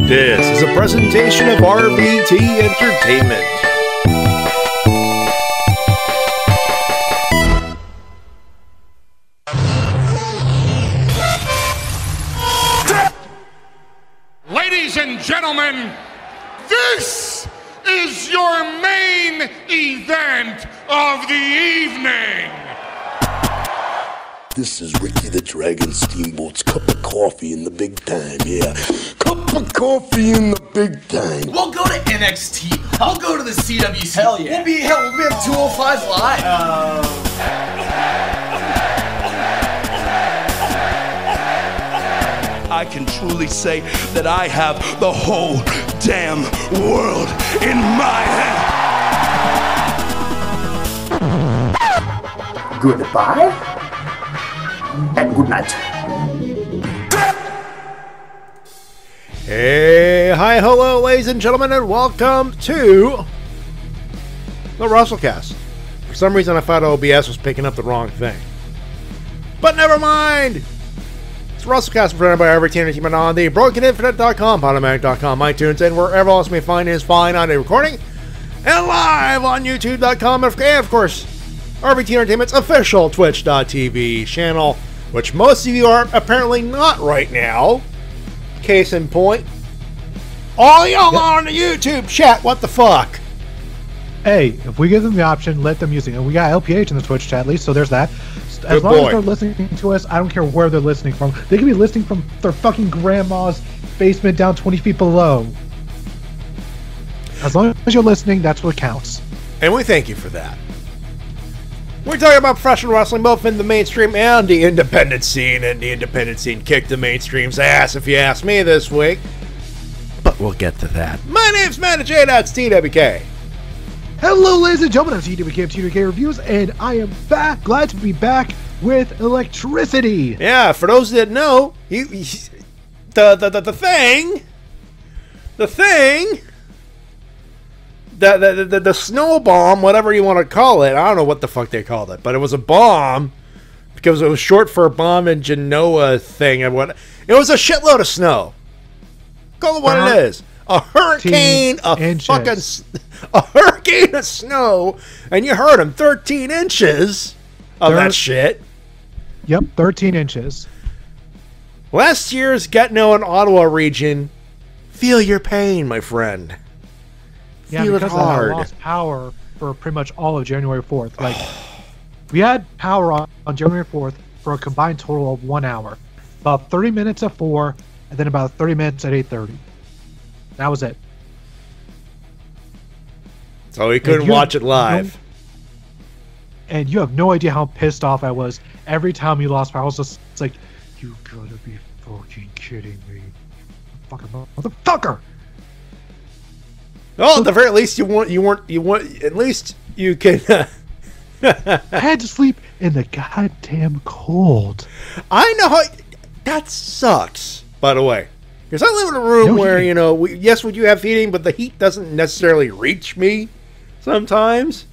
This is a presentation of RVT Entertainment. Ladies and gentlemen, this is your main event of the evening. This is Ricky the Dragon Steamboat's cup of coffee in the big time, yeah. Cup of coffee in the big time. We'll go to NXT. We'll go to the CWC. Hell yeah. We'll be at 205 Live. I can truly say that I have the whole damn world in my hand. Goodbye and good night. Hey, hi, hello, ladies and gentlemen, and welcome to the Wrestle-Cast. For some reason, I thought OBS was picking up the wrong thing. But never mind! It's Wrestle-Cast presented by RVT Entertainment on the BrokenInfinite.com, Podomatic.com, iTunes, and wherever else you may find is fine on a recording, and live on YouTube.com, and of course, RVT Entertainment's official Twitch.tv channel, which most of you are apparently not right now. Case in point, all y'all on the YouTube chat, what the fuck? Hey, if we give them the option, let them use it. And we got LPH in the Twitch chat at least, so there's that. As long as they're listening to us, I don't care where they're listening from. They could be listening from their fucking grandma's basement down 20 feet below. As long as you're listening, that's what counts. And we thank you for that. We're talking about professional wrestling, both in the mainstream and the independent scene, and the independent scene kicked the mainstream's ass, if you ask me, this week. But we'll get to that. My name's Matty J, that's TWK. Hello, ladies and gentlemen, I'm TWK of TWK Reviews, and I am back, glad to be back with electricity. Yeah, for those that know, the snow bomb, whatever you want to call it, I don't know what the fuck they called it, but it was a bomb because it was short for a bomb in Genoa thing, and what it was a shitload of snow. Call it what it is. A hurricane of a hurricane of snow, and you heard him, 13 inches of that shit. Yep, 13 inches. Last year's Gatineau and Ottawa region, feel your pain, my friend. Yeah, feel because it hard. I lost power for pretty much all of January 4th. Like, we had power on January 4th for a combined total of 1 hour. About 30 minutes at 4, and then about 30 minutes at 8:30. That was it. So we couldn't watch it live. And you have no idea how pissed off I was every time you lost power. I was just like, you gotta be fucking kidding me. Fucking motherfucker! Well, at the very least, you weren't. At least you can. I had to sleep in the goddamn cold. I know how. That sucks. By the way, because I live in a room where yes, we do have heating, but the heat doesn't necessarily reach me sometimes.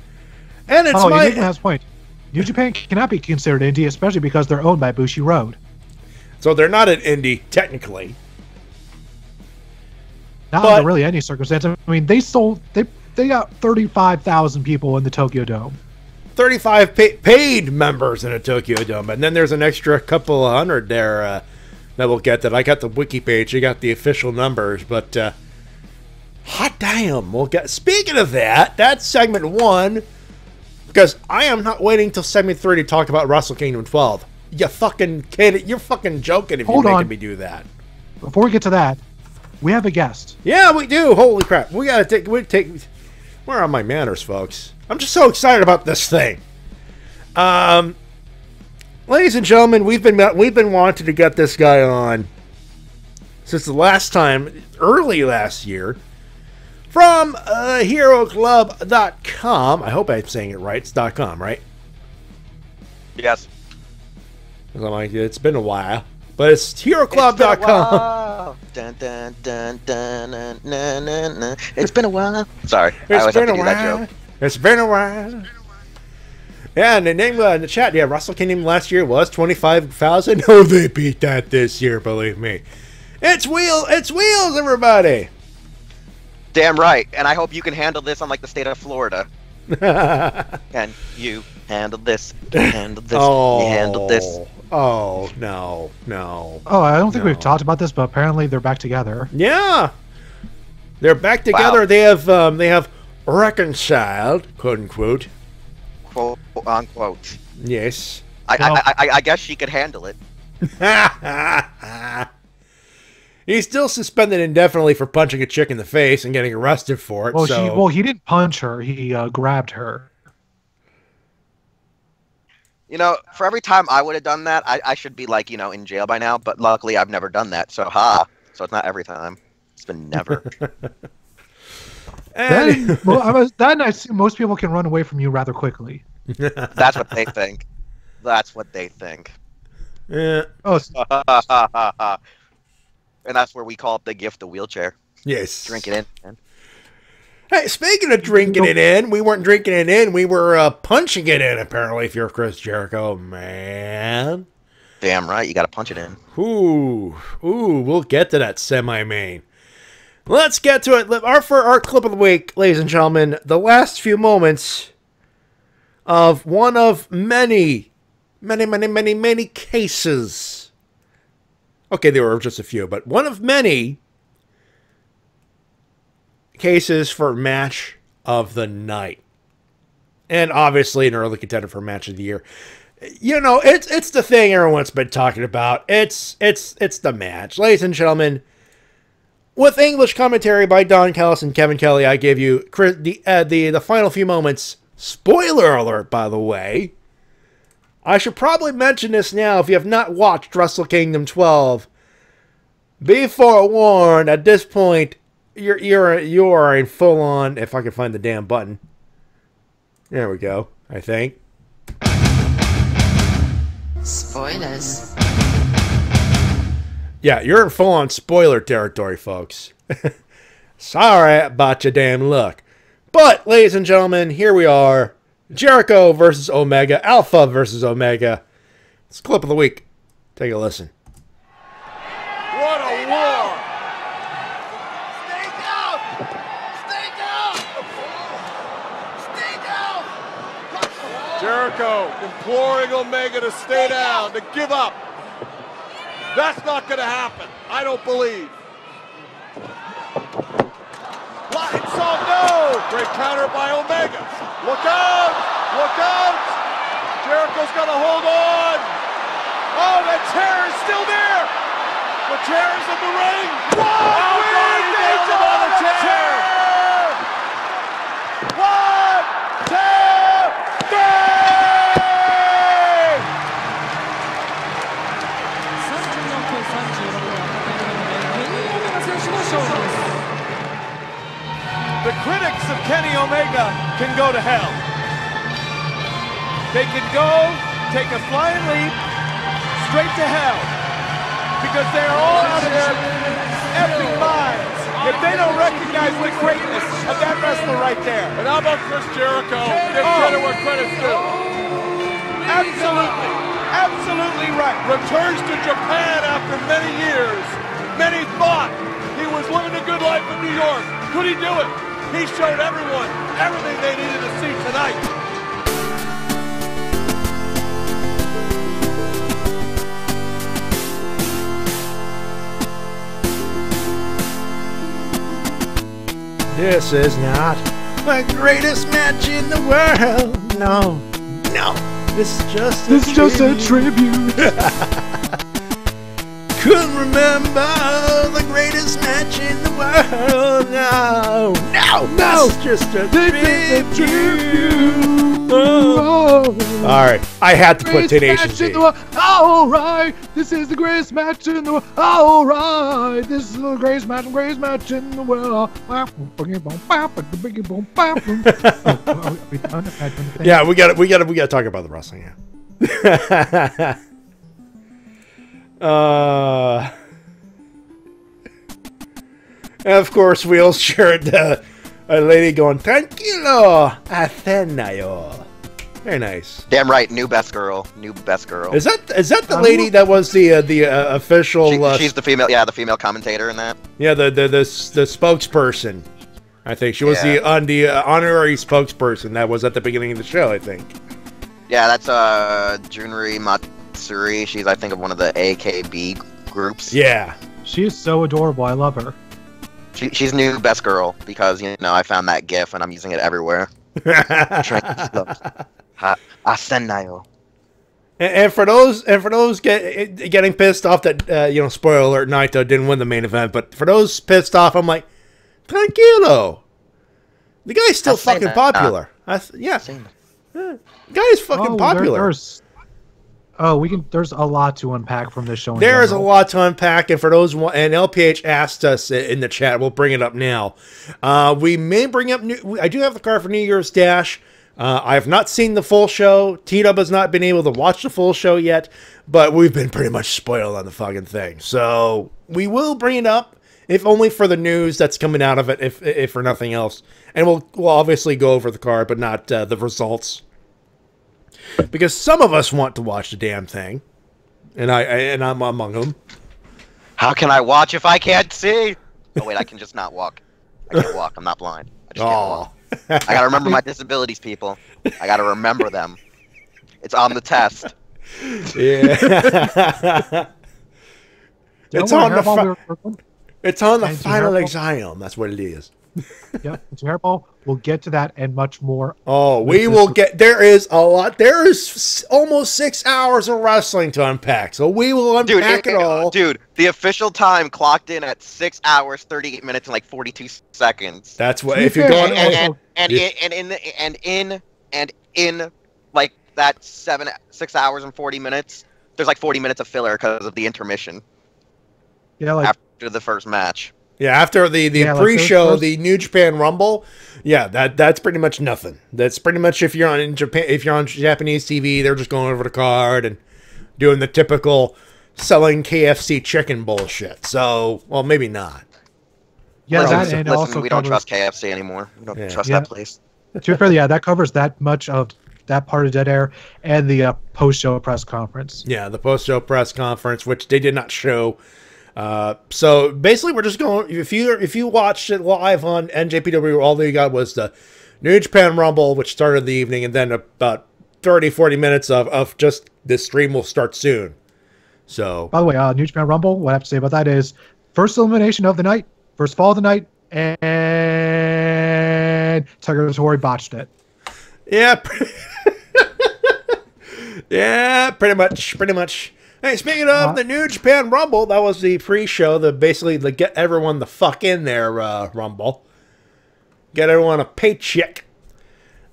And it's Enigma has a point. New Japan cannot be considered indie, especially because they're owned by Bushi Road. So they're not an indie technically. Not under really any circumstance. I mean, they got 35,000 people in the Tokyo Dome. 35 paid members in a Tokyo Dome, and then there's an extra couple of hundred there that we'll get. That I got the wiki page, I got the official numbers, but hot damn, we'll get. Speaking of that, that's segment 1, because I am not waiting till segment 3 to talk about Wrestle Kingdom 12. You fucking kidding? You're fucking joking if you're making me do that. Before we get to that, we have a guest. Yeah, we do. Holy crap. We gotta take. Where are my manners, folks? I'm just so excited about this thing. Ladies and gentlemen, we've been wanting to get this guy on since the last time, early last year, from HeroClub.com. I hope I'm saying it right. It's .com, right? Yes. It's been a while. But it's HeroClub.com. Dun, dun, dun, dun, dun, dun, dun, dun. It's been a while. Sorry, I always been have to a do that joke. It's been a while. Yeah, and Enigma in the chat, Wrestle Kingdom last year was 25,000. Oh, they beat that this year, believe me. It's Wheels, everybody. Damn right. And I hope you can handle this on like the state of Florida. Can you handle this? Handle this? Oh, you handle this? Oh, no. Oh, I don't think we've talked about this, but apparently they're back together. Yeah. They're back together. Wow. They have reconciled, quote unquote. Quote unquote. Yes. I guess she could handle it. He's still suspended indefinitely for punching a chick in the face and getting arrested for it. Well, he didn't punch her. He grabbed her. You know, for every time I would have done that, I should be like, in jail by now. But luckily, I've never done that. So, So it's not every time. It's been never. Then I see most people can run away from you rather quickly. That's what they think. That's what they think. Yeah. Oh. And that's where we call up the gift the wheelchair. Yes. Drink it in, man. Hey, speaking of drinking it in, we weren't drinking it in. We were punching it in, apparently, if you're Chris Jericho, man. Damn right. You got to punch it in. Ooh, we'll get to that semi-main. Let's get to it. For our clip of the week, ladies and gentlemen, the last few moments of one of many cases. Okay, there were just a few, but one of many cases for match of the night. And obviously an early contender for match of the year. It's the thing everyone's been talking about. It's the match. Ladies and gentlemen, with English commentary by Don Callis and Kevin Kelly, I gave you the final few moments. Spoiler alert, by the way. I should probably mention this now if you have not watched Wrestle Kingdom 12. Be forewarned, at this point, you are in full on, if I can find the damn button. There we go, I think. Spoilers. Yeah, you're in full on spoiler territory, folks. Sorry about your damn luck. But, ladies and gentlemen, here we are. Jericho versus Omega. Alpha versus Omega. It's clip of the week. Take a listen. What a war! Stay down! Stay down! Stay down! Jericho imploring Omega to stay down, to give up. That's not going to happen. I don't believe. Lights on, no! Great counter by Omega. Look out! Look out! Jericho's got to hold on. Oh, the chair is still there. The chair is in the ring. One, he nails him on the chair. 1, 2, 3! The critics of Kenny Omega can go to hell. They can go take a flying leap straight to hell because they are all out of their effing minds if they don't recognize the greatness of that wrestler right there. And how about Chris Jericho? Give credit where credit's due. Absolutely. Absolutely right. Returns to Japan after many years. Many thought he was living a good life in New York. Could he do it? He showed everyone everything they needed to see tonight. This is not the greatest match in the world. No. This is just a tribute. Couldn't remember the greatest match in the world. No. It's just a tribute. Oh. All right, I had to put Tenacious D. All right, this is the greatest match in the world. All right, this is the greatest match in the world. Yeah, we got to talk about the wrestling. Yeah. And of course, Wheels shared a lady going, "Tranquilo, Athenayo." Very nice. Damn right, new best girl. New best girl. Is that the lady that was the official? She's the female. Yeah, the female commentator in that. Yeah, the spokesperson. I think she was the honorary spokesperson that was at the beginning of the show. I think. Yeah, that's Junri Matsuri. She's I think of one of the AKB groups. Yeah. She is so adorable. I love her. She's new best girl because I found that GIF and I'm using it everywhere. And for those getting pissed off that spoiler alert, Naito didn't win the main event, but for those pissed off, I'm like, tranquilo. The guy's still fucking popular. The guy's fucking popular. There's a lot to unpack from this show. There is a lot to unpack, and for those, and LPH asked us in the chat, we'll bring it up now. We may bring up I do have the card for New Year's Dash. I have not seen the full show. T-Dub has not been able to watch the full show yet, but we've been pretty much spoiled on the fucking thing. So we will bring it up, if only for the news that's coming out of it, if for nothing else. And we'll obviously go over the card, but not the results. Because some of us want to watch the damn thing, and I'm among them. How can I watch if I can't see? Oh wait, I can just not walk. I can't walk. I'm not blind. I just can't walk. I gotta remember my disabilities, people. I gotta remember them. It's on the test. Yeah. It's on the final exam. That's what it is. Yep, Hairball. We'll get to that and much more. Oh, we will get. There is a lot. There is almost 6 hours of wrestling to unpack, so we will unpack it all. Dude, the official time clocked in at 6 hours, 38 minutes, and like 42 seconds. That's what. If you're going in like that 6 hours and 40 minutes, there's like 40 minutes of filler because of the intermission. Yeah, like after the first match. Yeah, after the pre-show, the New Japan Rumble, yeah, that's pretty much nothing. That's pretty much if you're on Japanese TV, they're just going over the card and doing the typical selling KFC chicken bullshit. So, well, maybe not. Yeah, listen, we don't trust KFC anymore. We don't trust that place. To be fair, yeah, that covers that much of that part of Dead Air and the post-show press conference. Yeah, the post-show press conference, which they did not show. So basically, we're just going. If you watched it live on NJPW, all you got was the New Japan Rumble, which started the evening, and then about 30-40 minutes of just this stream will start soon. So, by the way, New Japan Rumble. What I have to say about that is first elimination of the night, first fall of the night, and Taketori botched it. Yeah, yeah, pretty much. Hey, speaking of the New Japan Rumble, that was the pre-show, basically the get everyone the fuck in there Rumble. Get everyone a paycheck.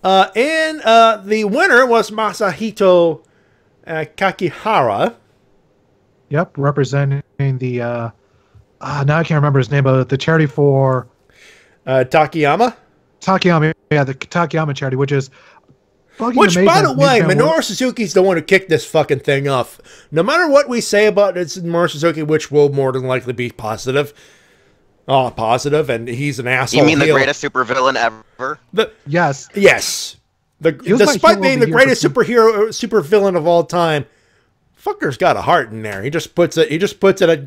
And the winner was Masahito Kakihara. Yep, representing the, now I can't remember his name, but the charity for... Takayama? Takayama, yeah, the Takayama charity, which is... Which, by the way, Minoru Suzuki's the one who kicked this fucking thing off. No matter what we say about Minoru Suzuki, which will more than likely be positive. Positive, and he's an asshole. You mean the greatest supervillain ever? Yes. Yes. Despite being the greatest supervillain of all time, fucker's got a heart in there. He just leaves it at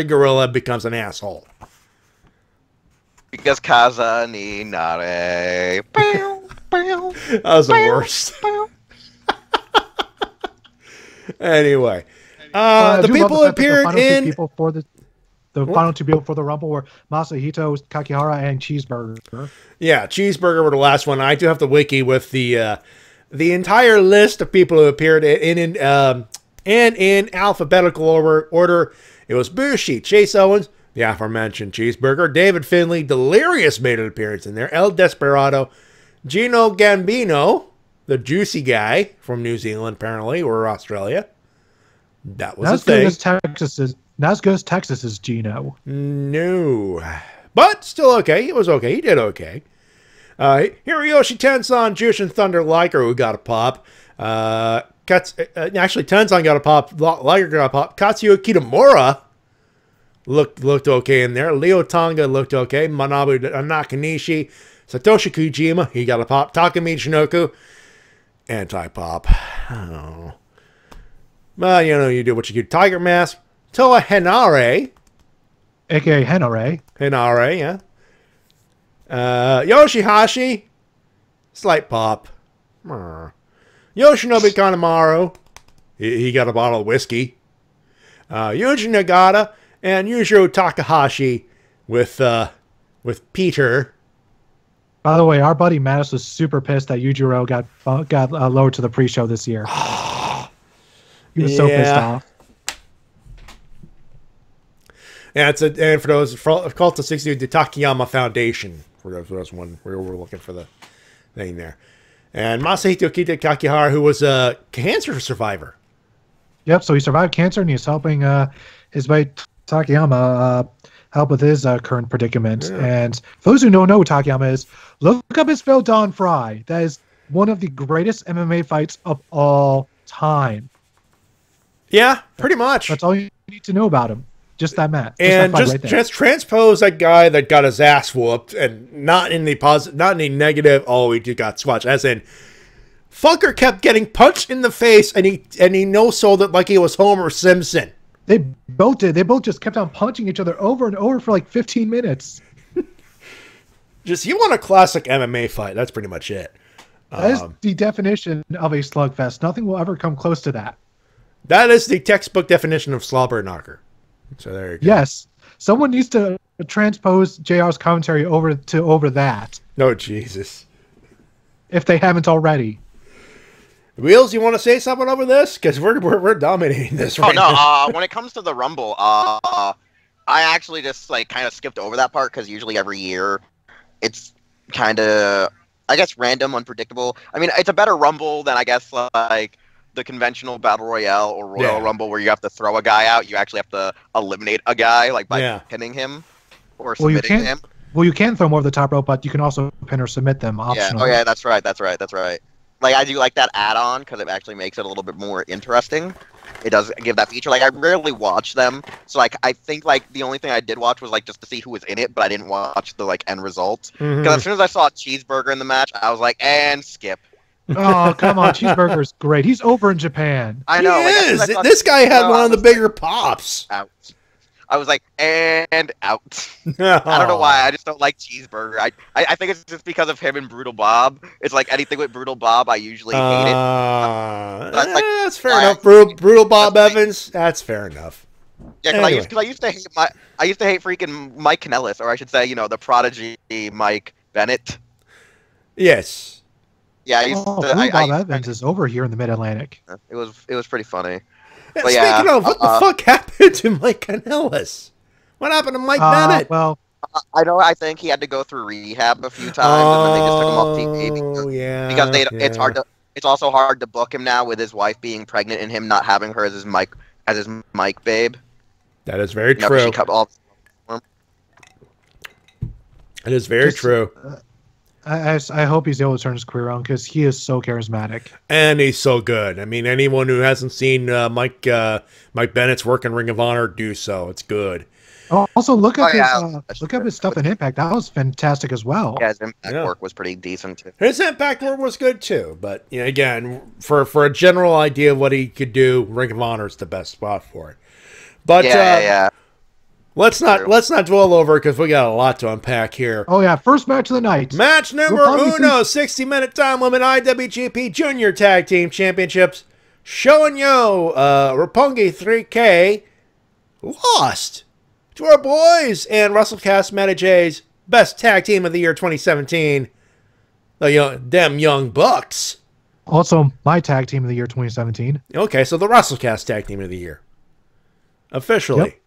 Gorilla and becomes an asshole. Because Kaza ni nare. That was the worst. Anyway, the people appeared in the final two people for the Rumble were Masahito, Kakihara, and Cheeseburger. Yeah, Cheeseburger were the last one. I do have the wiki with the entire list of people who appeared in alphabetical order. It was Bushi, Chase Owens, the aforementioned Cheeseburger, David Finlay, Delirious made an appearance in there, El Desperado, Gino Gambino, the juicy guy from New Zealand, apparently, or Australia. That was a thing. Not as good as Texas's Gino. No. But still okay. It was okay. He did okay. Hiroyoshi Tenzan, Jushin Thunder Liger, who got a pop. Actually, Tenzan got a pop. Liger got a pop. Katsuya Kitamura looked okay in there. Leo Tonga looked okay. Manabu Nakanishi. Satoshi Kojima, he got a pop. Takumi Shinoku. anti-pop. Oh. Well, you know, you do what you do. Tiger Mask, Toa Henare. A.K.A. Henare. Henare, yeah. Yoshihashi, slight pop. Yoshinobu Kanemaru, he got a bottle of whiskey. Yuji Nagata and Yujiro Takahashi with Peter. By the way, our buddy Mattis was super pissed that Yujiro got lowered to the pre-show this year. He was so pissed off. Yeah, and for those Cult of 60, the Takayama Foundation. For those one where we're looking for the thing there. And Masahito Kita Kakihara, who was a cancer survivor. Yep, so he survived cancer and he's helping his mate Takayama help with his current predicament. Yeah. And for those who don't know who Takayama is, look up his Phil Don Fry. That is one of the greatest MMA fights of all time. Yeah, pretty much. That's all you need to know about him. Just that match. And just transpose that guy that got his ass whooped, and not in the positive, not in the negative. Oh, he just got squashed. As in, fucker kept getting punched in the face, and he no-sold it like he was Homer Simpson. They both did. They both just kept on punching each other over and over for like 15 minutes. Just, you want a classic MMA fight. That's pretty much it. That is the definition of a slugfest. Nothing will ever come close to that. That is the textbook definition of slobber knocker. So there you go. Yes. Someone needs to transpose JR's commentary over that. No, Jesus. If they haven't already. Wheels, you want to say something over this? Because we're dominating this right now. When it comes to the Rumble, I actually just like kind of skipped over that part because usually every year it's kind of, I guess, random, unpredictable. I mean, it's a better Rumble than I guess like the conventional Battle Royale or Royal Rumble where you have to throw a guy out. You actually have to eliminate a guy like by pinning him or submitting him. Well, you can throw more of the top rope, but you can also pin or submit them optional. Yeah. Oh, yeah, that's right. Like, I do like that add-on because it actually makes it a little bit more interesting. It does give that feature. Like, I rarely watch them. So, like, I think, like, the only thing I did watch was, like, just to see who was in it, but I didn't watch the, like, end result. Because as soon as I saw Cheeseburger in the match, I was like, and skip. Oh, come on. Cheeseburger's great. He's over in Japan. I know. He is. This guy had one of the bigger pops. Out. I was like, and out. I don't know why. I just don't like Cheeseburger. I think it's just because of him and Brutal Bob. It's like anything with Brutal Bob, I usually hate it. That's fair enough. Brutal Bob Evans. That's fair enough. Yeah, because I used to hate freaking Mike Kanellis, or I should say, you know, the prodigy Mike Bennett. Yes. Yeah, Bob Evans is over here in the Mid-Atlantic. It was pretty funny. Yeah, speaking of, what the fuck happened to Mike Kanellis? What happened to Mike Bennett? Well, I think he had to go through rehab a few times, and then they just took him off TV because it's also hard to book him now with his wife being pregnant and him not having her as his mic babe. That is very true. It is very true. I hope he's able to turn his career around because he is so charismatic. And he's so good. I mean, anyone who hasn't seen Mike Bennett's work in Ring of Honor, do so. It's good. Oh, also, look up his stuff in Impact. That was fantastic as well. Yeah, his Impact work was pretty decent too. His Impact work was good too. But you know, again, for a general idea of what he could do, Ring of Honor is the best spot for it. But Let's not dwell over because we got a lot to unpack here. Oh yeah, first match of the night. Match number uno, 60-minute time limit IWGP Junior Tag Team Championships. Sho and Yo, Roppongi 3K lost to our boys and Wrestle-Cast Matty J's best tag team of the year 2017, them Young Bucks. Also, my tag team of the year 2017. Okay, so the Wrestle-Cast tag team of the year, officially. Yep.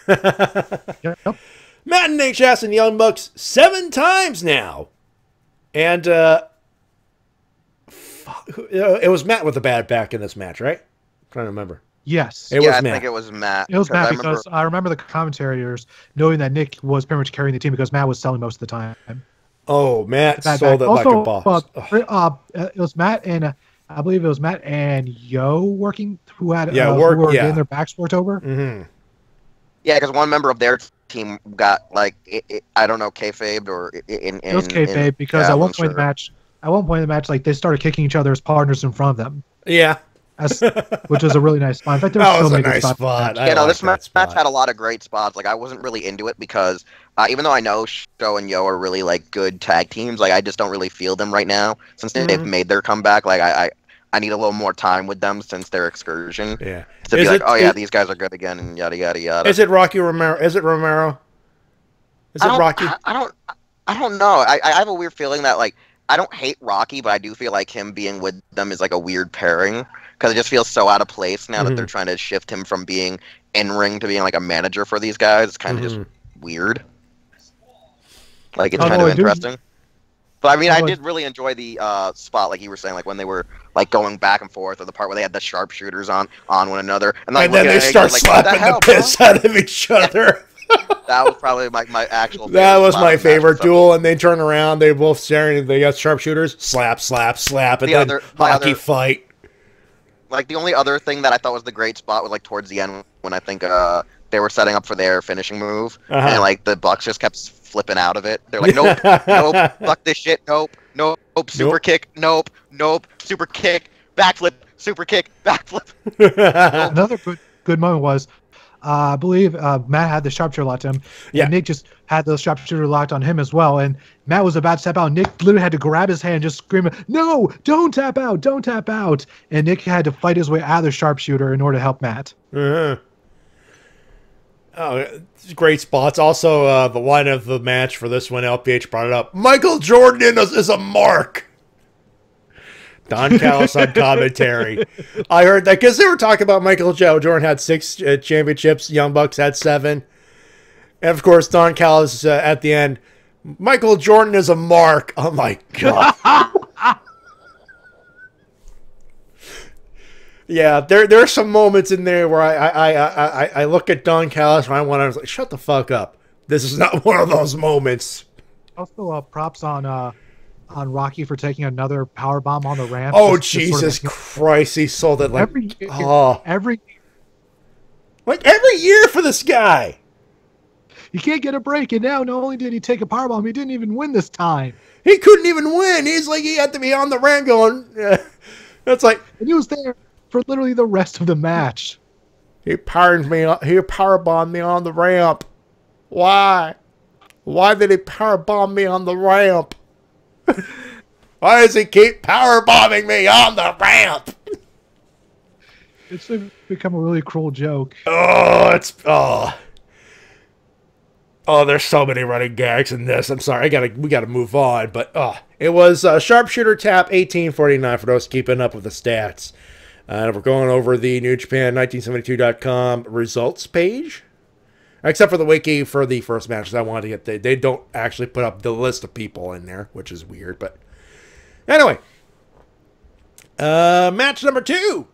Yep. Matt and HS and Young Bucks 7 times now. And it was Matt with the bad back in this match, right? I'm trying to remember. Yes. It was Matt. I think it was Matt. It was Matt because I remember the commentators knowing that Nick was pretty much carrying the team because Matt was selling most of the time. Oh, Matt sold it like a boss. It was Matt and I believe it was Matt and Yo working who were getting their backs worked over. Mm-hmm. Yeah, because one member of their team got like I don't know, kayfabed or it was kayfabe because at one point in the match, at one point in the match, like they started kicking each other's partners in front of them. Yeah. Which was a really nice spot. In fact, there That was was so a many nice good spots. spot. Yeah, no, this match spot. had a lot of great spots. Like, I wasn't really into it because even though I know Sho and Yo are really, like, good tag teams, like, I just don't really feel them right now. Since they've made their comeback, like, I need a little more time with them since their excursion. Yeah. To be like, oh, yeah, these guys are good again, and yada, yada, yada. Is it Rocky Romero? Is it Romero? Is it Rocky? I don't know. I have a weird feeling that, like, I don't hate Rocky, but I do feel like him being with them is, like, a weird pairing. Because it just feels so out of place now that they're trying to shift him from being in-ring to being, like, a manager for these guys. It's kind of just weird. Like, it's kind of interesting. But, I mean, I did really enjoy the spot, like you were saying, like, when they were, like, going back and forth, or the part where they had the sharpshooters on one another. And, like, then they start slapping the piss out of each other. That was probably my actual favorite. That was my favorite duel, and they turn around, they both staring, they got sharpshooters, slap, slap, slap, and then hockey fight. Like, the only other thing that I thought was the great spot was, like, towards the end when I think they were setting up for their finishing move, and, like, the Bucks just kept flipping out of it. They're like, nope, nope, fuck this shit, nope, nope, super kick, nope, nope, super kick, backflip, super kick, backflip. Another good moment was, I believe Matt had the sharpshooter locked on him, and Nick just had the sharpshooter locked on him as well, and Matt was about to tap out. Nick literally had to grab his hand and just scream, no, don't tap out, don't tap out. And Nick had to fight his way out of the sharpshooter in order to help Matt. Oh, great spots. Also, the line of the match for this one, LPH brought it up. Michael Jordan is a mark. Don Callis on commentary. I heard that because they were talking about Michael Jordan had 6 championships. Young Bucks had 7. And, of course, Don Callis at the end. Michael Jordan is a mark. Oh, my God. Yeah, there are some moments in there where I look at Don Callis and I want to like, shut the fuck up. This is not one of those moments. Also, props on Rocky for taking another power bomb on the ramp. Oh, Jesus Christ! He sold it like every year for this guy. You can't get a break, and now not only did he take a power bomb, he didn't even win this time. He couldn't even win. He's like he had to be on the ramp going. That's like, and he was there for literally the rest of the match. He power bombed me on the ramp. Why? Why did he power bomb me on the ramp? Why does he keep power bombing me on the ramp? It's become a really cruel joke. Oh, there's so many running gags in this. I'm sorry, we gotta move on. But it was sharpshooter tap 1849 for those keeping up with the stats. We're going over the New Japan 1972.com results page. Except for the wiki for the first match. I wanted to get they don't actually put up the list of people in there, which is weird. But anyway, match number 2,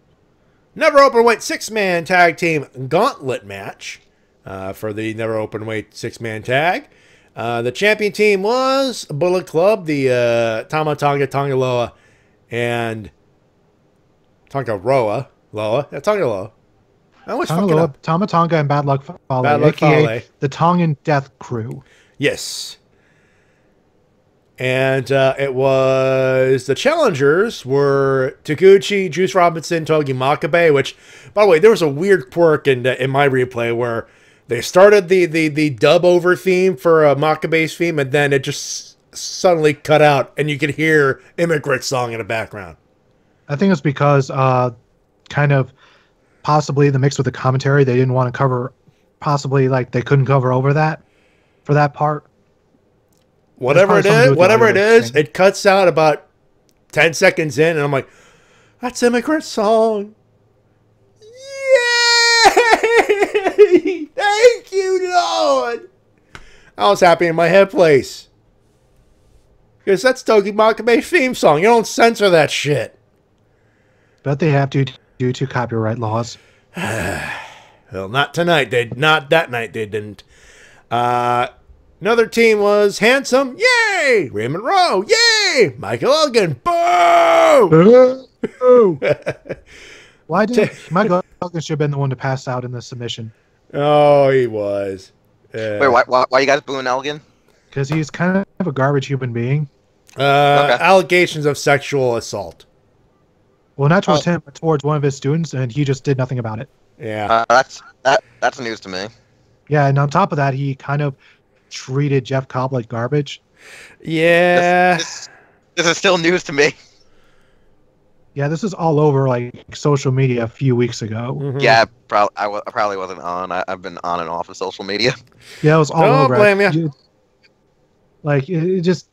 Never Openweight 6-man tag team gauntlet match for the Never Openweight 6-man tag. The champion team was Bullet Club, the Tama Tonga Loa, and Tonga Loa. I always fuck it up. Tama Tonga and Bad Luck Fale, a.k.a. the Tongan Death Crew. Yes. And it was... The challengers were Taguchi, Juice Robinson, Togi Makabe, which, by the way, there was a weird quirk in my replay where they started the dub-over theme for Makabe's theme, and then it just suddenly cut out, and you could hear Immigrant Song in the background. I think it's because kind of... possibly the mix with the commentary, they didn't want to cover, possibly like they couldn't cover over that for that part. Whatever it is, it cuts out about 10 seconds in, and I'm like, that's Immigrant Song. Yay! Thank you, Lord. I was happy in my head place. Because that's Togi Makabe's theme song. You don't censor that shit. But they have to due to copyright laws. Well, not tonight. Not that night. They didn't. Another team was Handsome. Yay! Raymond Rowe. Yay! Michael Elgin. Boo! Why did Michael Elgin should have been the one to pass out in the submission? Oh, he was. Wait, why you guys booing Elgin? Because he's kind of a garbage human being. Allegations of sexual assault. Well, not towards him, but towards one of his students, and he just did nothing about it. Yeah. That's news to me. Yeah, and on top of that, he kind of treated Jeff Cobb like garbage. Yeah. This is still news to me. Yeah, this is all over like social media a few weeks ago. Mm-hmm. Yeah, I probably wasn't on. I've been on and off of social media. Yeah, it was all over. Don't blame you. Like, it just...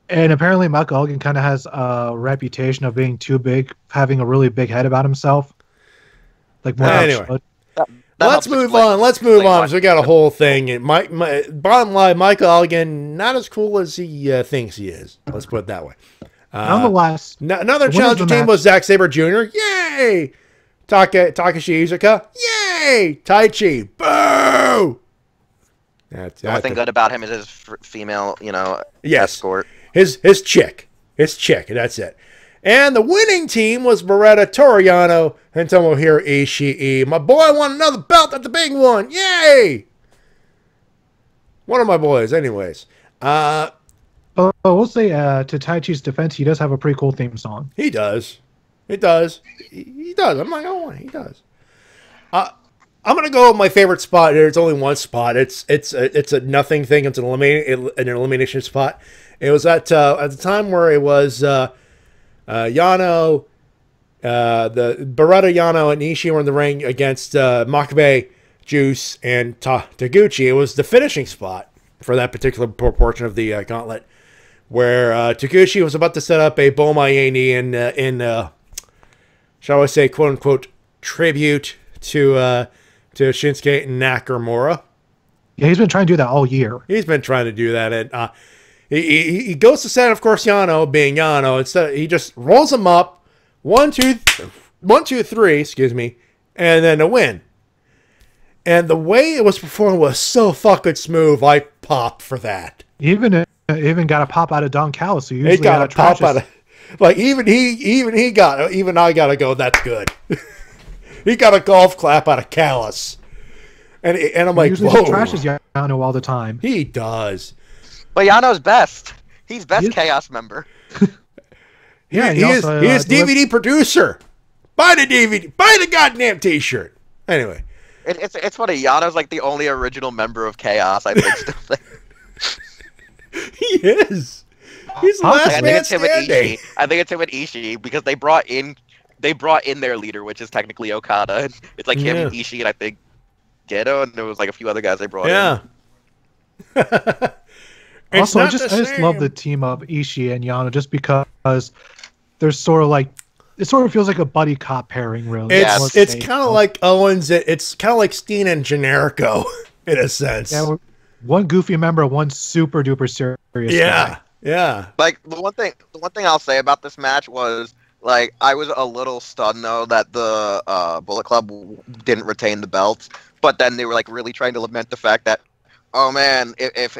And apparently Michael Elgin kind of has a reputation of being too big, having a really big head about himself. Like, more anyway. Let's move on. Let's move on. So we got a whole thing. And bottom line, Michael Elgin, not as cool as he thinks he is. Let's put it that way. Nonetheless, another challenger team was Zack Sabre Jr. Yay! Takashi Iizuka. Yay! Taichi. Boo! The only thing good about him is his female, escort. His chick. That's it. And the winning team was Beretta, Toriano, and Tomohiro Ishii. My boy won another belt at the big one. Yay! One of my boys, anyways. We'll say to Taichi's defense, he does have a pretty cool theme song. He does. He does. I'm not gonna lie. He does. I'm gonna go with my favorite spot here. It's only one spot. It's a nothing thing. It's an elimination spot. It was at the time where it was Yano, the Beretta, Yano, and Ishii were in the ring against Makabe, Juice, and Taguchi. It was the finishing spot for that particular portion of the gauntlet, where Taguchi was about to set up a Bomaye in shall I say, quote unquote, tribute to Shinsuke Nakamura. Yeah, he's been trying to do that all year. He's been trying to do that, and he goes to set, of course, Yano, being Yano. Instead, he just rolls him up, 1, 2, 3, excuse me, and then a win. And the way it was performed was so fucking smooth. I popped for that. Even got a pop out of Don Callis. Who usually he got a pop out of, like even I gotta go. That's good. He got a golf clap out of Callis, and I'm like, usually whoa. He trashes Yano all the time. He does. But Yano's best. He's best Chaos member. Yeah, he is DVD producer. Buy the DVD. Buy the goddamn T-shirt. Anyway. It's funny. Yano's like the only original member of Chaos, I think. Still. He is. He's the last man standing. I think it's him and Ishii because they brought in their leader, which is technically Okada. It's like him, Ishii, and I think Gedo, and there was like a few other guys they brought in. Also, I just love the team of Ishii and Yano just because they're sort of like, it sort of feels like a buddy cop pairing, really. It's kind of like Owens. It's kind of like Steen and Generico in a sense. Yeah, one goofy member, one super duper serious guy. Yeah. Like the one thing I'll say about this match was, like, I was a little stunned though that the Bullet Club didn't retain the belts, but then they were like really trying to lament the fact that, oh man, if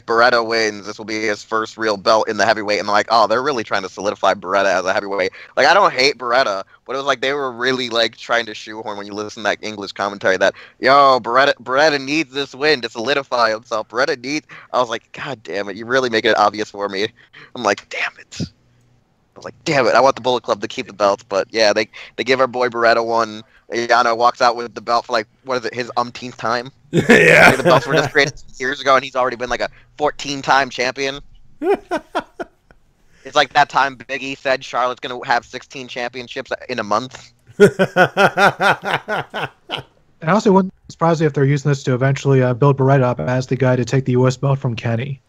Beretta wins, this will be his first real belt in the heavyweight. And like, oh, they're really trying to solidify Beretta as a heavyweight. Like, I don't hate Beretta, but it was like they were really like trying to shoehorn when you listen to that English commentary that, yo, Beretta needs this win to solidify himself. Beretta needs. I was like, God damn it, you really make it obvious for me. I'm like, damn it. I was like, damn it, I want the Bullet Club to keep the belts, but yeah, they give our boy Beretta one. Yano walks out with the belt for like, what is it, his umpteenth time? Yeah. Like, the belts were just created years ago, and he's already been like a 14-time champion. It's like that time Big E said Charlotte's going to have 16 championships in a month. And I also wouldn't be surprised if they're using this to eventually build Beretta up as the guy to take the U.S. belt from Kenny.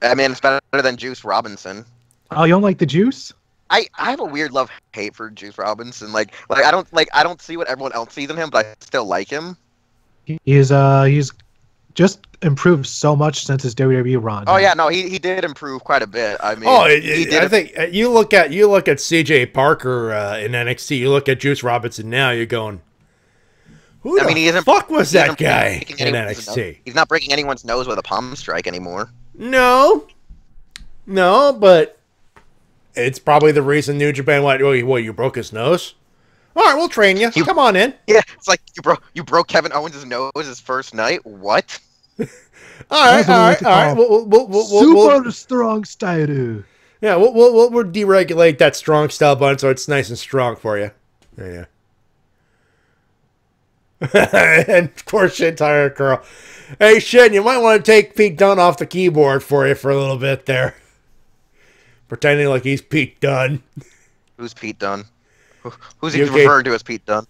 I mean, it's better than Juice Robinson. Oh, you don't like the Juice? I have a weird love-hate for Juice Robinson. Like I don't see what everyone else sees in him, but I still like him. He's just improved so much since his WWE run. Oh yeah, no, he did improve quite a bit. I mean, I think you look at CJ Parker in NXT. You look at Juice Robinson now. You're going, who the fuck was that guy in NXT? He's not breaking anyone's nose with a palm strike anymore. No, but it's probably the reason New Japan went, well, you broke his nose? All right, we'll train you. Come on in. Yeah, it's like you broke Kevin Owens' nose his first night. What? All right. Super strong style. Yeah, we'll deregulate that strong style button so it's nice and strong for you. There you go. And of course, Shin Tire Curl. Hey, Shin, you might want to take Pete Dunne off the keyboard for you for a little bit there. Pretending like he's Pete Dunne. Who's Pete Dunne? Who's he referring to as Pete Dunne?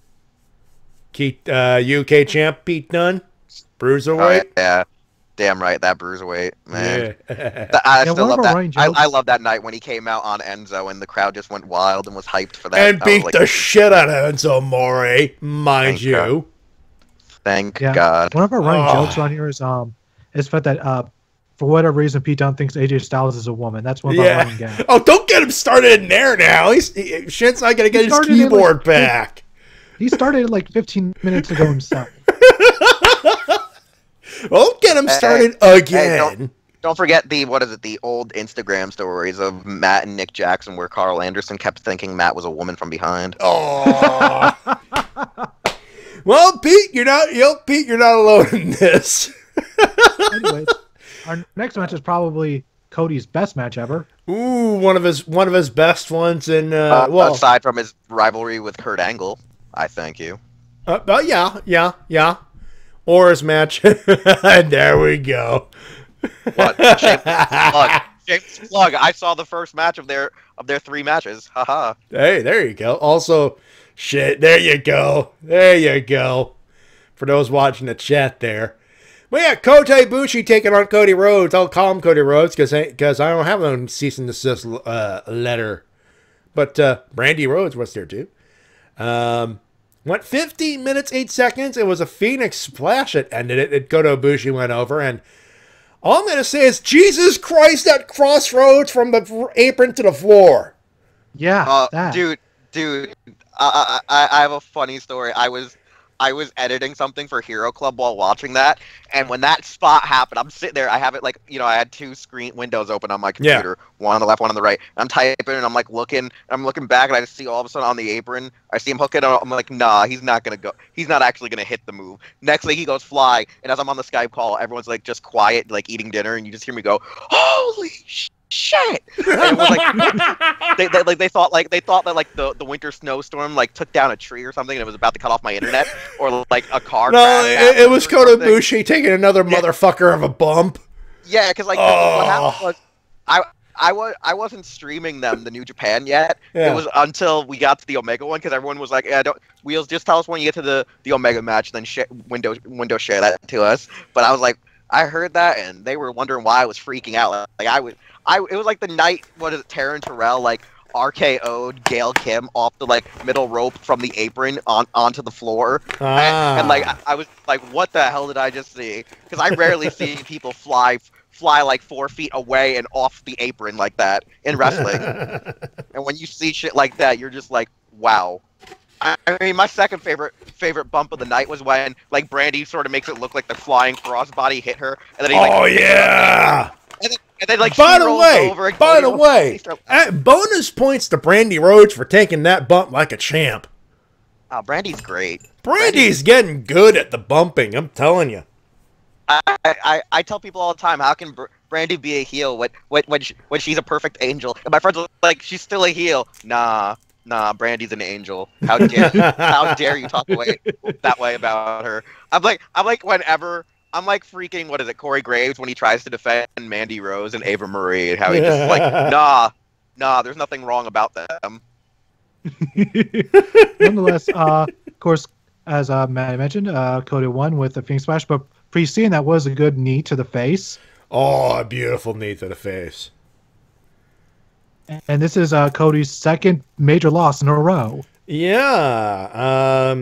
UK champ Pete Dunne? Bruiserweight? Oh, yeah. Damn right, that bruiserweight, man. Yeah. I still love that. I love that night when he came out on Enzo and the crowd just went wild and was hyped for that. And beat the shit out of Enzo Amore, mind you. Thank God. One of our running jokes on here is that for whatever reason Pete Dunne thinks AJ Styles is a woman. That's one of our running gags. Oh, don't get him started in there now. Shin's not gonna get his keyboard back. He started like 15 minutes ago himself. Well, get him started again. Hey, don't forget the old Instagram stories of Matt and Nick Jackson where Carl Anderson kept thinking Matt was a woman from behind. Oh. Well, Pete, you're not alone in this. Anyways, our next match is probably Cody's best match ever. Ooh, one of his best ones in aside from his rivalry with Kurt Angle, I thank you. Yeah. Or his match. There we go. What? Shameless plug. I saw the first match of their 3 matches. Haha. Hey, there you go. Also, shit. There you go. For those watching the chat there. Well, yeah, Kota Ibushi taking on Cody Rhodes. I'll call him Cody Rhodes because I don't have no cease and desist letter. But Brandy Rhodes was there too. Went 15 minutes, 8 seconds. It was a Phoenix splash that ended it. And Kota Ibushi went over. And all I'm going to say is, Jesus Christ, that crossroads from the apron to the floor. Yeah, dude, I have a funny story. I was editing something for Hero Club while watching that, and when that spot happened, I'm sitting there. I have it I had 2 screen windows open on my computer, one on the left, one on the right. I'm typing, and I'm looking back, and I just see all of a sudden on the apron, I see him hook it. I'm like, nah, he's not gonna go. He's not actually gonna hit the move. Next thing he goes fly, and as I'm on the Skype call, everyone's like just quiet, like eating dinner, and you just hear me go, holy shit! And it was they thought that the winter snowstorm took down a tree or something and it was about to cut off my internet or like a car. No, it was Kota Ibushi taking another motherfucker of a bump. Yeah, because what happened was I wasn't streaming the New Japan yet. Yeah. It was until we got to the Omega one because everyone was like, "Yeah, Wheels, just tell us when you get to the Omega match, then window share that to us." But I was like, I heard that and they were wondering why I was freaking out. It was like the night, Taryn Terrell RKO'd Gail Kim off the middle rope from the apron onto the floor, and I was like, what the hell did I just see? Because I rarely see people fly 4 feet away and off the apron like that in wrestling. And when you see shit like that, you're just like, wow. I mean, my second favorite bump of the night was when Brandy sort of makes it look like the flying crossbody hit her, and then he and then by the way, bonus points to Brandy Rhodes for taking that bump like a champ. Oh, Brandy's great. Brandy's getting good at the bumping. I'm telling you. I tell people all the time, how can Brandy be a heel when she's a perfect angel? And my friends are like, she's still a heel. Nah, Brandy's an angel. How dare you talk that way about her? I'm like whenever. I'm like freaking, Corey Graves when he tries to defend Mandy Rose and Ava Marie and how he just nah, there's nothing wrong about them. Nonetheless, of course, as Matt mentioned, Cody won with the Phoenix Splash, but preceding that was a good knee to the face. Oh, a beautiful knee to the face. And this is Cody's second major loss in a row. Yeah.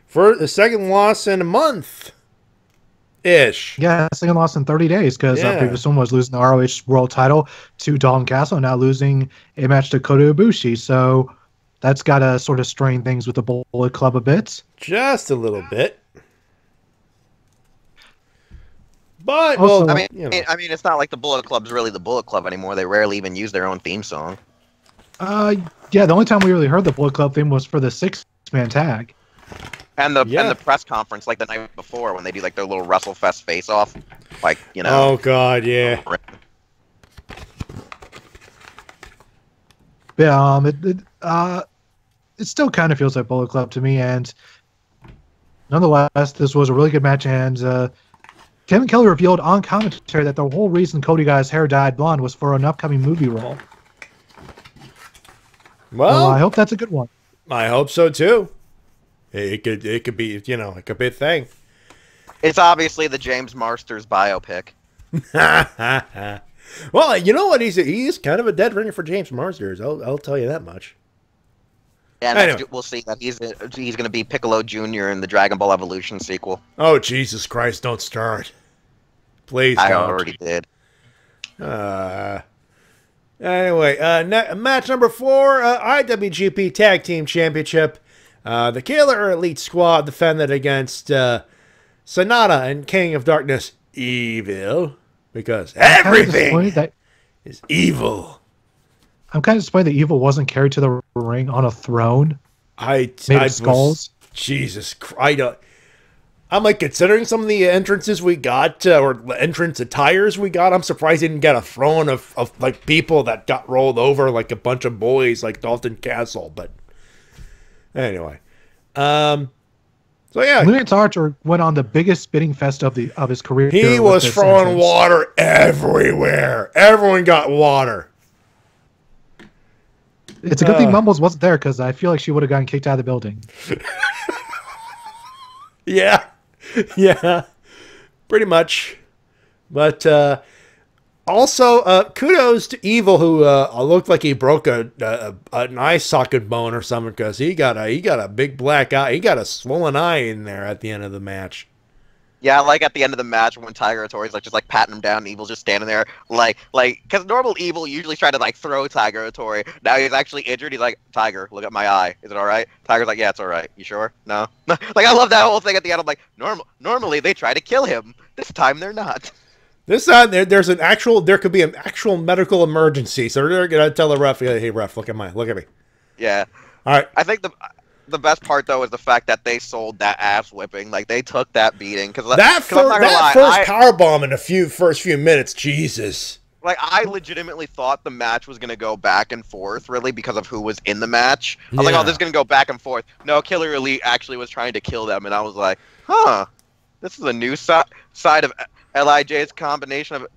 For the second loss in a month. Ish. Yeah, second loss in 30 days because the previous one was losing the ROH World Title to Dalton Castle and now losing a match to Kota Ibushi. So that's got to sort of strain things with the Bullet Club a bit. Just a little bit. But, also, I mean, it's not like the Bullet Club's really the Bullet Club anymore. They rarely even use their own theme song. Yeah, the only time we really heard the Bullet Club theme was for the 6-man tag. And the press conference like the night before when they do like their little WrestleFest face off, like Oh God, yeah. Yeah, it still kind of feels like Bullet Club to me, and nonetheless, this was a really good match. And Kevin Kelly revealed on commentary that the whole reason Cody got his hair dyed blonde was for an upcoming movie role. Well, so I hope that's a good one. I hope so too. It could be it could be a thing. It's obviously the James Marsters biopic. Well, you know what? He's kind of a dead ringer for James Marsters. I'll tell you that much. Yeah, and Anyway. we'll see that he's going to be Piccolo Jr. in the Dragon Ball Evolution sequel. Oh Jesus Christ! Don't start. Please. I don't. already did. Anyway, match number 4, IWGP Tag Team Championship. The Killer Elite Squad defended against Sonata and King of Darkness Evil, because everything is evil. I'm kind of disappointed that Evil wasn't carried to the ring on a throne. Made of skulls. Jesus Christ. I'm like, considering some of the entrances we got, or entrance attires we got, I'm surprised he didn't get a throne of like people that got rolled over like a bunch of boys like Dalton Castle. But anyway, so yeah, Lance Archer went on the biggest spitting fest of his career. He was throwing water everywhere. Everyone got water. It's a good thing Mumbles wasn't there, because I feel like she would have gotten kicked out of the building. Yeah. Yeah. Pretty much. But also, kudos to Evil, who looked like he broke an eye socket bone or something, because he got a big black eye. He got a swollen eye in there at the end of the match. Yeah, like at the end of the match when Tiger Torre's like just like patting him down, and Evil's just standing there, like because normal Evil usually try to like throw Tiger Torre. Now he's actually injured. He's like, Tiger, look at my eye. Is it all right? Tiger's like, yeah, it's all right. You sure? No. Like I love that whole thing at the end. I'm like, normally they try to kill him. This time they're not. This time there could be an actual medical emergency, so they're gonna tell the ref, hey ref, look at me. Yeah. All right. I think the best part though is the fact that they sold that ass whipping. Like they took that beating because that first powerbomb in the first few minutes, Jesus. Like I legitimately thought the match was gonna go back and forth, really, because of who was in the match. I was like, oh, this is gonna go back and forth. No, Killer Elite actually was trying to kill them, and I was like, huh, this is a new side of LIJ's combination of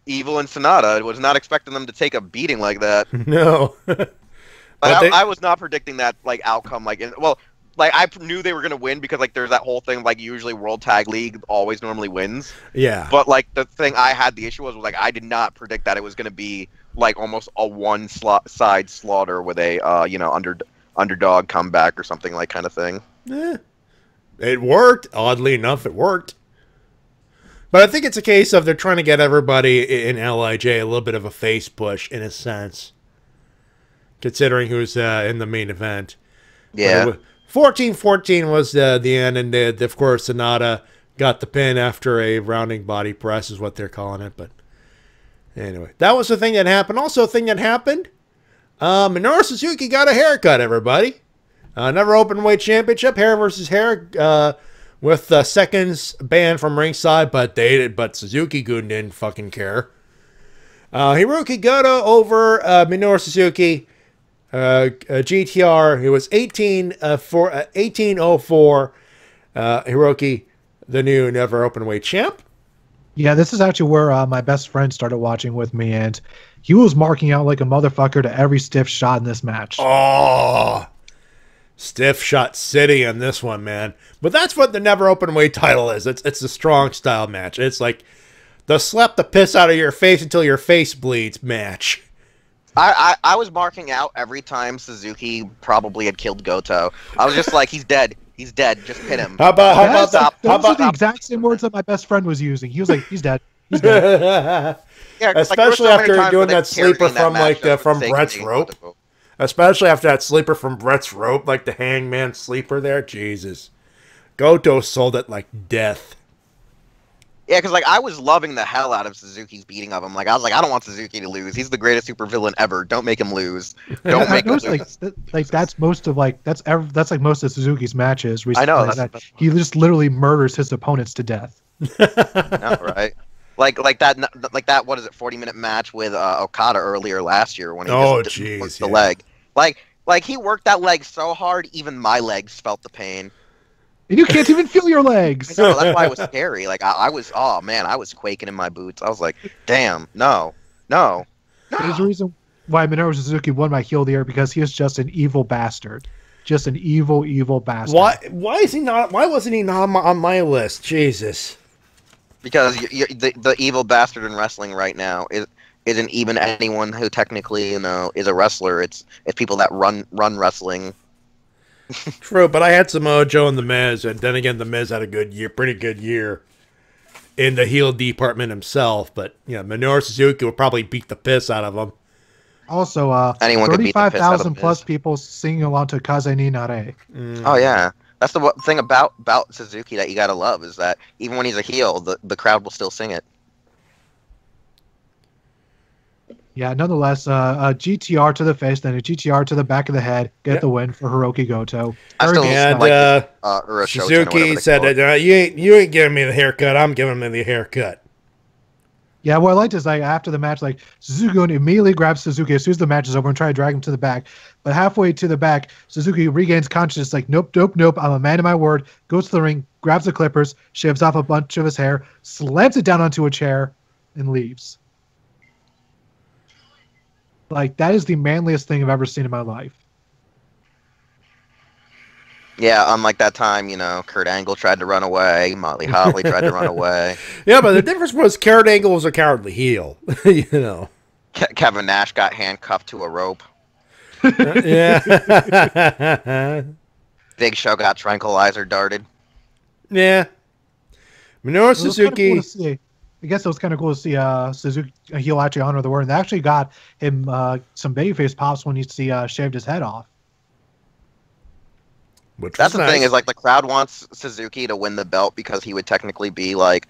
Evil and Sonata. I was not expecting them to take a beating like that. No. I was not predicting that like outcome. Like I knew they were gonna win because like there's that whole thing like usually World Tag League always normally wins. Yeah. But like the thing I had the issue was like I did not predict that it was gonna be like almost a one-side slaughter with a underdog comeback or something like kind of thing. It worked. Oddly enough, it worked. But I think it's a case of they're trying to get everybody in LIJ a little bit of a face push in a sense, considering who's in the main event. Yeah. 14-14 was the end, and of course Sonata got the pin after a rounding body press is what they're calling it. But anyway, that was the thing that happened. Also, a thing that happened, Minoru Suzuki got a haircut, everybody. Never Openweight Championship, hair versus hair, with seconds banned from ringside, but Suzuki-gun didn't fucking care. Hiroki Goto over Minoru Suzuki. GTR, it was 1804. Hiroki, the new Never Openweight champ. Yeah, this is actually where my best friend started watching with me, and he was marking out like a motherfucker to every stiff shot in this match. Oh, stiff shot city in this one, man. But that's what the Never Openweight title is. It's a strong style match. It's like the slap the piss out of your face until your face bleeds match. I was marking out every time Suzuki probably had killed Goto. I was just like, he's dead. He's dead. Just pin him. Those are the exact same words that my best friend was using. He was like, he's dead. He's dead. Yeah, especially after doing that sleeper from from Brett's rope. Especially after that sleeper from Brett's rope, like the hangman sleeper there. Jesus. Goto sold it like death. Yeah, because like I was loving the hell out of Suzuki's beating of him. Like I was like, I don't want Suzuki to lose. He's the greatest supervillain ever. Don't make him lose. Don't make him lose. Like that's most of that's like most of Suzuki's matches recently. I know. He just literally murders his opponents to death. No, right. Like that. What is it? 40-minute match with Okada earlier last year when he worked the leg. Like he worked that leg so hard, even my legs felt the pain. And you can't even feel your legs. No, that's why it was scary. Like I was, oh man, I was quaking in my boots. I was like, damn, no. There's a reason why Minoru Suzuki won my heel of the year, because he is just an evil bastard. Just an evil bastard. Why is he not? Why wasn't he not on my list? Jesus. Because the evil bastard in wrestling right now isn't even anyone who technically is a wrestler. It's people that run wrestling. True, but I had Samoa Joe and The Miz, and then again, The Miz had a pretty good year in the heel department himself. But Minoru Suzuki would probably beat the piss out of him. Also, 35,000 plus people singing along to Kaze ni Nare. Oh yeah, that's the thing about Suzuki that you gotta love, is that even when he's a heel, the crowd will still sing it. Yeah, nonetheless, GTR to the face, then a GTR to the back of the head, get the win for Hiroki Goto. Suzuki said, "You ain't giving me the haircut. I'm giving him the haircut." Yeah, what I liked is, like, after the match, like, Suzuki immediately grabs Suzuki as soon as the match is over and try to drag him to the back. But halfway to the back, Suzuki regains consciousness, like, nope, I'm a man of my word, goes to the ring, grabs the clippers, shaves off a bunch of his hair, slams it down onto a chair, and leaves. Like, that is the manliest thing I've ever seen in my life. Yeah, unlike that time, Kurt Angle tried to run away, Molly Holly tried to run away. Yeah, but the difference was Kurt Angle was a cowardly heel, Kevin Nash got handcuffed to a rope. Yeah. Big Show got tranquilizer darted. Yeah. Minoru Suzuki. I guess it was kind of cool to see Suzuki heel actually honor the word. And they actually got him some babyface pops when he shaved his head off. That's the thing, is like the crowd wants Suzuki to win the belt because he would technically be like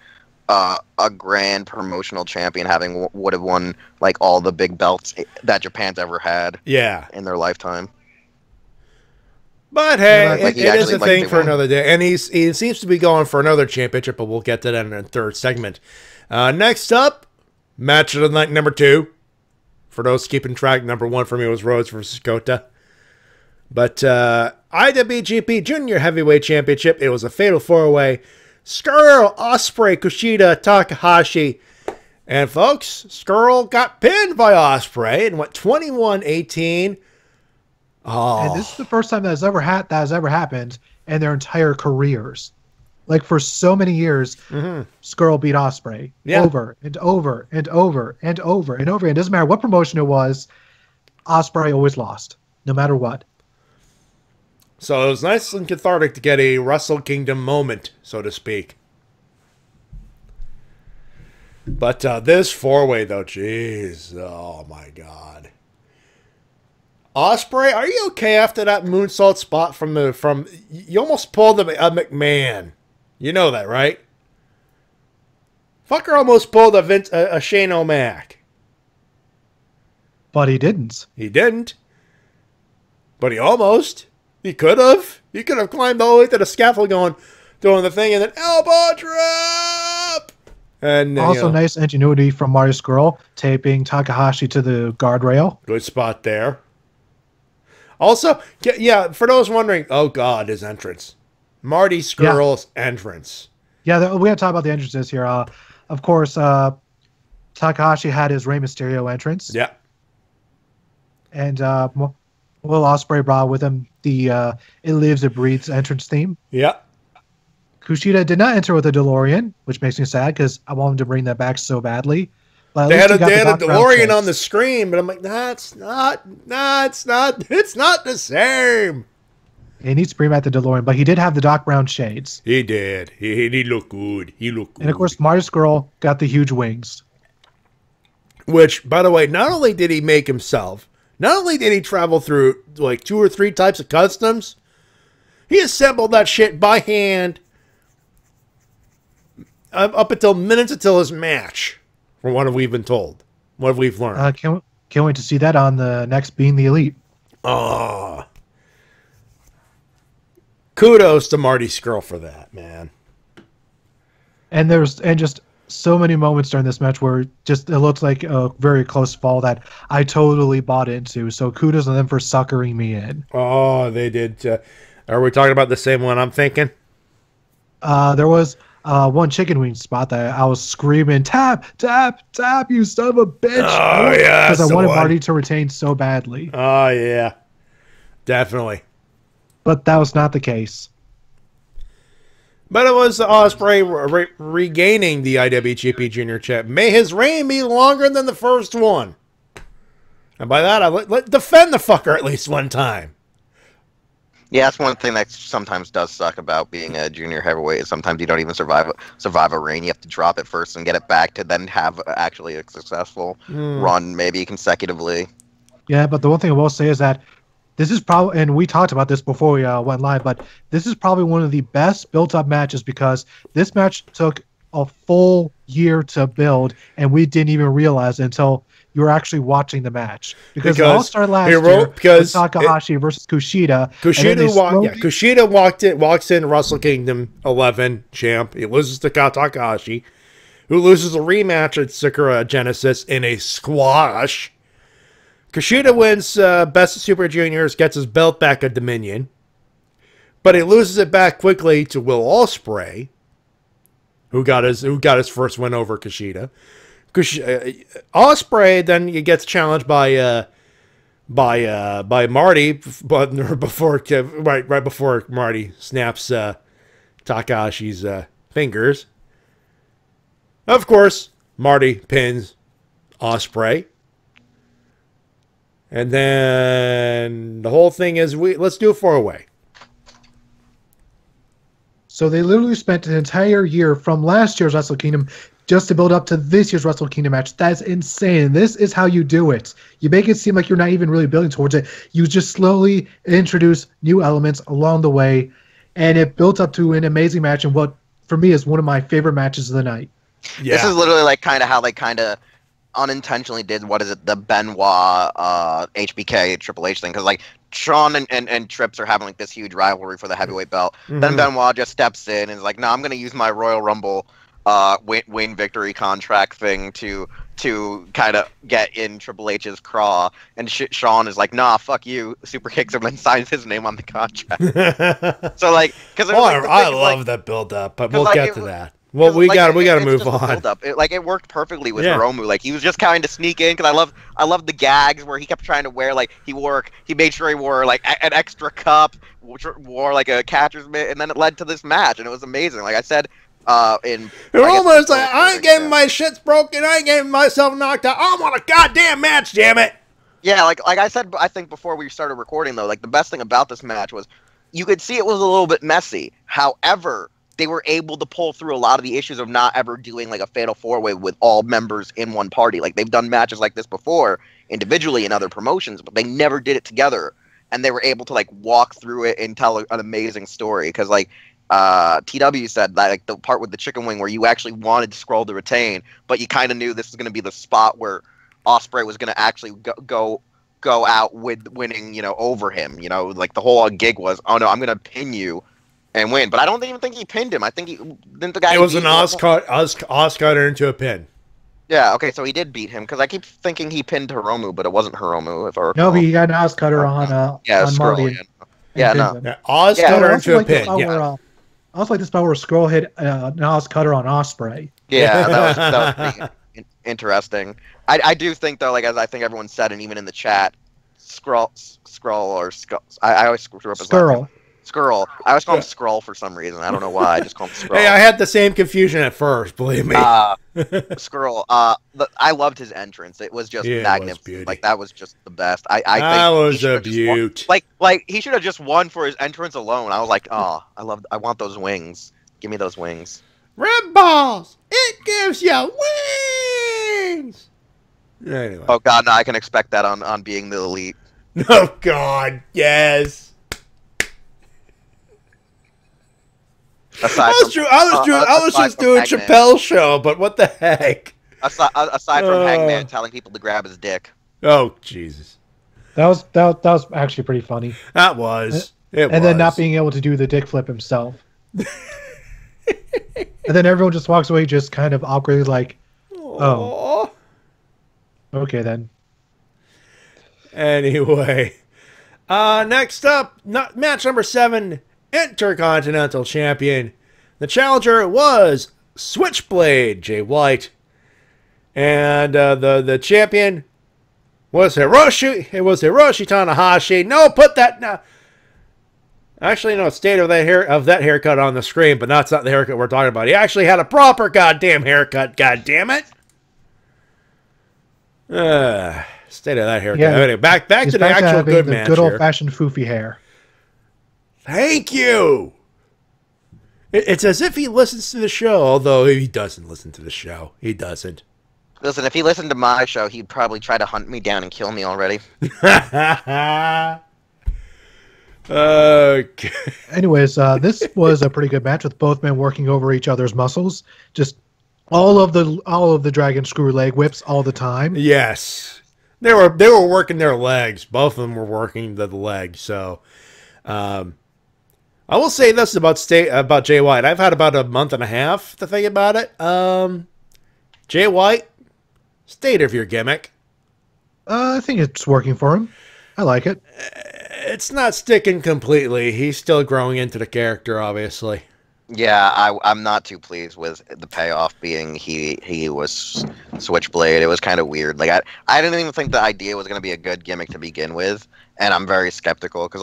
a grand promotional champion, would have won like all the big belts that Japan's ever had. Yeah, in their lifetime. But hey, it is a thing for another day, and he seems to be going for another championship, but we'll get to that in our third segment. Next up, match of the night number 2. For those keeping track, number 1 for me was Rhodes versus Kota. But IWGP Junior Heavyweight Championship, it was a fatal 4-way. Skrull, Ospreay, Kushida, Takahashi. And folks, Skrull got pinned by Ospreay and went 21-18. Oh. And this is the first time that has ever happened in their entire careers. Like, for so many years, Skrull beat Ospreay over and over and over and over and over. It doesn't matter what promotion it was, Ospreay always lost, no matter what. So it was nice and cathartic to get a Wrestle Kingdom moment, so to speak. But this 4-way, though, jeez, oh my God. Ospreay, are you okay after that moonsault spot from you almost pulled a McMahon? You know that, right? Fucker almost pulled a Shane O'Mac. But he didn't. He didn't. But he almost. He could have. He could have climbed all the way to the scaffold doing the thing, and then elbow drop! And also nice ingenuity from Marty Scurll, taping Takahashi to the guardrail. Good spot there. Also, yeah, for those wondering, oh God, his entrance. Marty Scurll's entrance. Yeah, we have to talk about the entrances here. Of course, Takahashi had his Rey Mysterio entrance. Yeah. And Will Ospreay brought with him the It Lives, It Breathes entrance theme. Yeah. Kushida did not enter with a DeLorean, which makes me sad because I want him to bring that back so badly. But they had a DeLorean on the screen, but I'm like, it's not the same. He needs to bring back the DeLorean, but he did have the Doc Brown shades. He did. He looked good. He looked good. And of course, Marty Scurll got the huge wings. Which, by the way, not only did he make himself, not only did he travel through like 2 or 3 types of customs, he assembled that shit by hand. up until minutes until his match, from what we've been told, what we've learned. Can't wait to see that on the next Being the Elite. Oh, kudos to Marty Scurll for that, man. And just so many moments during this match where just it looks like a very close fall that I totally bought into. So kudos to them for suckering me in. Oh, they did. Are we talking about the same one I'm thinking? There was one chicken wing spot that I was screaming, tap, tap, tap, you son of a bitch. Oh, yeah. Because I wanted Marty to retain so badly. Oh, yeah. Definitely. But that was not the case. But it was Ospreay regaining the IWGP Junior Champ. May his reign be longer than the first one. And by that, I defend the fucker at least one time. Yeah, that's one thing that sometimes does suck about being a junior heavyweight. Is sometimes you don't even survive a reign. You have to drop it first and get it back to then have actually a successful run, maybe consecutively. Yeah, but the one thing I will say is that this is probably, and we talked about this before we went live, but this is probably one of the best built-up matches because this match took a full year to build, and we didn't even realize it until you were actually watching the match. Because it all started last year with Takahashi versus Kushida. Kushida walks in Wrestle Kingdom 11 champ. He loses to Takahashi, who loses a rematch at Sakura Genesis in a squash. Kushida wins Best of Super Juniors, gets his belt back at Dominion, but he loses it back quickly to Will Ospreay, who got his first win over Kushida. Ospreay then he gets challenged by Marty, but right before Marty snaps Takahashi's fingers. Of course, Marty pins Ospreay. And then the whole thing is let's do a 4-way. So they literally spent an entire year from last year's Wrestle Kingdom just to build up to this year's Wrestle Kingdom match. That's insane. This is how you do it. You make it seem like you're not even really building towards it. You just slowly introduce new elements along the way, and it built up to an amazing match and what, for me, is one of my favorite matches of the night. Yeah. This is literally like kind of how they kind of unintentionally did the Benoit HBK Triple H thing, because like Shawn and Trips are having like this huge rivalry for the heavyweight belt. Then Benoit just steps in and is like, no, I'm going to use my Royal Rumble win victory contract thing to kind of get in Triple H's craw, and Shawn is like, nah, fuck you, super kicks him and signs his name on the contract. So like, because I love that build up, but we'll get to that. Well, we got to move on. It worked perfectly with Hiromu. Like he was just kind of sneak in, because I love the gags where he kept trying to wear he made sure he wore like an extra cup, wore like a catcher's mitt, and then it led to this match, and it was amazing. Like I said, Hiromu's like, I ain't getting my shits broken, I ain't getting myself knocked out. I want a goddamn match, damn it. Yeah, like I said, I think before we started recording though, like the best thing about this match was you could see it was a little bit messy. However, they were able to pull through a lot of the issues of not ever doing like a fatal 4-way with all members in one party. Like they've done matches like this before individually in other promotions, but they never did it together, and they were able to like walk through it and tell an amazing story. Because like TW said that like the part with the chicken wing where you actually wanted Scroll to retain, but you kind of knew this was going to be the spot where Ospreay was going to actually go out with winning, over him. Like the whole gig was, oh no, I'm going to pin you and win. But I don't even think he pinned him. I think didn't the guy. It was an Oscar into a pin. Yeah. Okay. So he did beat him, because I keep thinking he pinned Hiromu, but it wasn't Hiromu. If I recall. No, he got an Oscutter on Marty. Oscutter into a pin. I also like this spot where Scroll hit an Oscutter on Ospreay. Yeah, that was pretty interesting. I do think though, like as I think everyone said, and even in the chat, Skrull or Skull. I always screw up his last name. Skrull. I always call him Skrull for some reason. I don't know why. I just call him Skrull. Hey, I had the same confusion at first. Believe me. Skrull. I loved his entrance. It was just magnificent. Like that was just the best. I think that was a beaut. Like he should have just won for his entrance alone. I was like, oh, I want those wings. Give me those wings. Red balls. It gives you wings. Anyway. Oh God, no! I can expect that on Being the Elite. Oh God, yes. Aside I was just doing Chappelle's show, but what the heck? Aside from Hangman telling people to grab his dick. Oh Jesus, that was actually pretty funny. That was. Then not being able to do the dick flip himself. And then everyone just walks away, just kind of awkwardly, like, "Oh, okay then." Anyway, next up, match number 7, Intercontinental Champion. The challenger was Switchblade Jay White, and the champion was Hiroshi. It was Hiroshi Tanahashi. No, put that now. Actually, no, state of that haircut on the screen, but that's not the haircut we're talking about. He actually had a proper goddamn haircut. God damn it! State of that haircut. Yeah, anyway, back to the actual good match. Good old fashioned foofy hair. Thank you. It's as if he listens to the show, although he doesn't listen to the show. He doesn't. Listen, if he listened to my show, he'd probably try to hunt me down and kill me already. Okay. Anyways, this was a pretty good match with both men working over each other's muscles. Just all of the dragon screw leg whips all the time. Yes, they were working their legs. Both of them were working the legs. So, I will say this about Jay White. I've had about a month and a half to think about it. Jay White, state of your gimmick. I think it's working for him. I like it. It's not sticking completely. He's still growing into the character, obviously. Yeah, I'm not too pleased with the payoff being he was Switchblade. It was kind of weird. Like I didn't even think the idea was going to be a good gimmick to begin with, and I'm very skeptical because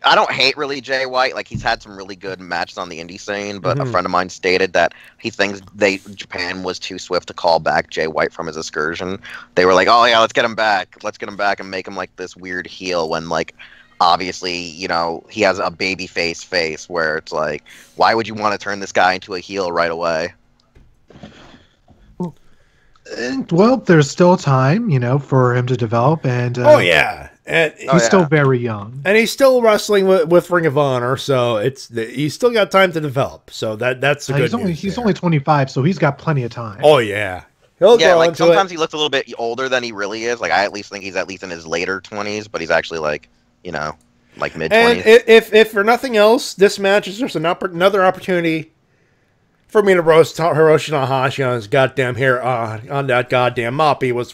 I don't hate really Jay White. Like he's had some really good matches on the indie scene, but a friend of mine stated that he thinks Japan was too swift to call back Jay White from his excursion. They were like, "Oh yeah, let's get him back and make him like this weird heel." When like obviously, you know, he has a baby face where it's like, why would you want to turn this guy into a heel right away? Well, there's still time, you know, for him to develop, and oh yeah. And he's still very young, and he's still wrestling with Ring of Honor, so he's still got time to develop. So that's a good news. He's only 25, so he's got plenty of time. Oh yeah, he'll go like into sometimes it. he looks a little bit older than he really is. Like I at least think he's at least in his later 20s, but he's actually like, you know, like mid 20s. And if for nothing else, this match is just another opportunity for me to roast Hiroshi Tanahashi on his goddamn hair on that goddamn mop. He was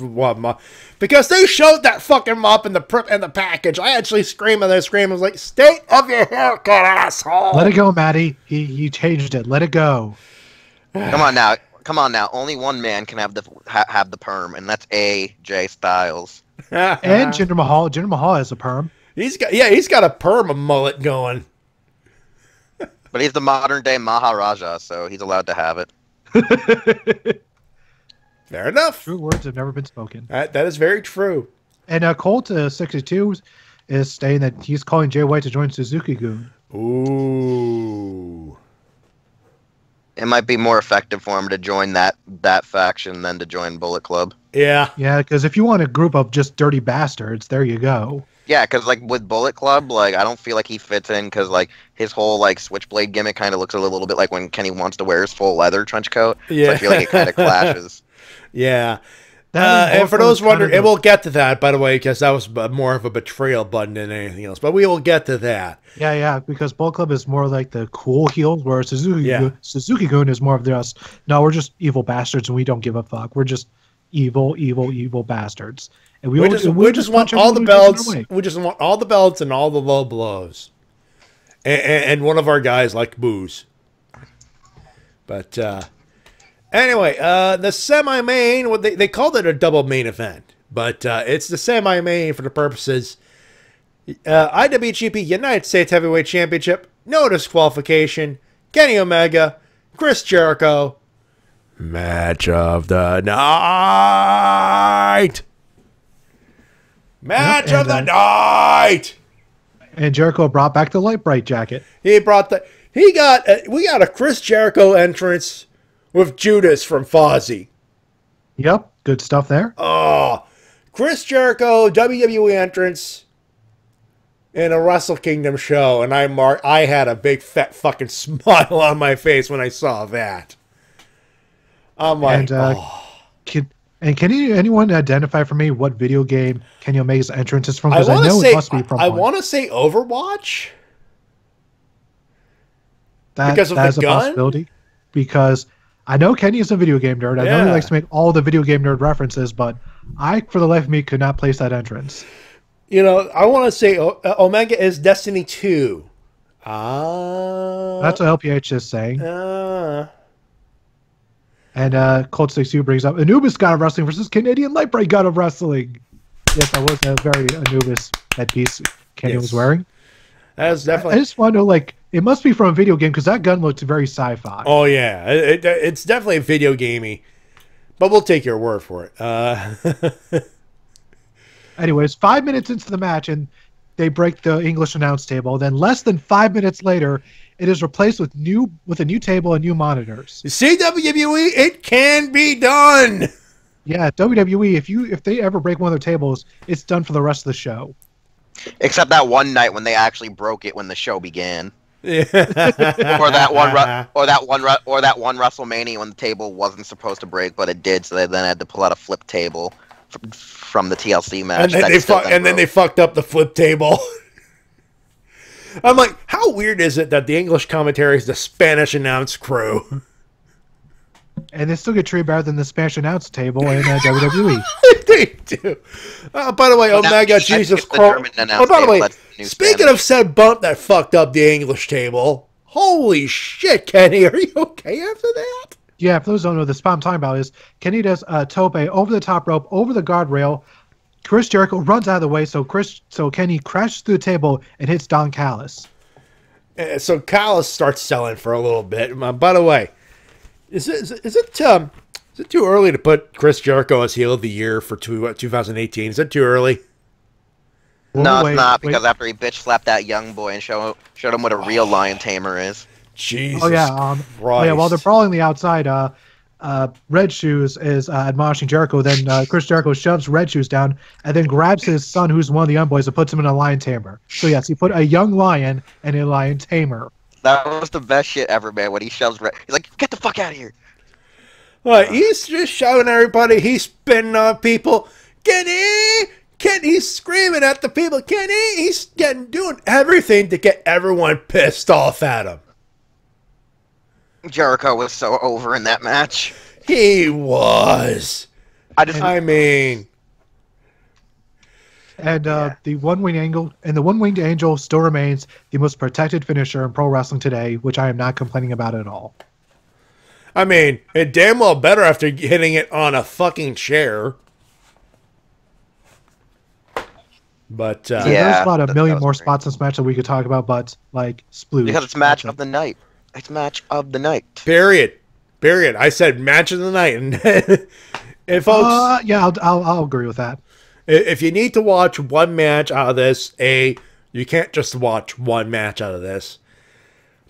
because they showed that fucking mop in the package. I actually screamed and I was like, "State of your haircut, asshole!" Let it go, Matty. He changed it. Let it go. Come on now. Only one man can have the perm, and that's AJ Styles. And Jinder Mahal. Jinder Mahal has a perm. He's got a perm, a mullet going. But he's the modern day Maharaja, so he's allowed to have it. Fair enough. True words have never been spoken. That is very true. And Colt 62 is saying that he's calling Jay White to join Suzuki-gun. Ooh. It might be more effective for him to join that faction than to join Bullet Club. Yeah. Yeah, because if you want a group of just dirty bastards, there you go. Yeah, because like with Bullet Club, like I don't feel like he fits in because like his whole like Switchblade gimmick kind of looks a little bit like when Kenny wants to wear his full leather trench coat. Yeah. So I feel like it kind of clashes. Yeah. And for those wondering, and we'll get to that, by the way, because that was more of a betrayal button than anything else. But we will get to that. Yeah, because Bullet Club is more like the cool heels, whereas Suzuki-gun is more of just, no, we're just evil bastards and we don't give a fuck. We're just evil bastards. And we just want all the belts. We just want all the belts and all the low blows. And one of our guys like booze. But anyway, the semi-main, they called it a double main event, but it's the semi-main for the purposes. IWGP United States Heavyweight Championship, no disqualification, Kenny Omega, Chris Jericho, match of the night. Match of the night. And Jericho brought back the light bright jacket. We got a Chris Jericho entrance with Judas from Fozzy. Yep, good stuff there. Oh, Chris Jericho WWE entrance. in a Wrestle Kingdom show, and I had a big fat fucking smile on my face when I saw that. I'm like, Can anyone identify for me what video game Kenny Omega's entrance is from? I Because I know say, it must be from. I want to say Overwatch. That, because of that's the a gun? possibility. Because I know Kenny is a video game nerd. I know he likes to make all the video game nerd references, but I, for the life of me, could not place that entrance. You know, I want to say Omega is Destiny 2. That's what LPH is saying. And Colt 62 brings up Anubis God of Wrestling versus Canadian Lightbright God of Wrestling. Yes, that was a very Anubis headpiece Kenny was wearing. That's definitely. I just want to know, like, it must be from a video game because that gun looks very sci-fi. Oh yeah, it's definitely video gamey, but we'll take your word for it. Anyways, 5 minutes into the match, and they break the English announce table. Then less than 5 minutes later, it is replaced with a new table and new monitors. You see, WWE, it can be done. Yeah, WWE, if they ever break one of their tables, it's done for the rest of the show. Except that one night when they actually broke it when the show began. Yeah. or that one WrestleMania when the table wasn't supposed to break, but it did, so they then had to pull out a flip table from the TLC match. And then they fucked up the flip table. I'm like, how weird is it that the English commentary is the Spanish announce crew? And they still get treated better than the Spanish announce table in WWE. They do. By the way, Omega, Jesus Christ. Oh, by the way, speaking of said bump that fucked up the English table, holy shit, Kenny, are you okay after that? Yeah, for those who don't know, the spot I'm talking about is Kenny does a tope over the top rope, over the guardrail. Chris Jericho runs out of the way, so Kenny crashes through the table and hits Don Callis. So Callis starts selling for a little bit. By the way, is it too early to put Chris Jericho as heel of the year for 2018? Is it too early? No, it's not, because after he bitch slapped that young boy and showed him what a real lion tamer is. Jesus. Oh yeah. While they're brawling the outside, Red Shoes is admonishing Jericho. Then Chris Jericho shoves Red Shoes down and then grabs his son, who's one of the young boys, and puts him in a lion tamer. So yes, he put a young lion and a lion tamer. That was the best shit ever, man. When he shoves Red, he's like, "Get the fuck out of here!" He's just shouting at everybody. He's spitting on people. He's screaming at the people. He's doing everything to get everyone pissed off at him. Jericho was so over in that match. He was. I mean. And the one-winged angel still remains the most protected finisher in pro wrestling today, which I am not complaining about at all. I mean, it damn well better after hitting it on a fucking chair. But there's about a million more spots in this match that we could talk about, but like splooge. Because it's match of the night. It's match of the night. Period. I said match of the night, and folks. Yeah, I'll agree with that. If you need to watch one match out of this, you can't just watch one match out of this.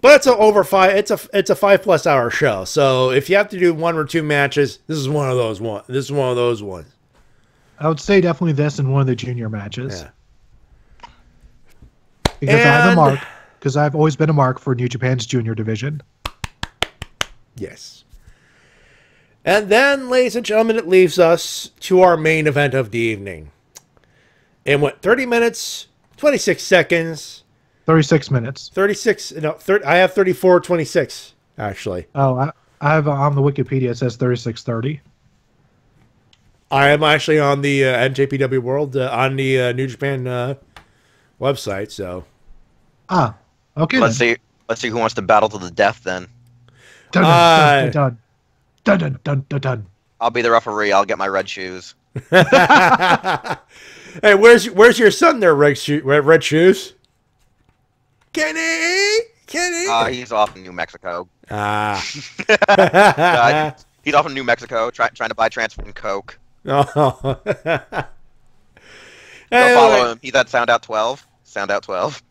But it's a 5+ hour show. So if you have to do one or two matches, this is one of those ones. I would say definitely this and one of the junior matches. Yeah. Because I have a mark. Because I've always been a mark for New Japan's junior division. Yes. And then, ladies and gentlemen, it leaves us to our main event of the evening. It went 30 minutes, 26 seconds. 36 minutes. 36. No, I have 34:26, actually. Oh, I have on the Wikipedia, it says 36:30. I am actually on the NJPW World, on the New Japan website, so. Okay. Let's see who wants to battle to the death then. Dun. I'll be the referee. I'll get my red shoes. Hey, where's your son there, red shoes? Kenny? He's off in New Mexico. He's off in New Mexico trying to buy transfer and coke. Oh. Go follow him. He's at Sound Out 12. Sound Out 12.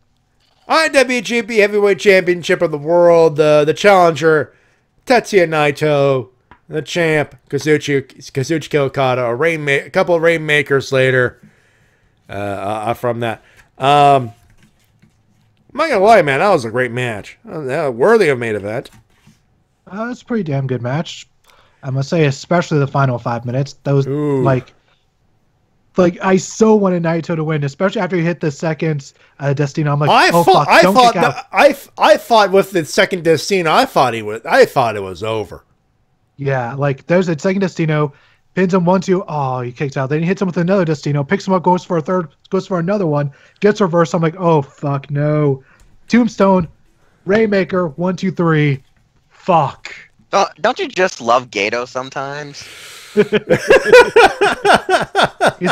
IWGP Heavyweight Championship of the World, the challenger, Tetsuya Naito, the champ, Kazuchika Okada, a couple of Rainmakers later from that. I'm not gonna lie, man. That was a great match. Worthy of main event. It's a pretty damn good match. I must say, especially the final 5 minutes. Those like I so wanted Naito to win, especially after he hit the second Destino. I'm like, I thought with the second Destino, I thought it was over. Yeah, like there's a second Destino, pins him 1-2. Oh, he kicks out. Then he hits him with another Destino, picks him up, goes for a third, goes for another one, gets reversed. I'm like, oh fuck no. Tombstone, Rainmaker, 1, 2, 3. Fuck. Don't you just love Gato sometimes? He's a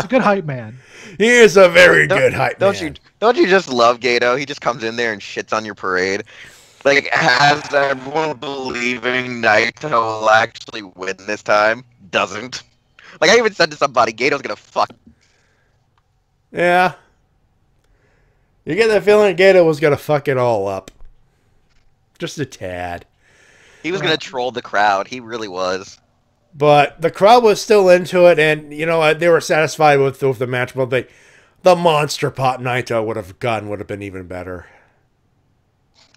good hype man. He is a very good hype man. Don't you just love Gato? He just comes in there and shits on your parade. Like, has everyone believing Naito will actually win this time? Doesn't. Like, I even said to somebody, Gato's gonna fuck. Yeah. You get that feeling Gato was gonna fuck it all up. Just a tad. He was gonna troll the crowd. He really was. But the crowd was still into it, and you know they were satisfied with the match. But the monster pop Naito would have been even better.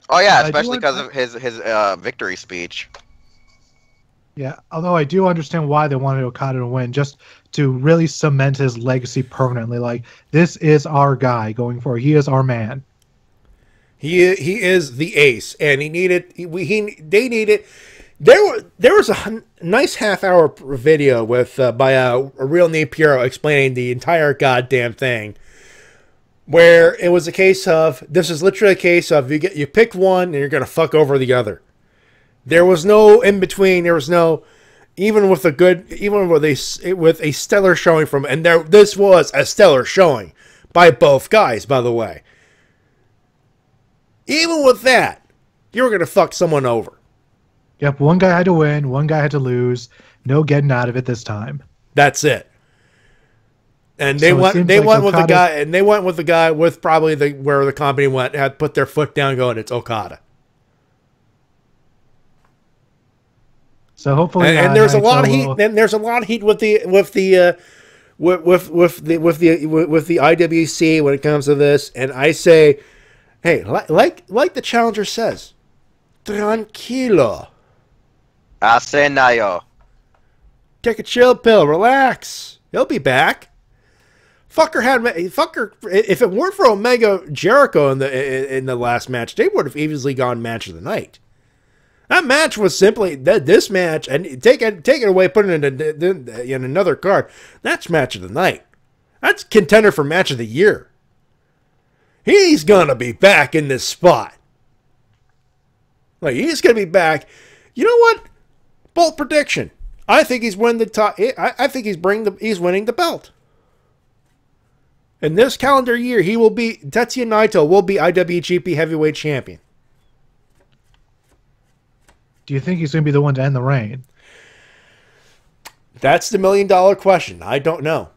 Oh yeah, especially because of his victory speech. Yeah, although I do understand why they wanted Okada to win, just to really cement his legacy permanently. Like, this is our guy going forward. He is our man. He is the ace, and they needed. There was a nice half-hour video with by a real Nate Piero explaining the entire goddamn thing, where it was a case of this is literally a case of you pick one and you're gonna fuck over the other. There was no in between. There was no with a stellar showing from, and this was a stellar showing by both guys, by the way. Even with that, you were gonna fuck someone over. Yep, one guy had to win, one guy had to lose. No getting out of it this time. That's it. And they went with the guy with probably where the company had put their foot down, going, it's Okada. So hopefully, and there's a lot of heat. And there's a lot of heat with the IWC when it comes to this. And I say, hey, like the challenger says, tranquilo. Asenayo. Take a chill pill, relax. He'll be back. Fucker, if it weren't for Omega Jericho in the last match, they would have easily gone match of the night. That match was simply this match, and take it away, put it in another card. That's match of the night. That's contender for match of the year. He's gonna be back in this spot. Like, he's gonna be back. You know what? Bold prediction. I think he's winning the top. I think he's winning the belt. In this calendar year, Tetsuya Naito will be IWGP Heavyweight Champion. Do you think he's going to be the one to end the reign? That's the $1 million question. I don't know.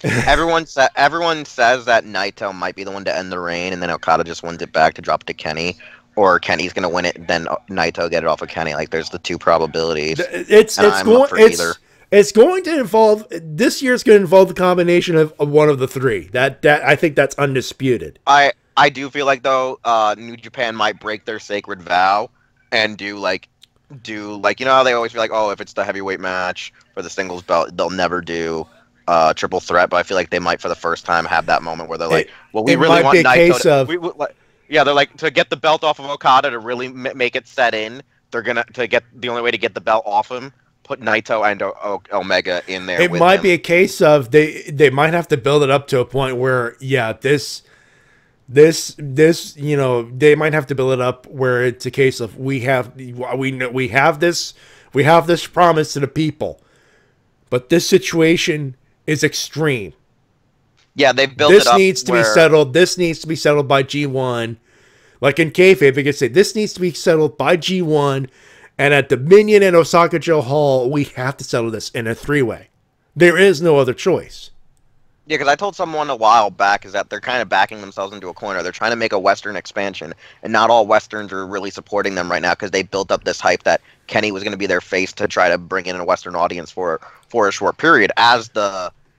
Everyone says that Naito might be the one to end the reign, and then Okada just wins it back to drop it to Kenny. Or Kenny's going to win it, then Naito get it off of Kenny. Like, there's the two probabilities. It's going to involve, this year's going to involve the combination of one of the three. That I think that's undisputed. I do feel like, though, New Japan might break their sacred vow and do like, you know how they always feel like, oh, if it's the heavyweight match for the singles belt, they'll never do triple threat. But I feel like they might, for the first time, have that moment where they're like, well, we really want Naito yeah, they're like, to get the belt off of Okada, to really make it set in, they're gonna the only way to get the belt off him, put Naito and Omega in there. It might be a case of they might have to build it up to a point where, yeah, this you know, they might have to build it up where it's a case of we have this promise to the people, but this situation is extreme. Yeah, they've built it up. This needs to be settled. This needs to be settled by G1. Like in kayfabe, they could say this needs to be settled by G1, and at Dominion and Osaka Joe Hall, we have to settle this in a three-way. There is no other choice. Yeah, because I told someone a while back is that they're kind of backing themselves into a corner. They're trying to make a Western expansion, and not all Westerns are really supporting them right now because they built up this hype that Kenny was going to be their face to try to bring in a Western audience for a short period as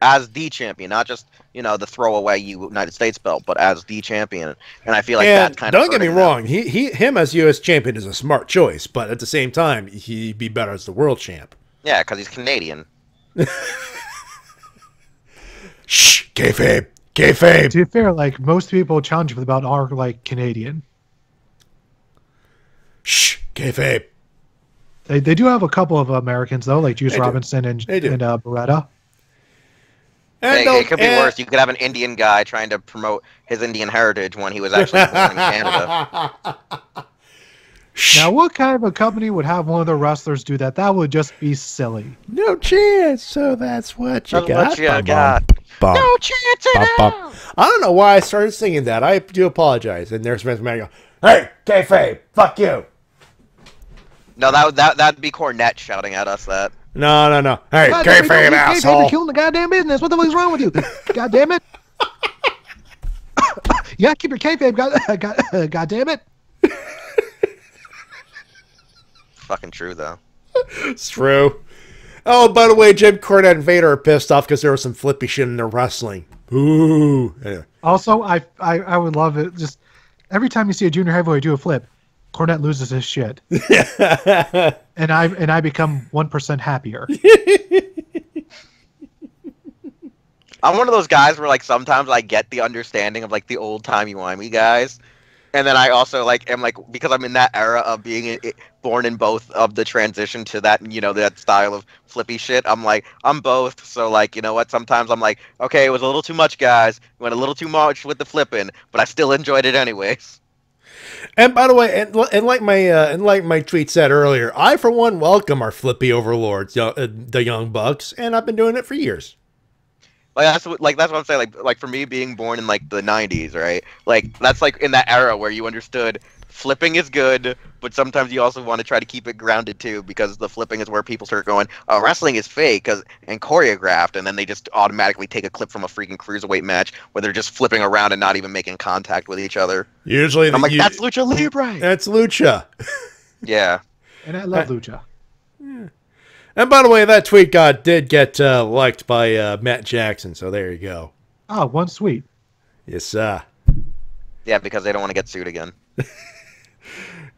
as the champion, not just the throwaway United States belt, but as the champion. And I feel like that's kind of. Don't get me wrong, him as U.S. champion is a smart choice, but at the same time, he'd be better as the world champ. Yeah, because he's Canadian. Shh, kayfabe, kayfabe. To be fair, like most people challenge for the belt are like Canadian. Shh, kayfabe. They do have a couple of Americans though, like Juice Robinson and Beretta. It could be worse. You could have an Indian guy trying to promote his Indian heritage when he was actually born in Canada. Now, what kind of a company would have one of the wrestlers do that? That would just be silly. No chance. So that's what you got. What you got. No chance at all. I don't know why I started singing that. I do apologize. And there's Vince McMahon going, "Hey, kayfabe, fuck you." No, that'd be Cornette shouting at us that. No. Hey, kayfabe, asshole. You're killing the goddamn business. What the fuck is wrong with you? God damn it. You gotta keep your kayfabe. God damn it. Fucking true, though. It's true. Oh, by the way, Jim Cornette and Vader are pissed off because there was some flippy shit in their wrestling. Ooh. Anyway. Also, I would love it. Just every time you see a junior heavyweight do a flip, Cornette loses his shit. and I become 1% happier. I'm one of those guys where like sometimes I get the understanding of like the old timey-wimey guys. And then I also am like, because I'm in that era of being born in both of the transition to that, that style of flippy shit. I'm like, I'm both. So like, you know what? Sometimes I'm like, okay, it was a little too much, guys. Went a little too much with the flipping, but I still enjoyed it anyways. And by the way, and like my tweet said earlier, I for one welcome our flippy overlords, the Young Bucks, and I've been doing it for years. That's what I'm saying. Like for me being born in like the 90s, right? Like that's like in that era where you understood flipping is good, but sometimes you also want to try to keep it grounded too, because the flipping is where people start going, "Oh, wrestling is fake and choreographed," and then they just automatically take a clip from a freaking cruiserweight match where they're just flipping around and not even making contact with each other. Usually, I'm like, that's Lucha Libre. That's Lucha. Yeah, and I love Lucha. Yeah. And by the way, that tweet did get liked by Matt Jackson, so there you go. Oh, one sweet. Yes, sir. Yeah, because they don't want to get sued again.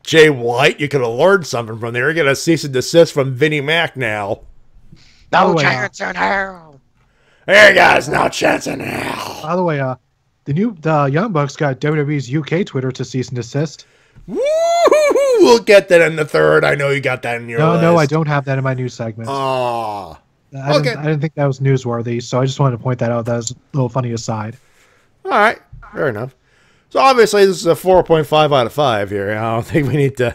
Jay White, you could have learned something from there. You're going to cease and desist from Vinnie Mac now. No chance in hell. Hey, guys, no chance in hell. By the way, the Young Bucks got WWE's UK Twitter to cease and desist. Woo! We'll get that in the third. I know you got that in your list. No, I don't have that in my news segment. Oh. I didn't think that was newsworthy, so I just wanted to point that out. That was a little funny aside. All right. Fair enough. So obviously this is a 4.5 out of 5 here. I don't think we need to...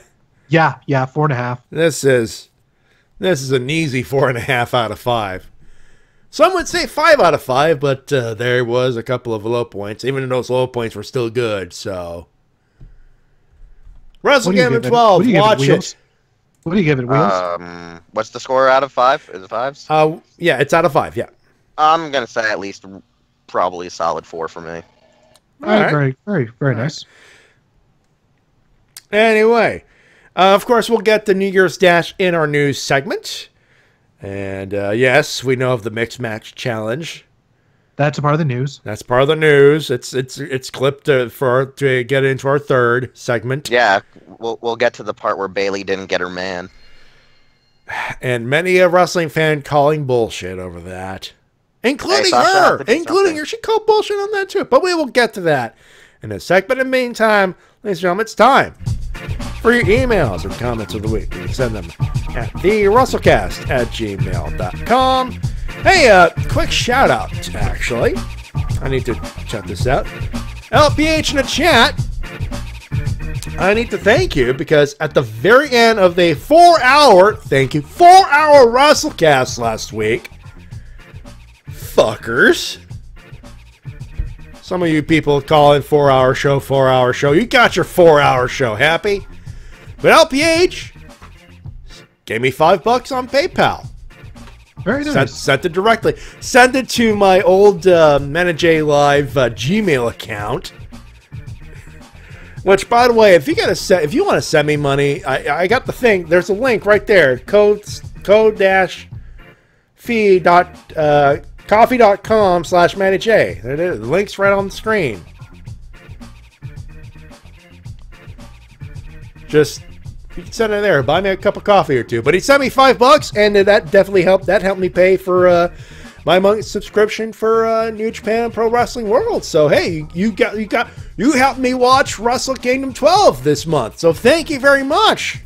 Yeah, 4.5. This is an easy 4.5 out of 5. Some would say 5 out of 5, but there was a couple of low points. Even those low points were still good, so... Wrestle Game 12, watch it. What do you give it, Wheels? What's the score out of 5? Is it 5s? Yeah, it's out of 5, yeah. I'm going to say at least probably a solid 4 for me. All right. Very, very, very nice. Anyway, of course, we'll get the New Year's Dash in our news segment. And yes, we know of the Mixed Match Challenge. That's a part of the news. That's part of the news. It's clipped to get into our third segment. Yeah, we'll get to the part where Bayley didn't get her man. And many a wrestling fan calling bullshit over that. Including her. Including her. She called bullshit on that too. But we will get to that in a second. In the meantime, ladies and gentlemen, it's time for your emails or comments of the week. You can send them at thewrestlecast@gmail.com. Hey, quick shout out, actually. I need to check this out. LPH in the chat. I need to thank you because at the very end of the 4-hour Wrestle-Cast last week, fuckers. Some of you people call it 4-hour show. You got your 4-hour show. Happy? But LPH gave me $5 on PayPal. Very nice. Sent it directly. Send it to my old Menajay Live Gmail account. Which, by the way, if you want to send me money, I got the thing. There's a link right there. Ko-fi.com/LPH Coffee.com/Matty J. There it is. The link's right on the screen. Just, you can send it there. Buy me a cup of coffee or two. But he sent me $5, and that definitely helped. That helped me pay for my monthly subscription for New Japan Pro Wrestling World. So hey, you helped me watch Wrestle Kingdom 12 this month. So thank you very much.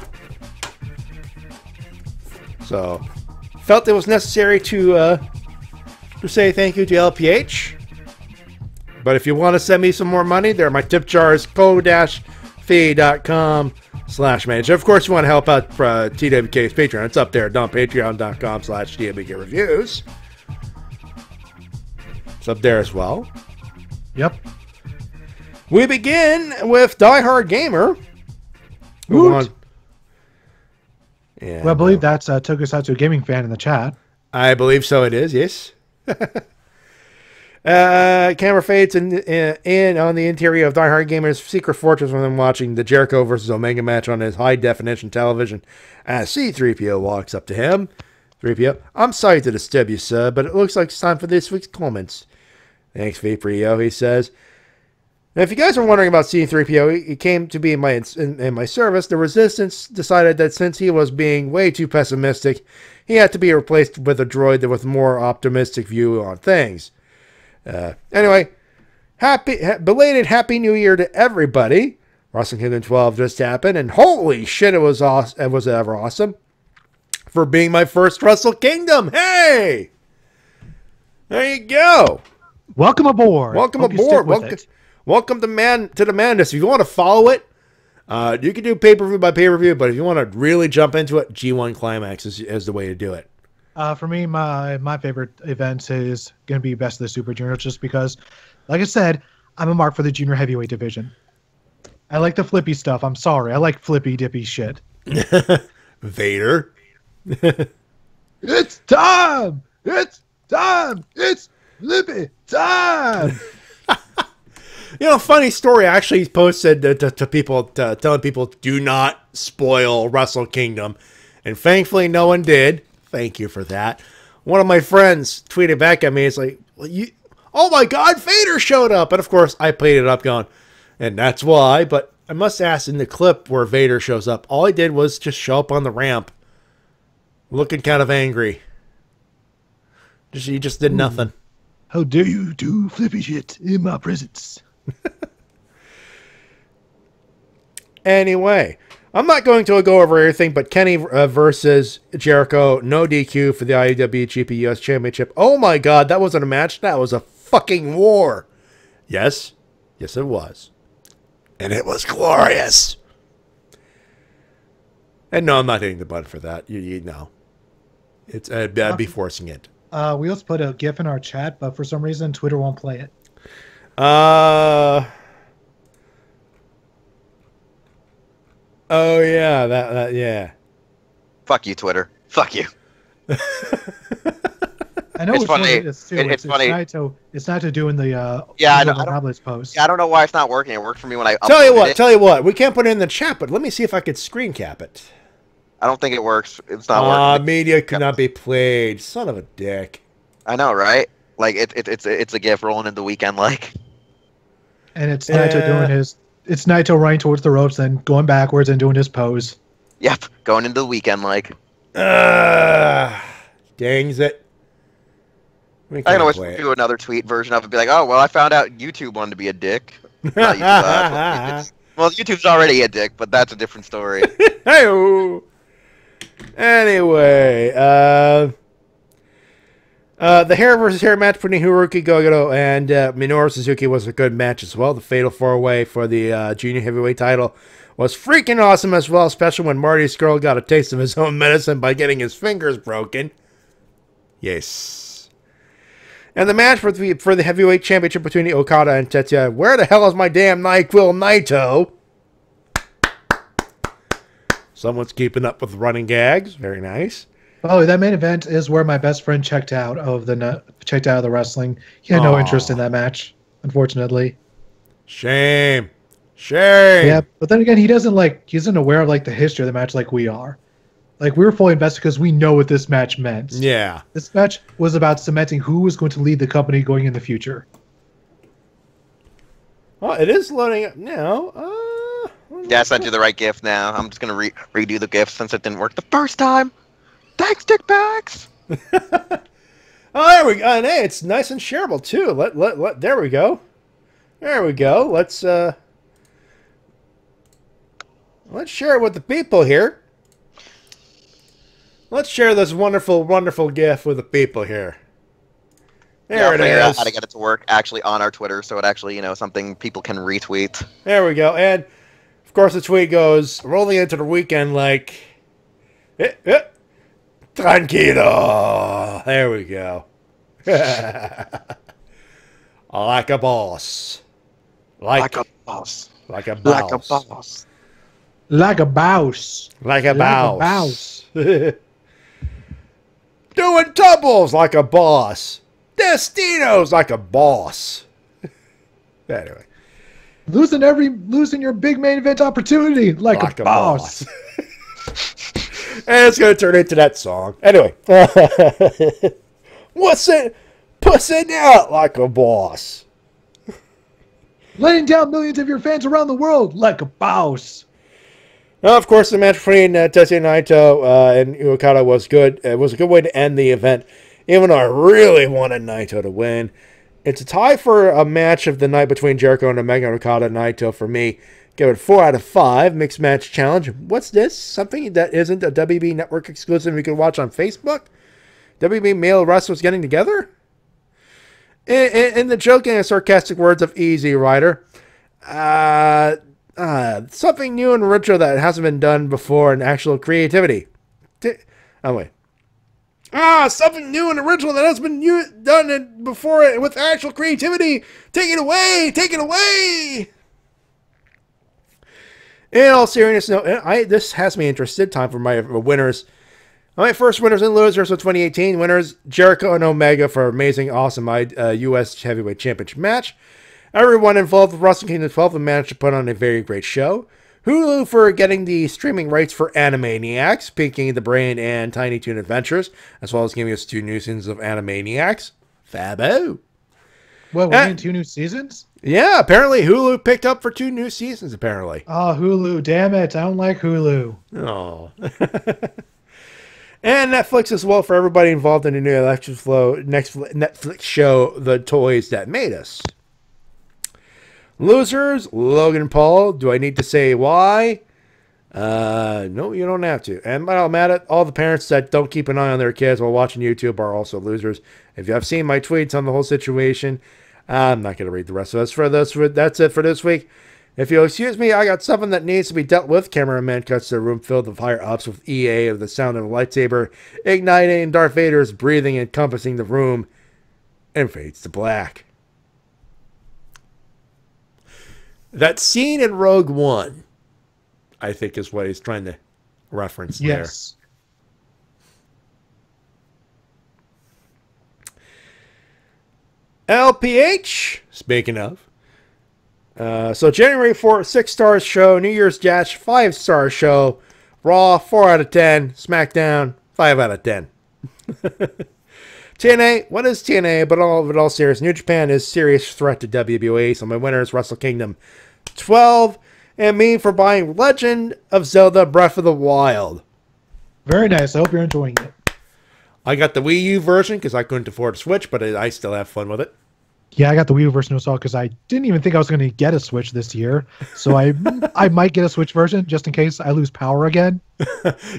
So felt it was necessary to say thank you to LPH. But if you want to send me some more money, there my tip jar is ko-fi.com/manage. Of course, you want to help out TWK's Patreon. It's up there. Patreon.com/TWKReviews. It's up there as well. Yep. We begin with Die Hard Gamer. Well, I believe that's Tokusatsu Gaming Fan in the chat. I believe so. It is. Yes. Camera fades in on the interior of Die Hard Gamer's secret fortress when I'm watching the Jericho versus Omega match on his high-definition television. As C-3PO walks up to him. 3PO, I'm sorry to disturb you, sir, but it looks like it's time for this week's comments. Thanks, V3PO, he says. Now, if you guys are wondering about C-3PO, he came to be in my service. The Resistance decided that since he was being way too pessimistic, he had to be replaced with a droid that with a more optimistic view on things. Anyway, belated Happy New Year to everybody. Wrestle Kingdom 12 just happened, and holy shit, it was awesome. It was ever awesome for being my first Wrestle Kingdom. Hey, there you go. Welcome aboard. Welcome aboard. Welcome to the madness. If you want to follow it, you can do pay-per-view by pay-per-view, but if you want to really jump into it, G1 Climax is the way to do it. For me, my favorite event is going to be Best of the Super Juniors, just because, like I said, I'm a mark for the junior heavyweight division. I like the flippy stuff. I'm sorry. I like flippy dippy shit. Vader. It's time! It's time! It's flippy time! You know, funny story. I actually posted to people, telling people, do not spoil Wrestle Kingdom. And thankfully, no one did. Thank you for that. One of my friends tweeted back at me. It's like, oh my God, Vader showed up. And of course, I played it up going, and that's why. But I must ask, in the clip where Vader shows up, all he did was just show up on the ramp, looking kind of angry. He just did nothing. How dare you do flippy shit in my presence? Anyway, I'm not going to go over everything, but Kenny versus Jericho, no DQ for the IWGP US Championship. Oh my God, that wasn't a match. That was a fucking war. Yes. Yes, it was. And it was glorious. And no, I'm not hitting the button for that. You know. I'd be forcing it. We also put a GIF in our chat, but for some reason, Twitter won't play it. Oh yeah, that yeah. Fuck you, Twitter. Fuck you. I know it's funny. It's funny. It's Naito doing the I don't post. Yeah, I don't know why it's not working. It worked for me when I Tell you what. We can't put it in the chat, but let me see if I could screen cap it. I don't think it works. It's not working. Media could not be played. Son of a dick. I know, right? Like it's a GIF rolling in the weekend, like. And it's Naito doing his. It's Naito running towards the ropes, then going backwards and doing his pose. Yep, going into the weekend, like. Dangs it. I can always do another tweet version of it. Be like, oh well, I found out YouTube wanted to be a dick. Not YouTube, well, YouTube's already a dick, but that's a different story. Hey-o. Anyway, the hair versus hair match between Hiroki Goto and Minoru Suzuki was a good match as well. The Fatal 4-Way for the Junior Heavyweight title was freaking awesome as well, especially when Marty Scurll got a taste of his own medicine by getting his fingers broken. Yes. And the match for the Heavyweight Championship between Okada and Tetsuya. Where the hell is my damn NyQuil Naito? Someone's keeping up with running gags. Very nice. Oh, that main event is where my best friend checked out of the wrestling. He had no interest in that match, unfortunately. Shame. Yeah, but then again, he isn't aware of the history of the match like we are. Like, we were fully invested because we know what this match meant. Yeah. This match was about cementing who was going to lead the company going in the future. Oh, it is loading up now. Yeah, I sent you the right GIF now. I'm just gonna redo the GIF since it didn't work the first time. Thanks, dickbags. Oh, there we go. And hey, it's nice and shareable too. There we go. There we go. Let's share it with the people here. Let's share this wonderful, wonderful GIF with the people here. There it figure out is. how to get it to work actually on our Twitter, so it actually, something people can retweet. There we go. And of course, the tweet goes rolling into the weekend like, tranquilo. There we go. Like a boss. Like a boss. Like a boss. Like a boss. Like a boss. Like a boss. Like a Doing doubles like a boss. Destinos like a boss. Anyway. Losing your big main event opportunity like a boss. And it's going to turn into that song. Anyway. What's it? Pussing out like a boss. Letting down millions of your fans around the world like a boss. Now, of course, the match between Tetsuya Naito and Okada was good. It was a good way to end the event, even though I really wanted Naito to win. It's a tie for a match of the night between Jericho and Omega and Okada and Naito for me. Give it 4 out of 5. Mixed match challenge. What's this? Something that isn't a WB Network exclusive you can watch on Facebook? WB male wrestlers getting together? In the joking and sarcastic words of Easy Rider, something new and original that hasn't been done before in actual creativity. Wait. Something new and original that hasn't been done before with actual creativity. Take it away! Take it away! In all seriousness, this has me interested. Time for my winners. All right, first winners and losers of 2018. Winners, Jericho and Omega for amazing, awesome U.S. Heavyweight Championship match. Everyone involved with Wrestle Kingdom 12 managed to put on a very great show. Hulu for getting the streaming rights for Animaniacs, Pinky the Brain and Tiny Toon Adventures, as well as giving us 2 new seasons of Animaniacs. Fabo. Well, we're getting 2 new seasons? Yeah, apparently Hulu picked up for 2 new seasons, apparently. Oh, Hulu. Damn it. I don't like Hulu. Oh. And Netflix as well for everybody involved in the new Netflix show, The Toys That Made Us. Losers, Logan Paul. Do I need to say why? No, you don't have to. And I'm at it. All the parents that don't keep an eye on their kids while watching YouTube are also losers. If you have seen my tweets on the whole situation, I'm not going to read the rest of this. That's it for this week. If you'll excuse me, I got something that needs to be dealt with. Cameraman cuts to a room filled with higher-ups with EA of the sound of a lightsaber igniting, Darth Vader's breathing encompassing the room, and fades to black. That scene in Rogue One, I think, is what he's trying to reference there. Yes. LPH, speaking of. So January 4th, 6 stars show. New Year's Dash, 5-star show. Raw, 4 out of 10. SmackDown, 5 out of 10. TNA, what is TNA? But all serious. New Japan is serious threat to WWE. So my winner is Wrestle Kingdom 12. And me for buying Legend of Zelda Breath of the Wild. Very nice. I hope you're enjoying it. I got the Wii U version because I couldn't afford a Switch, but I still have fun with it. Yeah, I got the Wii U version as well because I didn't even think I was going to get a Switch this year. So I might get a Switch version just in case I lose power again.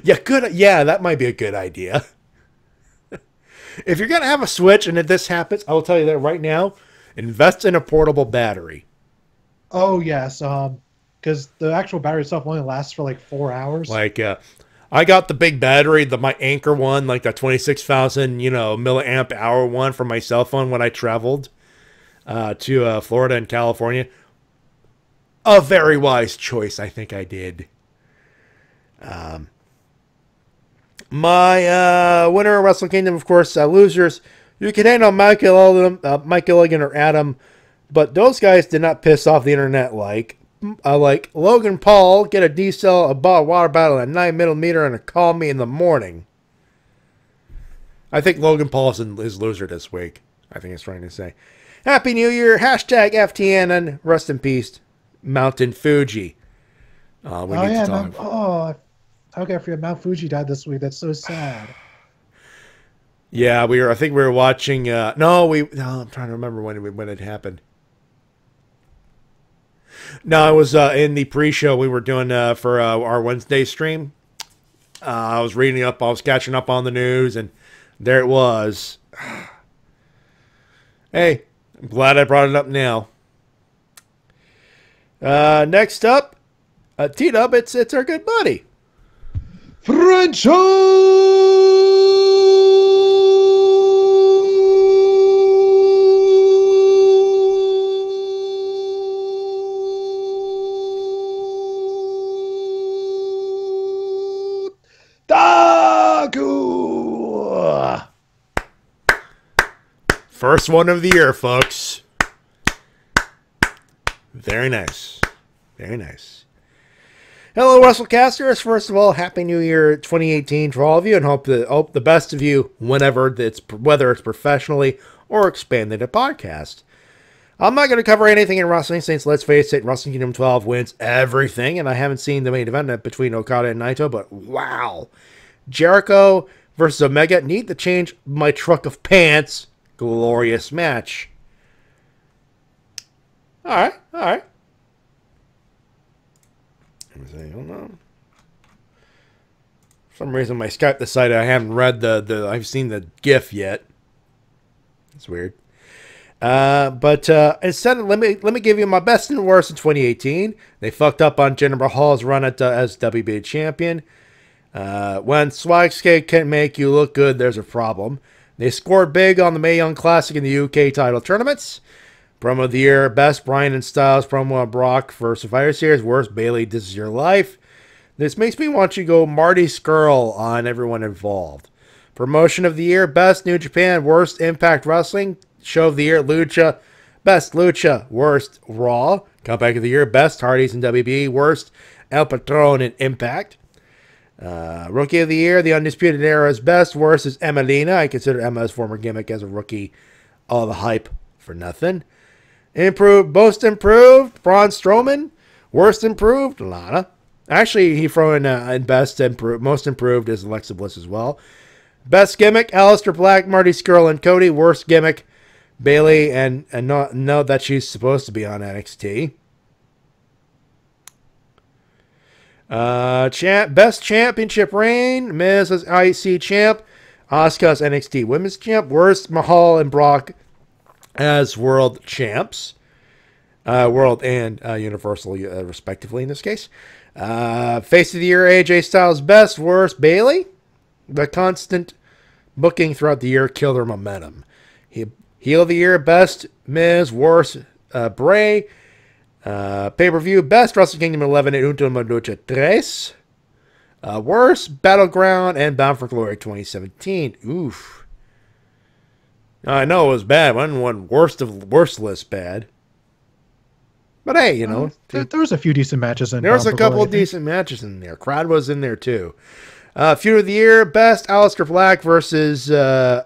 Yeah, good. Yeah, that might be a good idea. If you're going to have a Switch and if this happens, I will tell you that right now, invest in a portable battery. Oh, yes. Because the actual battery itself only lasts for like 4 hours. Like, I got the big battery, my Anchor one, like the 26,000, milliamp hour one for my cell phone when I traveled to Florida and California. A very wise choice, I think I did. My winner of Wrestle Kingdom, of course, losers. You can handle Mike Gilligan or Adam, but those guys did not piss off the internet like like Logan Paul, get a D-cell, a water bottle, a 9mm, and call me in the morning. I think Logan Paul is loser this week. I think it's trying to say. Happy New Year. Hashtag FTN. Rest in peace, Mountain Fuji. We need to talk. How can I forget Mount Fuji died this week? That's so sad. Yeah, I think we were watching. No, I'm trying to remember when it happened. No, it was in the pre-show we were doing for our Wednesday stream. I was reading up. I was catching up on the news, and there it was. Hey, I'm glad I brought it up now. Next up, T-Dub, it's our good buddy. Franchise Daku. First one of the year, folks. Very nice. Very nice. Hello, Wrestle-Casters. First of all, Happy New Year 2018 to all of you, and hope the best of you whether it's professionally or expanded a podcast. I'm not going to cover anything in wrestling since, let's face it, Wrestle Kingdom 12 wins everything, and I haven't seen the main event between Okada and Naito, but wow. Jericho versus Omega, need to change my truck of pants. Glorious match. All right. I don't know. For some reason, my Skype decided I haven't read I've seen the GIF yet. It's weird. But instead, let me give you my best and worst in 2018. They fucked up on Jinder Mahal's run as WBA champion. When Swagskate can't make you look good, there's a problem. They scored big on the Mae Young Classic in the UK title tournaments. Promo of the year, best Bryan and Styles promo on Brock for Survivor Series. Worst Bailey, This Is Your Life. This makes me want you to go Marty Skrull on everyone involved. Promotion of the year, best New Japan, worst Impact Wrestling. Show of the year, Lucha. Best Lucha, worst Raw. Comeback of the year, best Hardys in WB, worst El Patron in Impact. Rookie of the year, the Undisputed Era's best, worst is Emelina. I consider Emma's former gimmick as a rookie all the hype for nothing. Improved, most improved, Braun Strowman. Worst improved, Lana. Actually, he throw in best improved, most improved is Alexa Bliss as well. Best gimmick, Aleister Black, Marty Scurll, and Cody. Worst gimmick, Bailey, and know that she's supposed to be on NXT. Best championship reign, Miz as IC champ, Asuka as NXT women's champ. Worst, Mahal and Brock as world champs, world and universal respectively in this case. Face of the year, AJ Styles. Best, worst, Bailey. The constant booking throughout the year killed her momentum. Heel of the year, best, Miz. Worst, Bray. Pay-per-view, best, Wrestle Kingdom 11 at Última Lucha 3. Worst, Battleground and Bound for Glory 2017. Oof. I know it was bad. One worst of worst list bad. But hey, you know. There was a few decent matches in there. There was a couple of decent matches in there. Crowd was in there too. Feud of the year, best, Aleister Black versus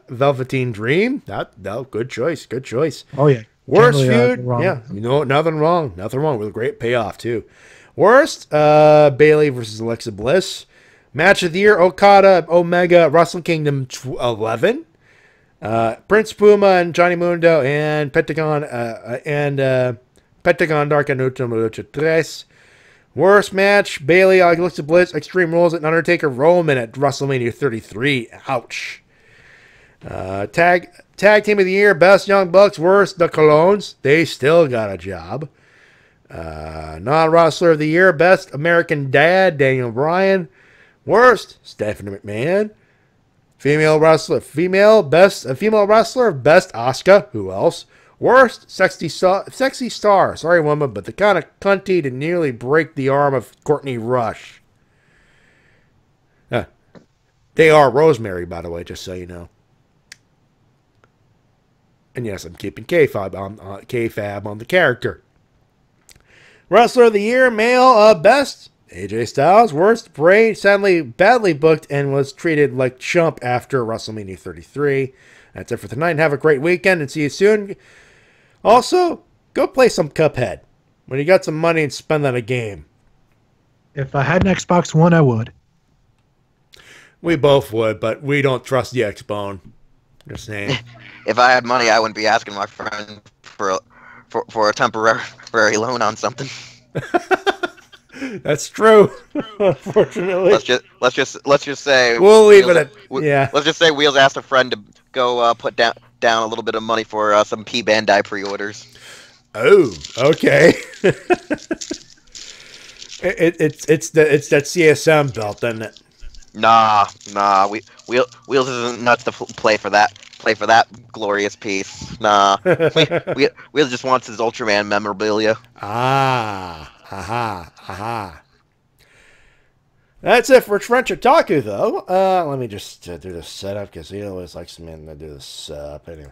Velveteen Dream. That good choice. Good choice. Oh, yeah. Worst feud, yeah. You know, nothing wrong. Nothing wrong with a great payoff too. Worst, Bailey versus Alexa Bliss. Match of the year, Okada, Omega, Wrestle Kingdom 11. Prince Puma and Johnny Mundo and Pentagon Dark and Ultima Lucha 3. Worst match, Bailey, Alexa Bliss, Extreme Rules, and Undertaker Roman at WrestleMania 33. Ouch. Tag Team of the Year, best Young Bucks. Worst, the Colognes. They still got a job. Non-Wrestler of the Year, best American Dad, Daniel Bryan. Worst, Stephanie McMahon. Female wrestler, best Asuka. Who else? Worst, sexy star. Sorry, woman, but the kind of cunty to nearly break the arm of Courtney Rush. They are Rosemary, by the way, just so you know. And yes, I'm keeping kayfabe on the character. Wrestler of the Year, male, best, AJ Styles. Worst, Bray, sadly badly booked and was treated like chump after WrestleMania 33. That's it for tonight. Have a great weekend and see you soon. Also, go play some Cuphead. When you got some money and spend on a game. If I had an Xbox One, I would. We both would, but we don't trust the X-Bone. Just saying. If I had money, I wouldn't be asking my friend for a temporary loan on something. That's true. Unfortunately, let's just say we'll leave it at yeah. Let's just say Wheels asked a friend to go put down a little bit of money for some P Bandai pre-orders. Oh, okay. it's that CSM belt, isn't it? Nah. Wheels isn't nuts to play for that glorious piece. Nah. Wheels just wants his Ultraman memorabilia. Aha. That's it for French Otaku, though. Let me just do this setup because he always likes me to do this setup. Anyway,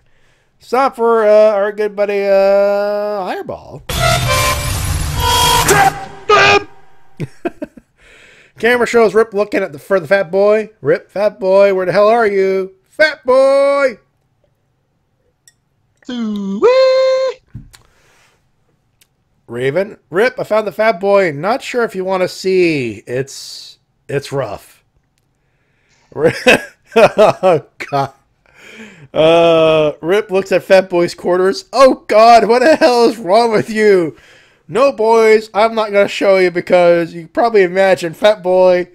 stop for our good buddy Fireball. Camera shows Rip looking for the fat boy. Rip, fat boy, where the hell are you? Fat boy! Raven, Rip, I found the fat boy. Not sure if you want to see. It's rough. Oh, God. Rip looks at fat boy's quarters. Oh, God, what the hell is wrong with you? No, boys, I'm not going to show you because you can probably imagine, fat boy,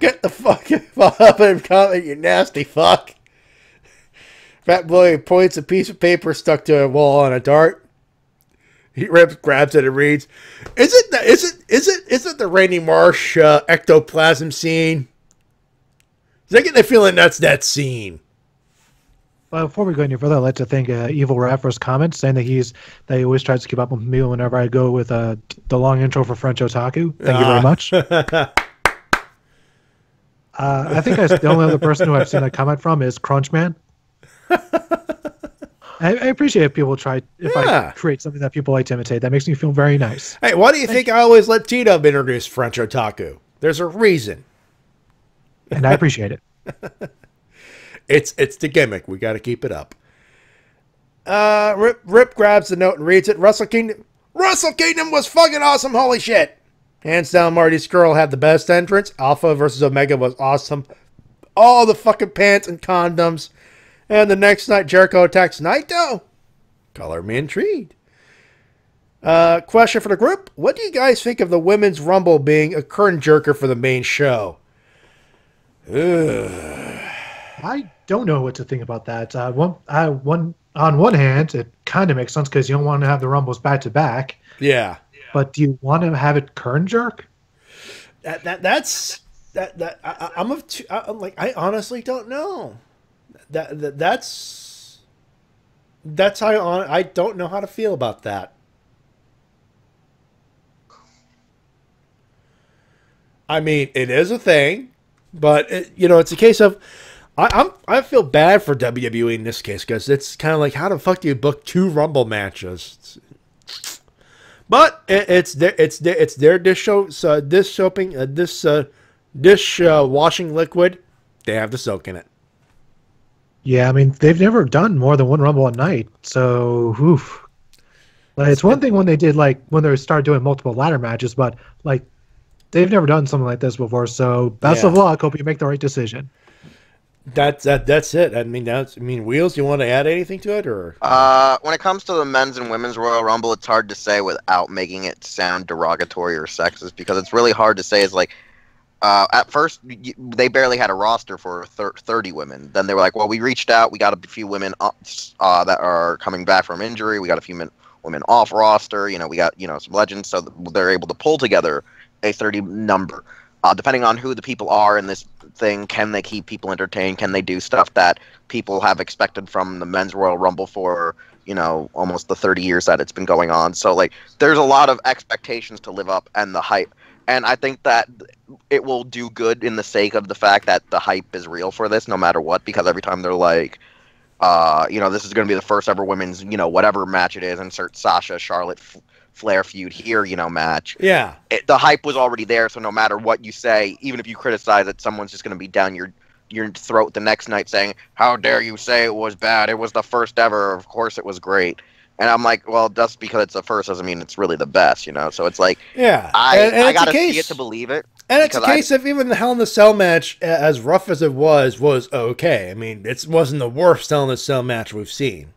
get the fuck up and comment, you nasty fuck. Fat boy points a piece of paper stuck to a wall on a dart. He grabs it and reads, Is it the Randy Marsh ectoplasm scene? I get the feeling that's that scene. Well, before we go any further, I'd like to thank Evil Rat for his comments, saying that he always tries to keep up with me whenever I go with the long intro for French Otaku. Thank you very much. I think the only other person who I've seen a comment from is Crunchman. I appreciate if people try, I create something that people like to imitate. That makes me feel very nice. Hey, why do you think I always let T-Dub introduce French Otaku? There's a reason. And I appreciate it. It's the gimmick. We got to keep it up. Rip grabs the note and reads it. Wrestle Kingdom was fucking awesome. Holy shit. Hands down, Marty Skrull had the best entrance. Alpha versus Omega was awesome. All the fucking pants and condoms. And the next night, Jericho attacks Naito. Color me intrigued. Question for the group. What do you guys think of the Women's Rumble being a curtain jerker for the main show? I don't know what to think about that. On one hand, it kind of makes sense because you don't want to have the Rumbles back to back. Yeah. But do you want to have it curtain jerk? I honestly don't know. That's how I don't know how to feel about that. I mean, it is a thing, but it's a case of I feel bad for WWE in this case because it's kind of like, how the fuck do you book 2 Rumble matches? But it's their dish washing liquid. They have the soak in it. Yeah, I mean, they've never done more than 1 Rumble a night, so oof. Like, it's one thing when they did when they started doing multiple ladder matches, but they've never done something like this before. So best of luck. Hope you make the right decision. That's it. I mean, Wheels, you want to add anything to it, or? When it comes to the men's and women's Royal Rumble, it's hard to say without making it sound derogatory or sexist, because it's really hard to say. It's like, at first, they barely had a roster for 30 women. Then they were like, well, we reached out. We got a few women that are coming back from injury. We got a few women off roster. We got, some legends. So they're able to pull together a 30 number. Depending on who the people are in this thing, can they keep people entertained? Can they do stuff that people have expected from the men's Royal Rumble for, almost the 30 years that it's been going on? So, there's a lot of expectations to live up and the hype. And I think that it will do good in the sake of the fact that the hype is real for this, no matter what, because every time they're like, this is going to be the first ever women's, whatever match it is, insert Sasha, Charlotte, Flair feud here, match. Yeah. The hype was already there, so no matter what you say, even if you criticize it, someone's just going to be down your throat the next night saying, "How dare you say it was bad? It was the first ever. Of course it was great." And I'm like, well, just because it's the first doesn't mean it's really the best, So it's like, yeah, I got to see it to believe it. And it's a case of even the Hell in the Cell match, as rough as it was okay. I mean, it wasn't the worst Hell in the Cell match we've seen.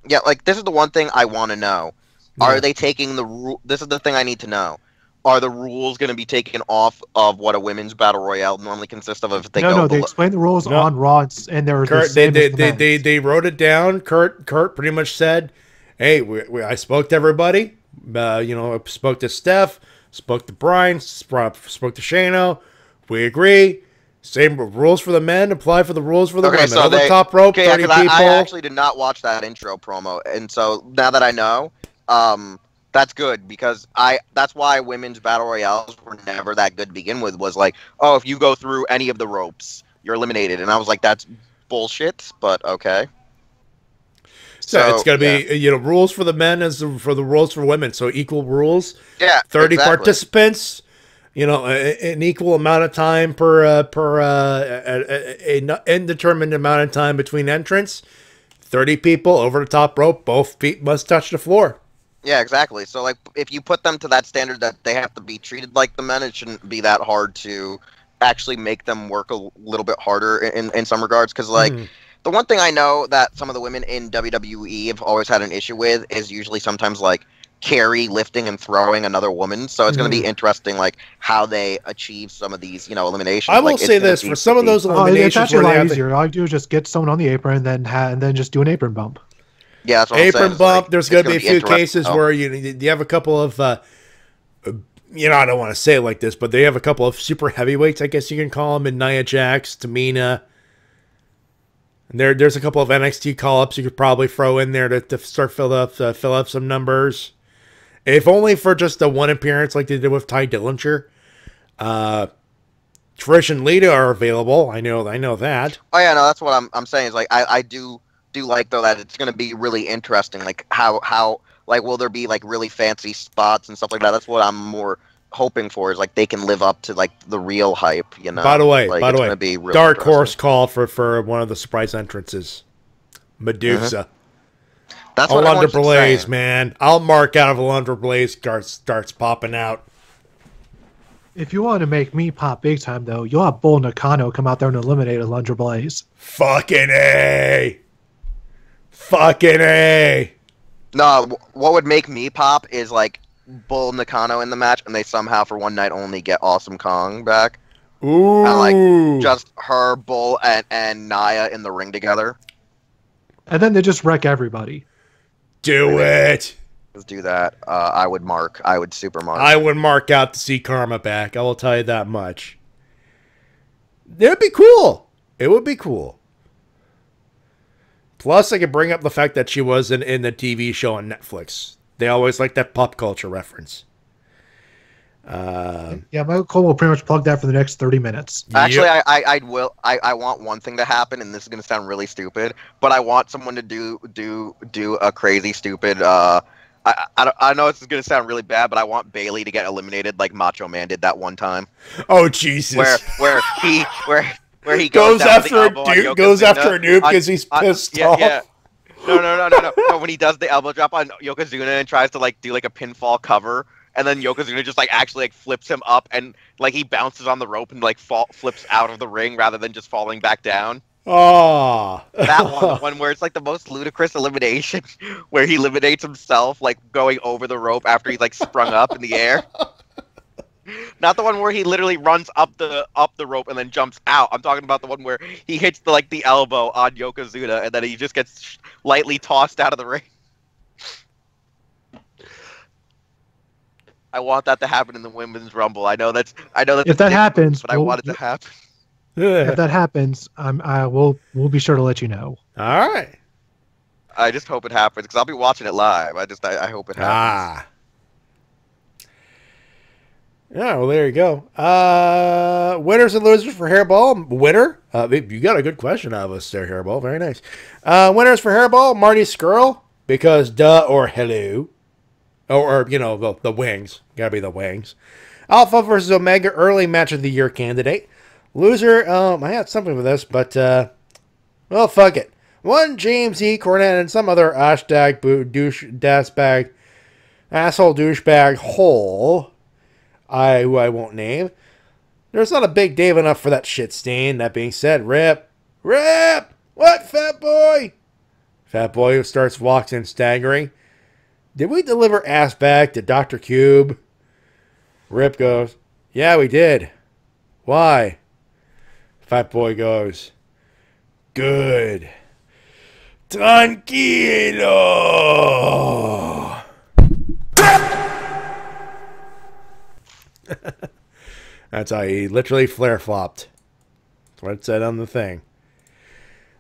Yeah, like, this is the one thing I want to know. Yeah. Are they taking the rule? This is the thing I need to know. Are the rules going to be taken off of what a women's battle royale normally consists of? If they no, they explained the rules on Raw, and they were they wrote it down. Kurt pretty much said, "Hey, I spoke to everybody. I spoke to Steph, spoke to Brian, spoke to Shano. We agree. Same rules for the men apply for the rules for the women. So the top rope, 30 people." I actually did not watch that intro promo, and so now that I know, that's good, because that's why women's battle royales were never that good to begin with. Was like, oh, if you go through any of the ropes, you're eliminated, and I was like, that's bullshit. But okay. So it's going to be, rules for the men as for the rules for women. So equal rules. Yeah. 30 participants. An equal amount of time per an indeterminate amount of time between entrants. 30 people over the top rope. Both feet must touch the floor. Yeah, exactly. So, like, if you put them to that standard that they have to be treated like the men, it shouldn't be that hard to actually make them work a little bit harder in some regards. Because, like, the one thing I know that some of the women in WWE have always had an issue with is usually sometimes, like, carry, lifting, and throwing another woman. So it's going to be interesting, like, how they achieve some of these, eliminations. I will say this, for some of those eliminations, it's actually a lot easier. All you do is just get someone on the apron and then just do an apron bump. Yeah, that's what apron I'm saying. bump. There's going to be a few cases where you have a couple of, I don't want to say it like this, but they have a couple of super heavyweights, I guess you can call them, in Nia Jax, Tamina. And there's a couple of NXT call-ups you could probably throw in there to start fill up some numbers. If only for just the one appearance like they did with Ty Dillinger. Trish and Lita are available. I know that. Oh yeah, no, that's what I'm saying. Is like I do like, though, that it's going to be really interesting. Like how like, will there be like really fancy spots and stuff like that? That's what I'm more hoping for, is like they can live up to like the real hype. By the way, be dark horse call for one of the surprise entrances, Medusa. That's what Alundra Blaze, man. I'll mark out if Alundra Blaze starts popping out. If you want to make me pop big time, though, you'll have Bull Nakano come out there and eliminate Alundra Blaze. Fucking A. Fucking A. No, what would make me pop is like Bull Nakano in the match, and they somehow for one night only get Awesome Kong back. Ooh. And like just her, Bull, and Nia in the ring together. And then they just wreck everybody. Do it. Let's do that. I would super mark. I would mark out to see Karma back. I will tell you that much. It would be cool. It would be cool. Plus, I could bring up the fact that she was in the TV show on Netflix. They always like that pop culture reference. Yeah, Michael Cole will pretty much plug that for the next 30 minutes. Actually, I want one thing to happen, and this is going to sound really stupid, but I want someone to do a crazy stupid. I know this is going to sound really bad, but I want Bailey to get eliminated like Macho Man did that one time. Oh Jesus! Where he goes after a noob because he's pissed off. Yeah. No. When he does the elbow drop on Yokozuna and tries to like do like a pinfall cover, and then Yokozuna just like actually like flips him up, and like he bounces on the rope and like flips out of the ring rather than just falling back down. Oh, that one where it's like the most ludicrous elimination, where he eliminates himself like going over the rope after he's like sprung up in the air. Not the one where he literally runs up the rope and then jumps out. I'm talking about the one where he hits the elbow on Yokozuna and then he just gets lightly tossed out of the ring. I want that to happen in the Women's Rumble. I know that if that happens, but I want it to happen. If that happens, we'll be sure to let you know. All right. I just hope it happens because I'll be watching it live. I hope it happens. Yeah, well, there you go. Winners and losers for Hairball. Winner? You got a good question out of us there, Hairball. Very nice. Winners for Hairball, Marty Skrull, because duh or hello. Or you know, the wings. Gotta be the wings. Alpha versus Omega, early match of the year candidate. Loser, I had something with this, but, well, fuck it. One James E. Cornette and some other asshole douchebag hole, who I won't name. There's not a big Dave enough for that shit stain. That being said, Rip! What, fat boy? Fat boy who walks in staggering. Did we deliver ass back to Dr. Cube? Rip goes, yeah, we did. Why? Fat boy goes, good. Tranquilo. That's how he literally flare-flopped. That's what it said on the thing.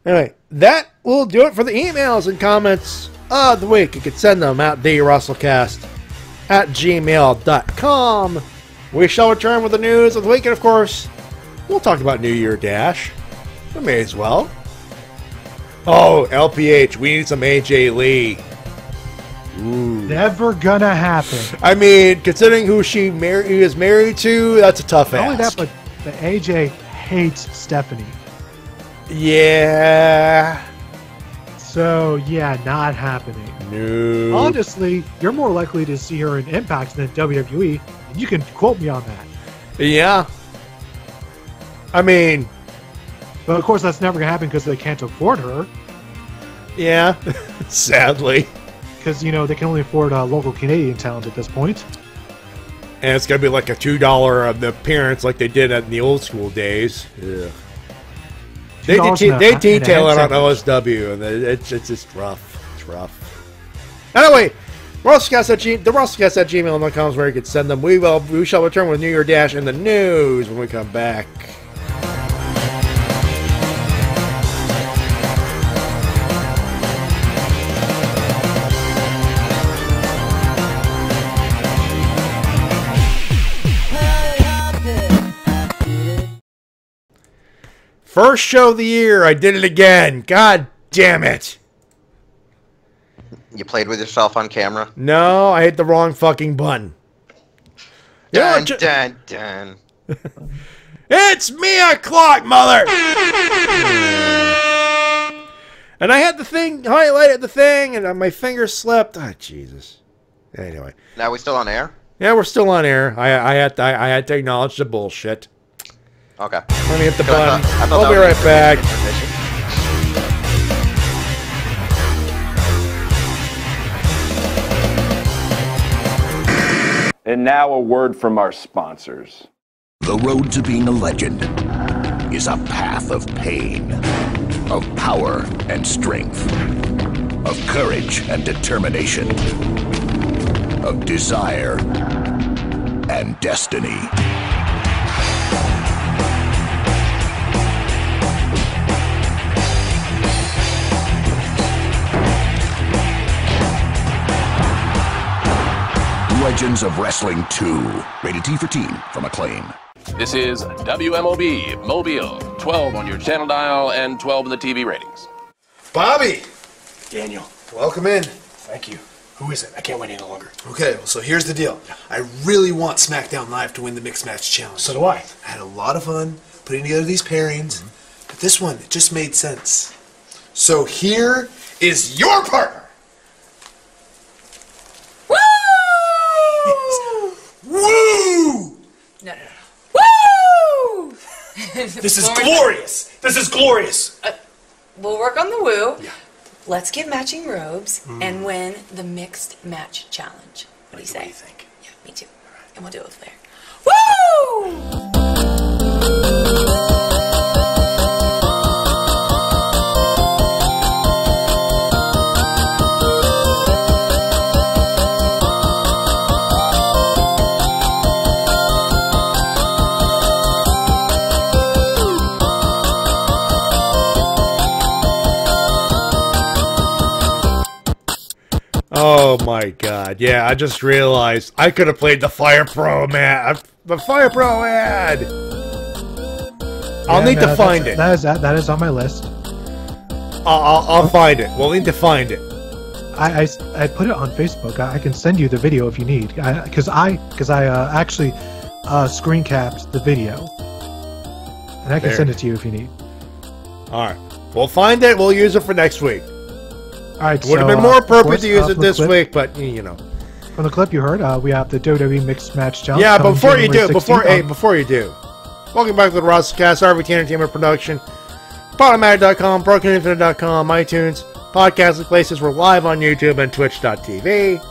Anyway, that will do it for the emails and comments of the week. You can send them at thewrestlecast@gmail.com. We shall return with the news of the week, and of course, we'll talk about New Year Dash. We may as well. Oh, LPH, we need some AJ Lee. Ooh. Never gonna happen. I mean, considering who she is married to, that's a tough ask. Not only that, but AJ hates Stephanie. Yeah. So, yeah, not happening. No. Honestly, you're more likely to see her in Impact than WWE, and you can quote me on that. Yeah. I mean... But of course, that's never going to happen because they can't afford her. Yeah, sadly. Because, you know, they can only afford local Canadian talent at this point. And it's going to be like a $2 appearance like they did in the old school days. Yeah. They detail it on OSW, and it's just rough. It's rough. Anyway, Wrestle-Cast at gmail.com is where you can send them. We shall return with New Year Dash in the news when we come back. First show of the year, I did it again. God damn it. You played with yourself on camera? No, I hit the wrong fucking button. Dun, dun, dun. It's me o'clock, mother! And I had the thing, highlighted the thing, and my finger slipped. Ah, Jesus. Anyway. Now we still on air? Yeah, we're still on air. I had to acknowledge the bullshit. Okay. Let me hit the button. I'll be right back. And now a word from our sponsors. The road to being a legend is a path of pain, of power and strength, of courage and determination, of desire and destiny. Legends of Wrestling 2. Rated T for Teen from Acclaim. This is WMOB, Mobile. 12 on your channel dial and 12 in the TV ratings. Bobby! Daniel. Welcome in. Thank you. Who is it? I can't wait any longer. Okay, well, so here's the deal. I really want SmackDown Live to win the Mixed Match Challenge. So do I. I had a lot of fun putting together these pairings, but this one, it just made sense. So here is your partner. Woo! No. Woo! This is glorious! This is glorious! We'll work on the woo. Yeah. Let's get matching robes and win the Mixed Match Challenge. What do you say? What do you think? Yeah, me too. And we'll do it with Flair. Woo! Oh my god, yeah, I just realized I could have played the Fire Pro ad. The Fire Pro ad! I'll need to find it. That is on my list. I'll find it. We'll need to find it. I put it on Facebook. I can send you the video if you need, because I actually screen capped the video, and I can send it to you if you need. All right, we'll find it. We'll use it for next week. All right, would have been more appropriate to use it this week, but you know. From the clip you heard, we have the WWE Mixed Match Challenge. Yeah, but before you do, welcome back to the Wrestle-Cast, RVT Entertainment Production, Podomatic.com, BrokenInfinite.com, iTunes, podcasting places. We're live on YouTube and Twitch.tv.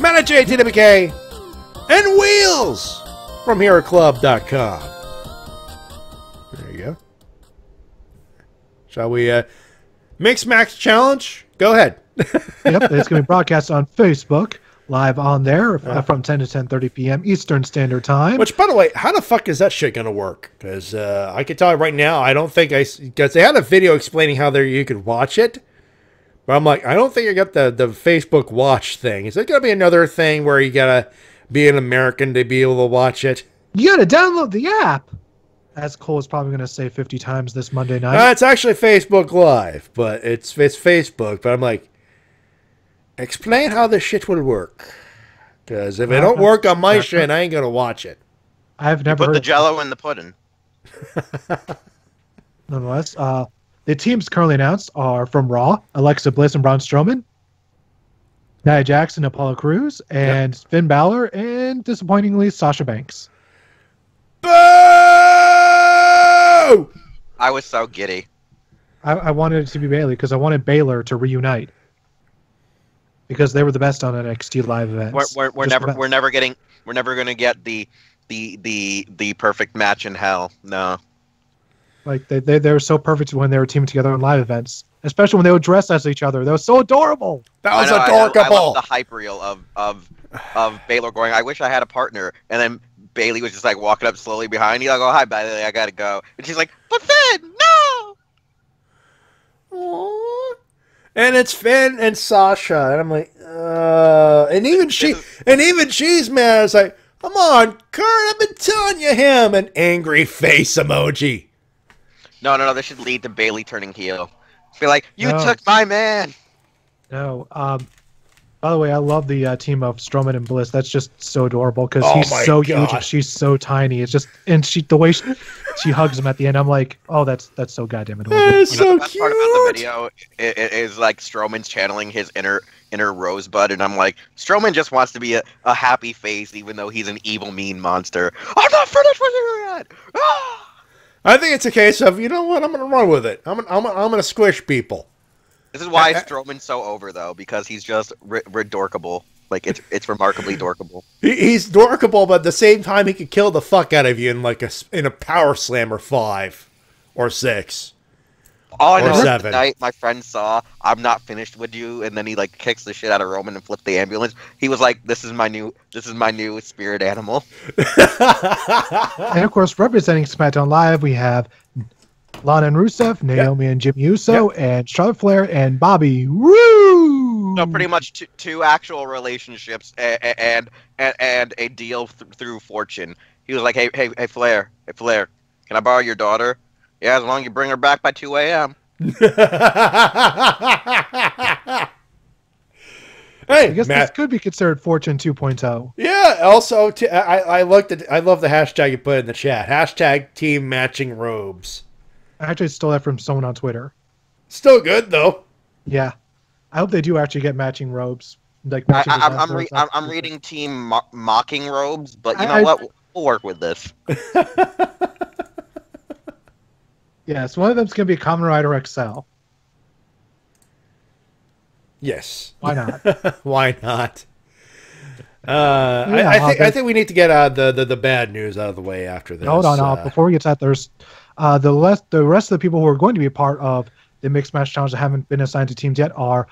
Matt JTWK and Wheels from HeroClub.com. There you go. Shall we Mixed Match Challenge? Go ahead. Yep, it's going to be broadcast on Facebook, live on there from 10 to 10:30 p.m. Eastern Standard Time. Which, by the way, how the fuck is that shit going to work? Because I can tell you right now, I don't think because they had a video explaining how you could watch it, but I'm like, I don't think I got the Facebook Watch thing. Is it going to be another thing where you got to be an American to be able to watch it? You got to download the app. As Cole is probably going to say 50 times this Monday night. It's actually Facebook Live, but it's Facebook. But I'm like, explain how this shit would work. Because if it don't work on my shit, I ain't going to watch it. I've never put the Jell-O in the pudding. Nonetheless, the teams currently announced are from Raw, Alexa Bliss and Braun Strowman, Nia Jackson, Apollo Crews, and Finn Balor, and disappointingly, Sasha Banks. Boo! I was so giddy. I wanted it to be Bayley because I wanted Balor to reunite because they were the best on NXT live events. We're never going to get the perfect match in hell. No. Like they were so perfect when they were teaming together in live events, especially when they would dress as each other. That was so adorable. That was adorable. I love the hype reel of Balor going, I wish I had a partner, and then Bayley was just like walking up slowly behind you, like, oh, hi, Bayley, I gotta go. And she's like, but Finn, no! Aww. And it's Finn and Sasha, and I'm like, and even she's mad. It's like, come on, Kurt, I've been telling you him. An angry face emoji. No, this should lead to Bayley turning heel. Be like, you took my man. No, by the way, I love the team of Strowman and Bliss. That's just so adorable because he's so huge and she's so tiny. It's just, and the way she hugs him at the end, I'm like, oh, that's so goddamn adorable. It's so the best part about the video is like Strowman's channeling his inner Rosebud, and I'm like, Strowman just wants to be a happy face, even though he's an evil, mean monster. I'm not finished with you yet. Ah! I think it's a case of, you know what, I'm going to run with it. I'm gonna squish people. This is why Strowman's so over, though, because he's just redorkable. Like, it's remarkably dorkable. He's dorkable, but at the same time, he could kill the fuck out of you in a power slam or 5 or 6. All I know is tonight my friend saw I'm not finished with you, and then he like kicks the shit out of Roman and flips the ambulance. He was like, "This is my new spirit animal." And of course, representing SmackDown Live, we have Lana and Rusev, Naomi and Jimmy Uso, and Charlotte Flair and Bobby Roode. No, pretty much two actual relationships and a deal through fortune. He was like, hey Flair, can I borrow your daughter? Yeah, as long as you bring her back by 2 a.m. Hey, I guess this could be considered Fortune 2.0. Yeah. Also, I love the hashtag you put in the chat. Hashtag team matching robes. I actually stole that from someone on Twitter. Still good though. Yeah, I hope they do actually get matching robes. Like I'm reading team mocking robes, but you know what? We'll work with this. Yes, one of them's going to be Kamen Rider XL. Yes. Why not? Why not? I think we need to get the bad news out of the way after this. Hold on. Before we get to that, there's the rest of the people who are going to be a part of the Mixed Match Challenge that haven't been assigned to teams yet are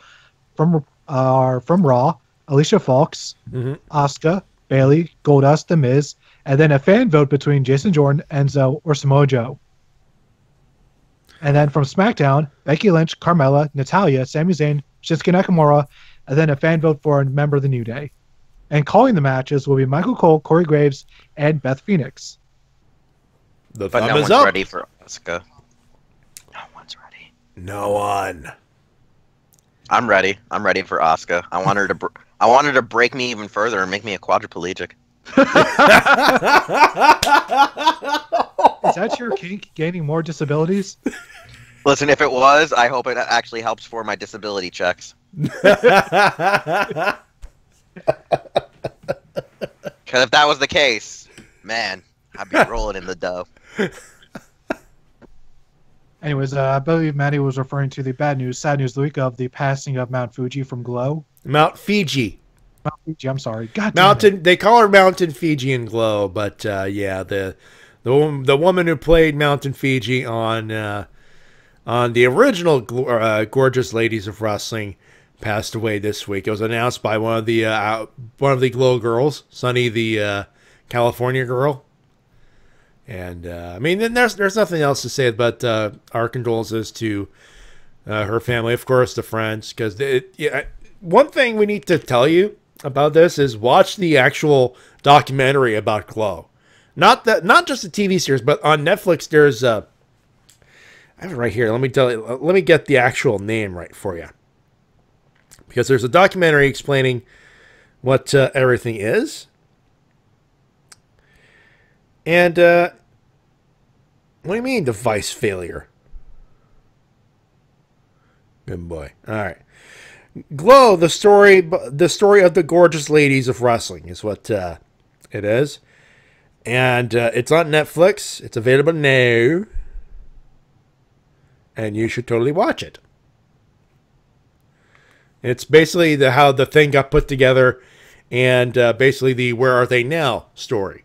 from Raw, Alicia Fox, Asuka, Bayley, Goldust, The Miz, and then a fan vote between Jason Jordan, Enzo, or Samoa Joe. And then from SmackDown, Becky Lynch, Carmella, Natalya, Sami Zayn, Shinsuke Nakamura, and then a fan vote for a member of the New Day. And calling the matches will be Michael Cole, Corey Graves, and Beth Phoenix. But no one's ready for Asuka. No one's ready. No one. I'm ready. I'm ready for Asuka. I want her to. I want her to break me even further and make me a quadriplegic. Is that your kink, gaining more disabilities? Listen, if it was, I hope it actually helps for my disability checks. Because if that was the case, man, I'd be rolling in the dough. Anyways, I believe Matty was referring to the bad news, sad news of the week of the passing of Mount Fuji from Glow. Mount Fiji. Mount Fiji, I'm sorry. God damn Mountain. it. They call her Mountain Fiji in Glow, but yeah, the woman who played Mountain Fiji on the original Gorgeous Ladies of Wrestling passed away this week. It was announced by one of the Glow girls, Sunny, the California girl. And I mean, then there's nothing else to say but our condolences to her family, of course, the friends. Because one thing we need to tell you about this is watch the actual documentary about Glow, not just the TV series, but on Netflix. There's I have it right here. Let me tell you. Let me get the actual name right for you, because there's a documentary explaining what everything is. And what do you mean device failure? Good boy. All right. Glow, the story of the Gorgeous Ladies of Wrestling is what it is. And it's on Netflix. It's available now. And you should totally watch it. It's basically how the thing got put together, and basically the Where Are They Now story.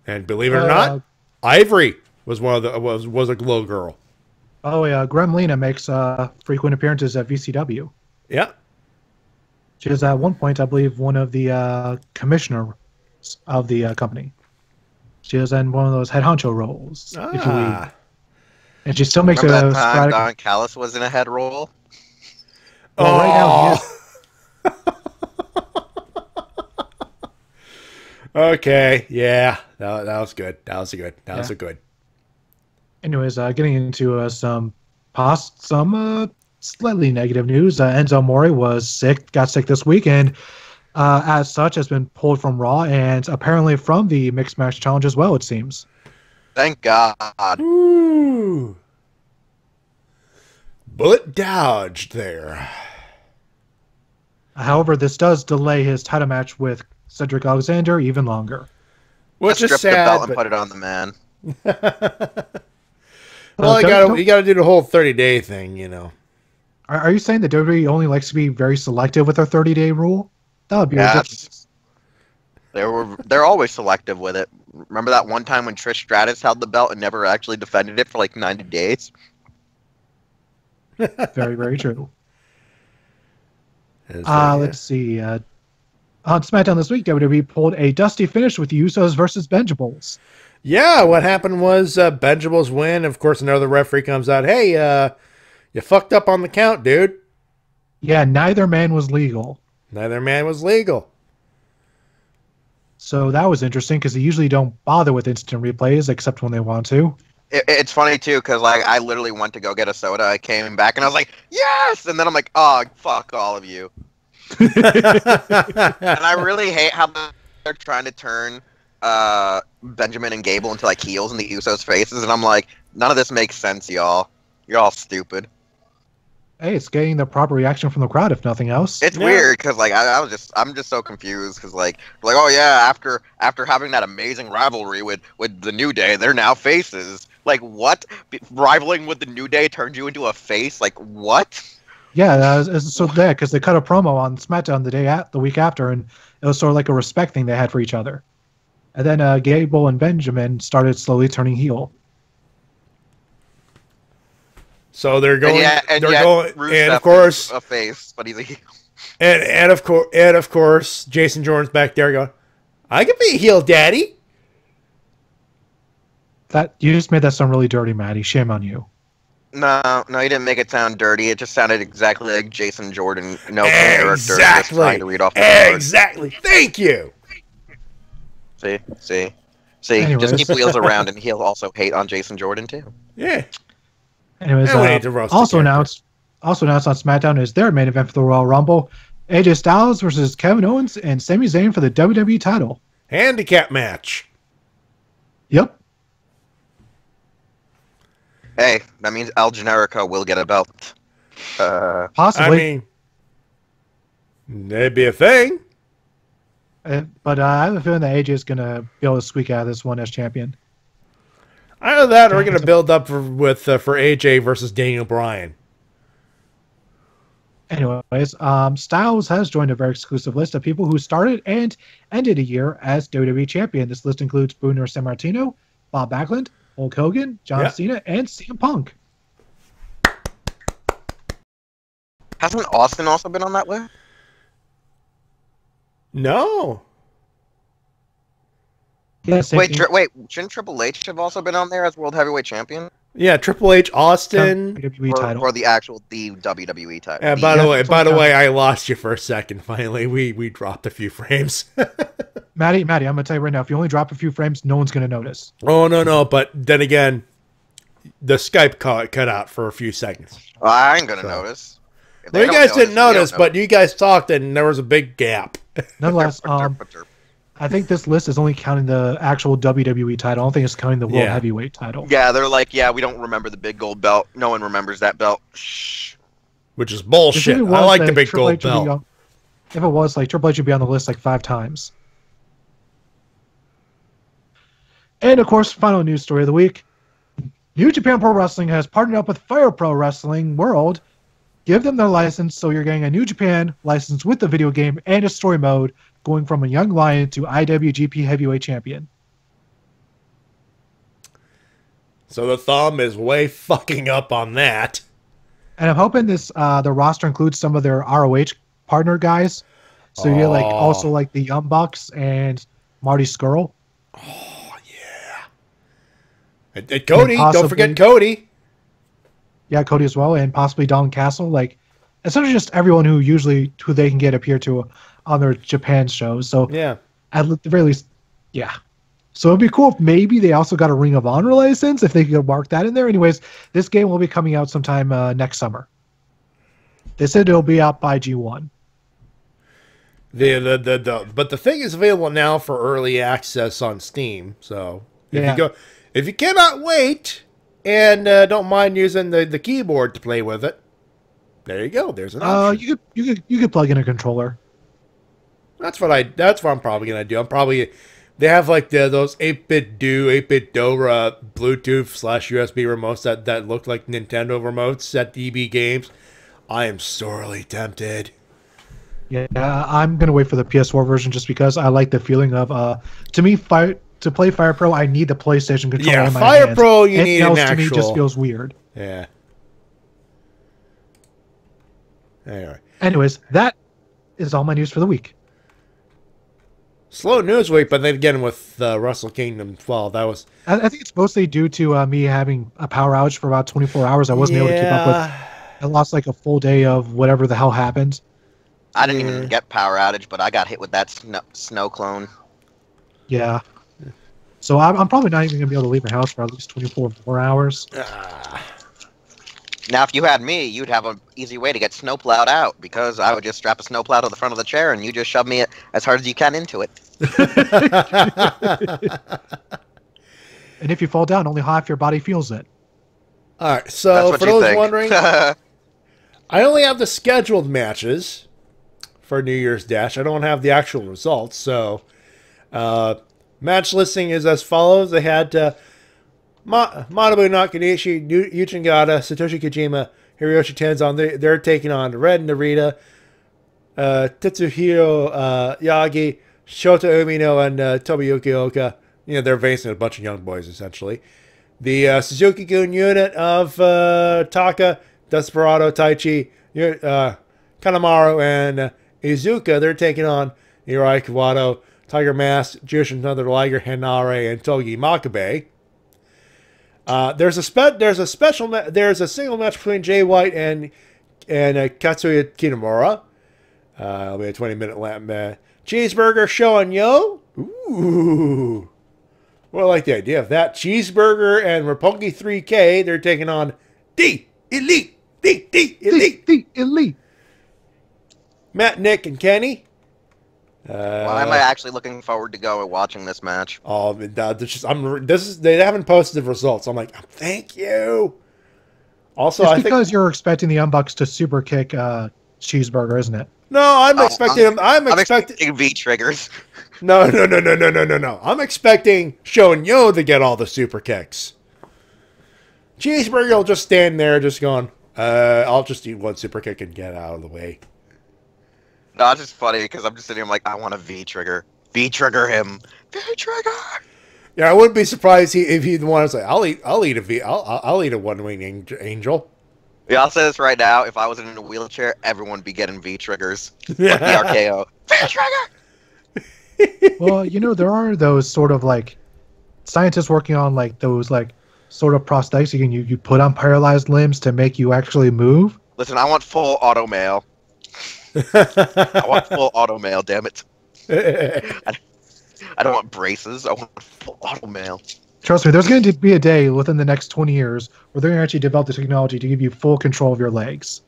And believe it or not, Ivory was was a Glow girl. Oh yeah, Gremlina makes frequent appearances at VCW. Yeah. She was at one point, I believe, one of the commissioners of the company. She was in one of those head honcho roles, if you will. And she still makes Remember a that time sporadic... Don Callis was in a head roll? Well, right now he is. Okay, yeah, that was good. That was good. Anyways, getting into some slightly negative news. Enzo Amore got sick this week, and as such has been pulled from Raw and apparently from the Mixed Match Challenge as well, it seems. Thank God. Ooh. Bullet dodged there. However, this does delay his title match with Cedric Alexander even longer. Which is strip sad, the belt and but... put it on the man. Well, you got to do the whole 30-day thing, you know. Are you saying that WWE only likes to be very selective with their 30-day rule? That would be ridiculous. They're always selective with it. Remember that one time when Trish Stratus held the belt and never actually defended it for like 90 days? Very, very true. Let's see. On SmackDown this week, WWE pulled a dusty finish with the Usos versus Benjables. Yeah, what happened was Benjables win. Of course, another referee comes out. Hey, you fucked up on the count, dude. Yeah, neither man was legal. So that was interesting because they usually don't bother with instant replays except when they want to. It's funny too because like I literally went to go get a soda. I came back and I was like, yes, and then I'm like, oh, fuck all of you. And I really hate how they're trying to turn Benjamin and Gable into like heels in the Usos' faces, and I'm like, none of this makes sense, y'all. You're all stupid. Hey, it's getting the proper reaction from the crowd, if nothing else. It's weird because like I'm just so confused because like oh yeah, after having that amazing rivalry with the New Day, they're now faces. Like what? Rivaling with the New Day turned you into a face? Like what? Yeah, so there because they cut a promo on SmackDown the week after, and it was sort of like a respect thing they had for each other. And then Gable and Benjamin started slowly turning heel. So they're going, and of course, a face, but he's a heel. And of course, Jason Jordan's back there going, "I can be a heel, Daddy." That you just made that sound really dirty, Matty. Shame on you. No, you didn't make it sound dirty. It just sounded exactly like Jason Jordan, character, just trying to read off the Exactly. Thank you. See. Anyways. Just keep wheels around, and he'll also hate on Jason Jordan too. Yeah. Anyways, also announced also announced on SmackDown is their main event for the Royal Rumble. AJ Styles versus Kevin Owens and Sami Zayn for the WWE title. Handicap match. Yep. Hey, that means El Generico will get a belt. Possibly. I mean, that'd be a thing. But I have a feeling that AJ is going to be able to squeak out of this one as champion. Either that, or we're going to build up for AJ versus Daniel Bryan. Anyways, Styles has joined a very exclusive list of people who started and ended a year as WWE champion. This list includes Bruno Sammartino, Bob Backlund, Hulk Hogan, John Cena, and CM Punk. Hasn't Austin also been on that list? No. Yes. Wait, shouldn't Triple H have also been on there as World Heavyweight Champion? Yeah, Triple H, Austin, or the actual WWE title. Yeah, by the way, I lost you for a second. Finally, we dropped a few frames. Matty, I'm gonna tell you right now, if you only drop a few frames, no one's gonna notice. Oh no! But then again, the Skype cut out for a few seconds. Well, I ain't gonna notice. Well, you guys didn't notice, but you guys talked, and there was a big gap. Nonetheless, I think this list is only counting the actual WWE title. I don't think it's counting the World Heavyweight title. Yeah, they're like, we don't remember the big gold belt. No one remembers that belt. Shh. Which is bullshit. I like the big gold belt. If it was, Triple H would be on the list 5 times. And, of course, final news story of the week. New Japan Pro Wrestling has partnered up with Fire Pro Wrestling World. Give them their license, so you're getting a New Japan license with the video game and a story mode, going from a young lion to IWGP Heavyweight Champion. So the thumb is way fucking up on that. And I'm hoping the roster includes some of their ROH partner guys. So you get also the Young Bucks and Marty Scurll. Oh yeah. And Cody, don't forget Cody. Yeah, Cody as well, and possibly Don Castle. Essentially just everyone who they can get appear to on their Japan shows. So yeah, at the very least, yeah. So it'd be cool if maybe they also got a Ring of Honor license if they could mark that in there. Anyways, this game will be coming out sometime next summer. They said it'll be out by G1. But the thing is available now for early access on Steam. So if you cannot wait and don't mind using the keyboard to play with it, there you go. There's an option. You could plug in a controller. That's what I'm probably gonna do. They have those 8-bit Dora Bluetooth/USB remotes that look like Nintendo remotes at DB Games. I am sorely tempted. Yeah, I'm gonna wait for the PS4 version just because I like the feeling of to me to play Fire Pro I need the PlayStation controller in my Fire hands. Pro you need an actual. To me just feels weird. Yeah. Anyway. Anyways, that is all my news for the week. Slow news week, but then again with Wrestle Kingdom 12, that was... I think it's mostly due to me having a power outage for about 24 hours. I wasn't able to keep up with... I lost a full day of whatever the hell happened. I didn't even get power outage, but I got hit with that snow clone. Yeah. So I'm probably not even going to be able to leave my house for at least 24 more hours. Now, if you had me, you'd have an easy way to get snowplowed out, because I would just strap a snowplow to the front of the chair, and you just shove me as hard as you can into it. And if you fall down, only half your body feels it. All right, so for those wondering, I only have the scheduled matches for New Year's Dash. I don't have the actual results, so match listing is as follows. They had... Manabu Nakanishi, Yuji Nagata, Satoshi Kojima, Hiroshi Tenzan, they're taking on Red Narita, Tetsuhiro Yagi, Shota Umino, and Tobuyuki Oka. They're facing a bunch of young boys, essentially. The Suzuki-gun unit of Taka, Desperado, Taichi, Kanemaru, and Izuka, they're taking on Hirai Kawato, Tiger Mask, Jushin Thunder Liger, Henare, and Togi Makabe. There's a single match between Jay White and Katsuya Kitamura. It'll be a 20-minute lap cheeseburger show and yo. Ooh, well, I like the idea of that. Cheeseburger and Roppongi 3K. They're taking on the Elite Elite. Elite. Matt, Nick, and Kenny. Why am I actually looking forward to go and watching this match? Oh, they haven't posted the results. I'm like, thank you. Also, It's because you're expecting the Young Bucks to super kick Cheeseburger, isn't it? No, I'm expecting. I'm expecting V triggers. No. I'm expecting Show and Yo to get all the super kicks. Cheeseburger will just stand there, just going, I'll just eat one super kick and get out of the way. No, it's just funny because I'm just sitting here I'm like, I want a V trigger. V trigger him. V trigger. Yeah, I wouldn't be surprised if he'd want to say, I'll eat a one-wing angel. Yeah, I'll say this right now. If I was in a wheelchair, everyone would be getting V triggers. Like the RKO. V trigger. Well, there are those sort of like scientists working on like those like sort of prosthetics you put on paralyzed limbs to make you actually move. Listen, I want full auto mail. I want full auto mail, damn it. I don't want braces. I want full auto mail. Trust me, there's going to be a day within the next 20 years where they're going to actually develop the technology to give you full control of your legs.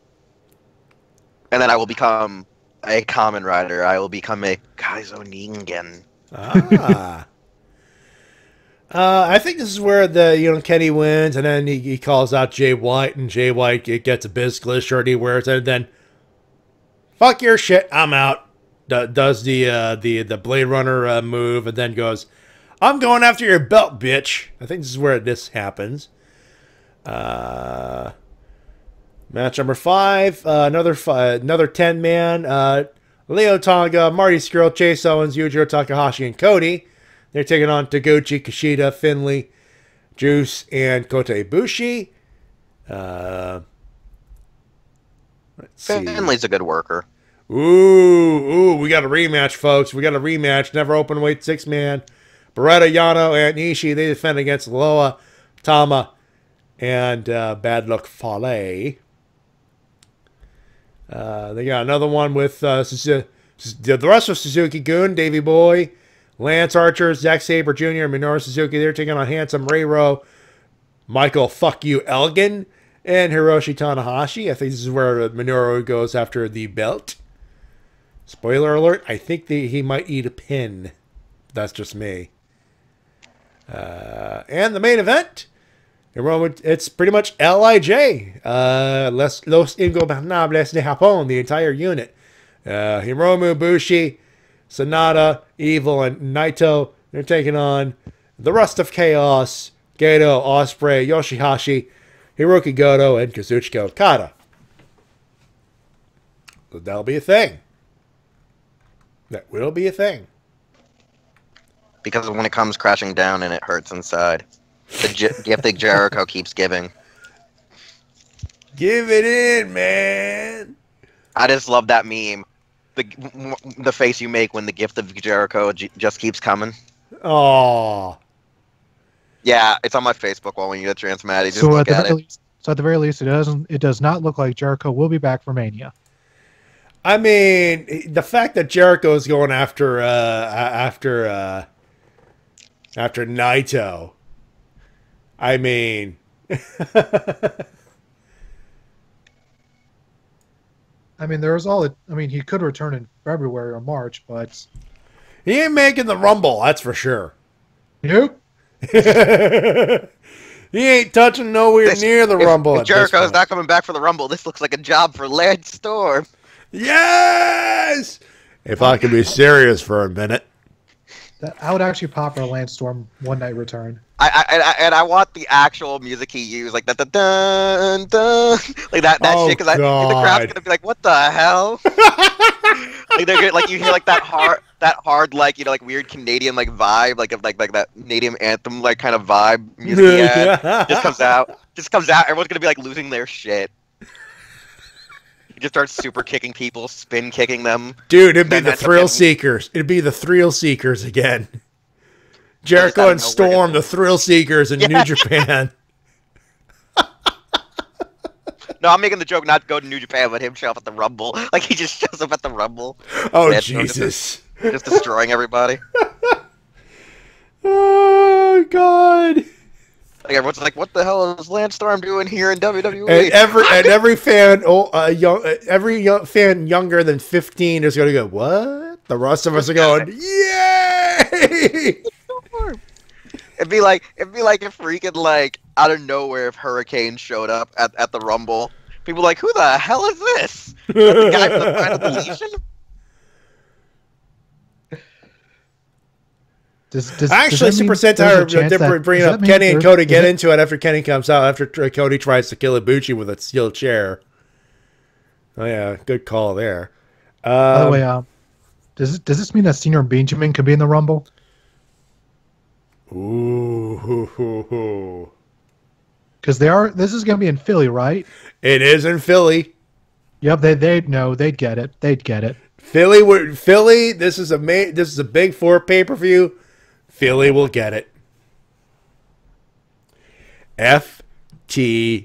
And then I will become a Kamen Rider. I will become a Kaizo Ningen. I think this is where Kenny wins, and then he calls out Jay White, and Jay White gets a Bizkliss shirt he wears, and then fuck your shit, I'm out. Does the Blade Runner move, and then goes, I'm going after your belt, bitch. I think this is where this happens. Match number 5, another 10-man. Leo Tonga, Marty Skrull, Chase Owens, Yujiro Takahashi, and Cody. They're taking on Taguchi, Kushida, Finlay, Juice, and Kota Ibushi. Let's see. Finlay's a good worker. Ooh, we got a rematch, folks. We got a rematch. Never open weight 6-man. Beretta, Yano, and Ishii, they defend against Loa, Tama, and Bad Luck Fale. They got another one with the rest of Suzuki-gun, Davey Boy, Lance Archer, Zack Sabre Jr., Minoru Suzuki. They're taking on Handsome Reiro, Michael Fuck You Elgin, and Hiroshi Tanahashi. I think this is where Minoru goes after the belt. Spoiler alert, I think he might eat a pin. That's just me. And the main event, it's pretty much LIJ. Los Ingobernables de Japón, the entire unit. Hiromu, Bushi, Sonata, Evil, and Naito. They're taking on the Rust of Chaos, Gedo, Ospreay, Yoshihashi, Hiroki Goto, and Kazuchika Okada. So that'll be a thing. That will be a thing. Because when it comes crashing down and it hurts inside. The gift that Jericho keeps giving. Give it in, man. I just love that meme. The face you make when the gift of Jericho just keeps coming. Oh. Yeah, it's on my Facebook wall when you get a chance, Matty. Just So look at it. So at the very least, it does not look like Jericho will be back for Mania. I mean, the fact that Jericho is going after Naito. I mean, he could return in February or March, but he ain't making the Rumble. That's for sure. Nope. He ain't touching nowhere near the Rumble. If Jericho's not coming back for the Rumble, this looks like a job for Lance Storm. Yes! If I could be serious for a minute. I would actually pop for a Lance Storm one-night return. I want the actual music he used, like that, the dun dun, like that shit, because the crowd's gonna be like, "What the hell?" Like they're good, like you hear like that hard, like like weird Canadian like vibe, like that Canadian anthem like kind of vibe music. Yeah, just comes out. Everyone's gonna be like losing their shit. He just starts super kicking people, spin kicking them. Dude, it'd be the Thrill Seekers. It'd be the Thrill Seekers again. Jericho and Storm, the Thrill Seekers in New Japan. No, I'm making the joke not to go to New Japan, but him show up at the Rumble. Like he just shows up at the Rumble. Oh, Jesus. Just destroying everybody. Oh, God. Like everyone's like, "What the hell is Lance Storm doing here in WWE?" And every fan, fan younger than 15 is going to go, "What?" The rest of us are going, "Yay!" It'd be like if freaking like out of nowhere if Hurricane showed up at the Rumble. People like, who the hell is this? The guy from the Pride of the Legion? Actually, Super Sentai bringing up Kenny and Cody get into it after Kenny comes out, after Cody tries to kill Ibushi with a steel chair. Oh, yeah, good call there. By the way, does this mean that Senior Benjamin could be in the Rumble? Ooh. Because this is going to be in Philly, right? It is in Philly. Yep, they'd know. They'd get it. They'd get it. Philly, this is a big 4 pay-per-view. Philly will get it. FTRR.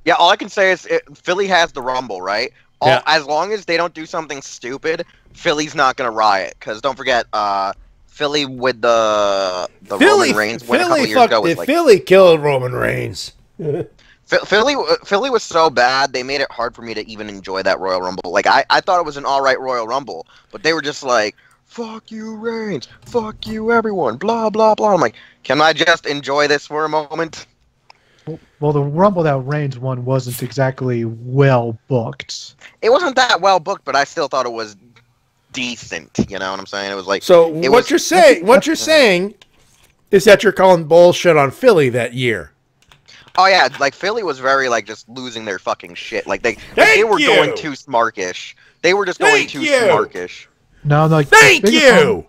Yeah, all I can say is Philly has the Rumble, right? As long as they don't do something stupid, Philly's not going to riot. Because don't forget, Philly with the Roman Reigns win a couple years ago was like... Philly killed Roman Reigns. Philly was so bad, they made it hard for me to even enjoy that Royal Rumble. Like, I thought it was an alright Royal Rumble, but they were just like, fuck you, Reigns, fuck you, everyone, blah, blah, blah. I'm like, can I just enjoy this for a moment? Well, the Rumble that Reigns won wasn't exactly well booked. It wasn't that well booked, but I still thought it was decent, you know what I'm saying? It was like... So, what you're saying is that you're calling bullshit on Philly that year. Oh yeah, like Philly was very like just losing their fucking shit. Like they were going too smarkish. They were just going too smarkish. No, like thank you.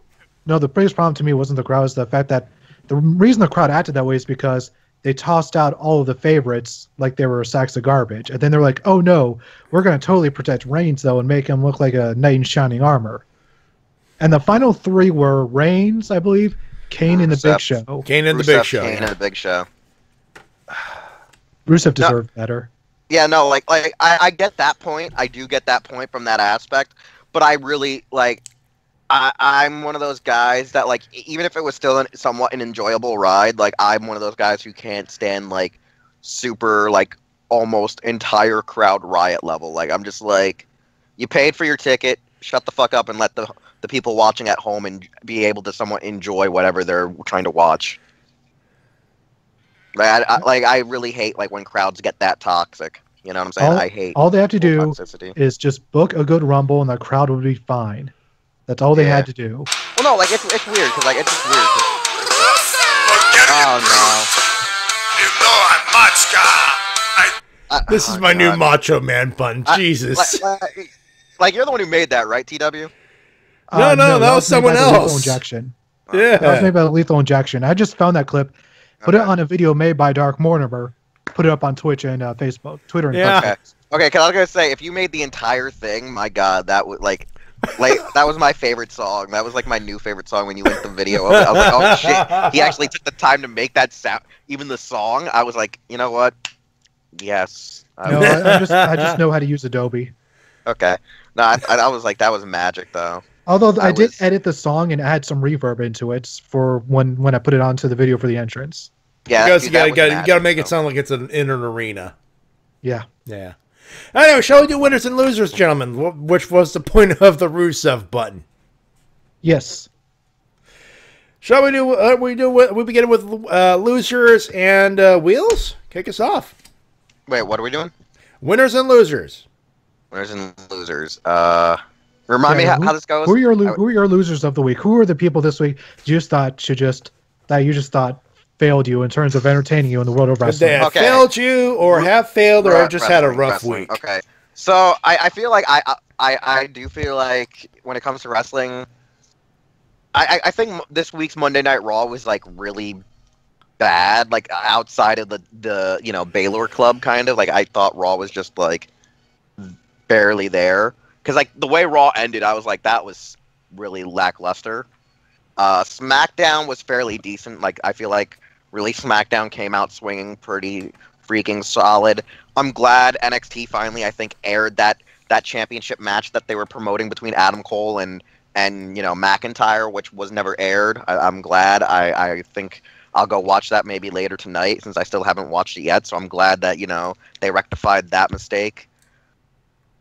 No, the biggest problem to me wasn't the crowd. It's the fact that the reason the crowd acted that way is because they tossed out all of the favorites like they were sacks of garbage, and then they're like, "Oh no, we're going to totally protect Reigns though and make him look like a knight in shining armor." And the final 3 were Reigns, I believe, Kane, and the Big Show. Kane and the Big Show. Kane and the Big Show. Rusev deserved better. Yeah, no, like I get that point. I do get that point from that aspect, but I really like. I'm one of those guys that like, even if it was still somewhat an enjoyable ride, like I'm one of those guys who can't stand like super like almost entire crowd riot level. Like I'm just like, you paid for your ticket, shut the fuck up and let the people watching at home and be able to somewhat enjoy whatever they're trying to watch. I really hate like when crowds get that toxic. You know what I'm saying? I hate all they have to do toxicity. Is just book a good Rumble and the crowd will be fine. That's all they had to do. Well, no, like it's weird because like it's just weird. Oh no! You know I'm Macho. This is my new Macho Man pun. Jesus. Like you're the one who made that, right, TW? No, that was someone else. Lethal Injection. Yeah, that was made by Lethal Injection. I just found that clip. Put it on a video made by Dark Mortimer. Put it up on Twitch and Facebook, Twitter, and Facebook. Okay. Because I was gonna say, if you made the entire thing, my God, that would like that was my favorite song. That was like my new favorite song when you linked the video. I was like, oh shit, he actually took the time to make that sound. Even the song, I was like, you know what? Yes. No, I just know how to use Adobe. Okay. No, I was like, that was magic though. Although I did edit the song and add some reverb into it for when I put it onto the video for the entrance. Yeah, because you gotta make it sound like it's in an arena. Yeah. Yeah. Anyway, shall we do winners and losers, gentlemen? Which was the point of the Rusev button? Yes. Shall we do? We begin with losers and Wheels. Kick us off. Wait, what are we doing? Winners and losers. Winners and losers. Remind me how this goes. Who are your losers of the week? Who are the people this week you just thought failed you in terms of entertaining you in the world of wrestling? They have failed you, or have failed, or have just had a rough week. Okay, so I feel like I do feel like when it comes to wrestling, I think this week's Monday Night Raw was like really bad. Like outside of the Balor Club kind of like I thought Raw was just like barely there because like the way Raw ended, I was like that was really lackluster. SmackDown was fairly decent. Like I feel like really SmackDown came out swinging pretty freaking solid. I'm glad NXT finally I think aired that championship match that they were promoting between Adam Cole and McIntyre, which was never aired. I'm glad. I think I'll go watch that maybe later tonight since I still haven't watched it yet. So I'm glad that they rectified that mistake.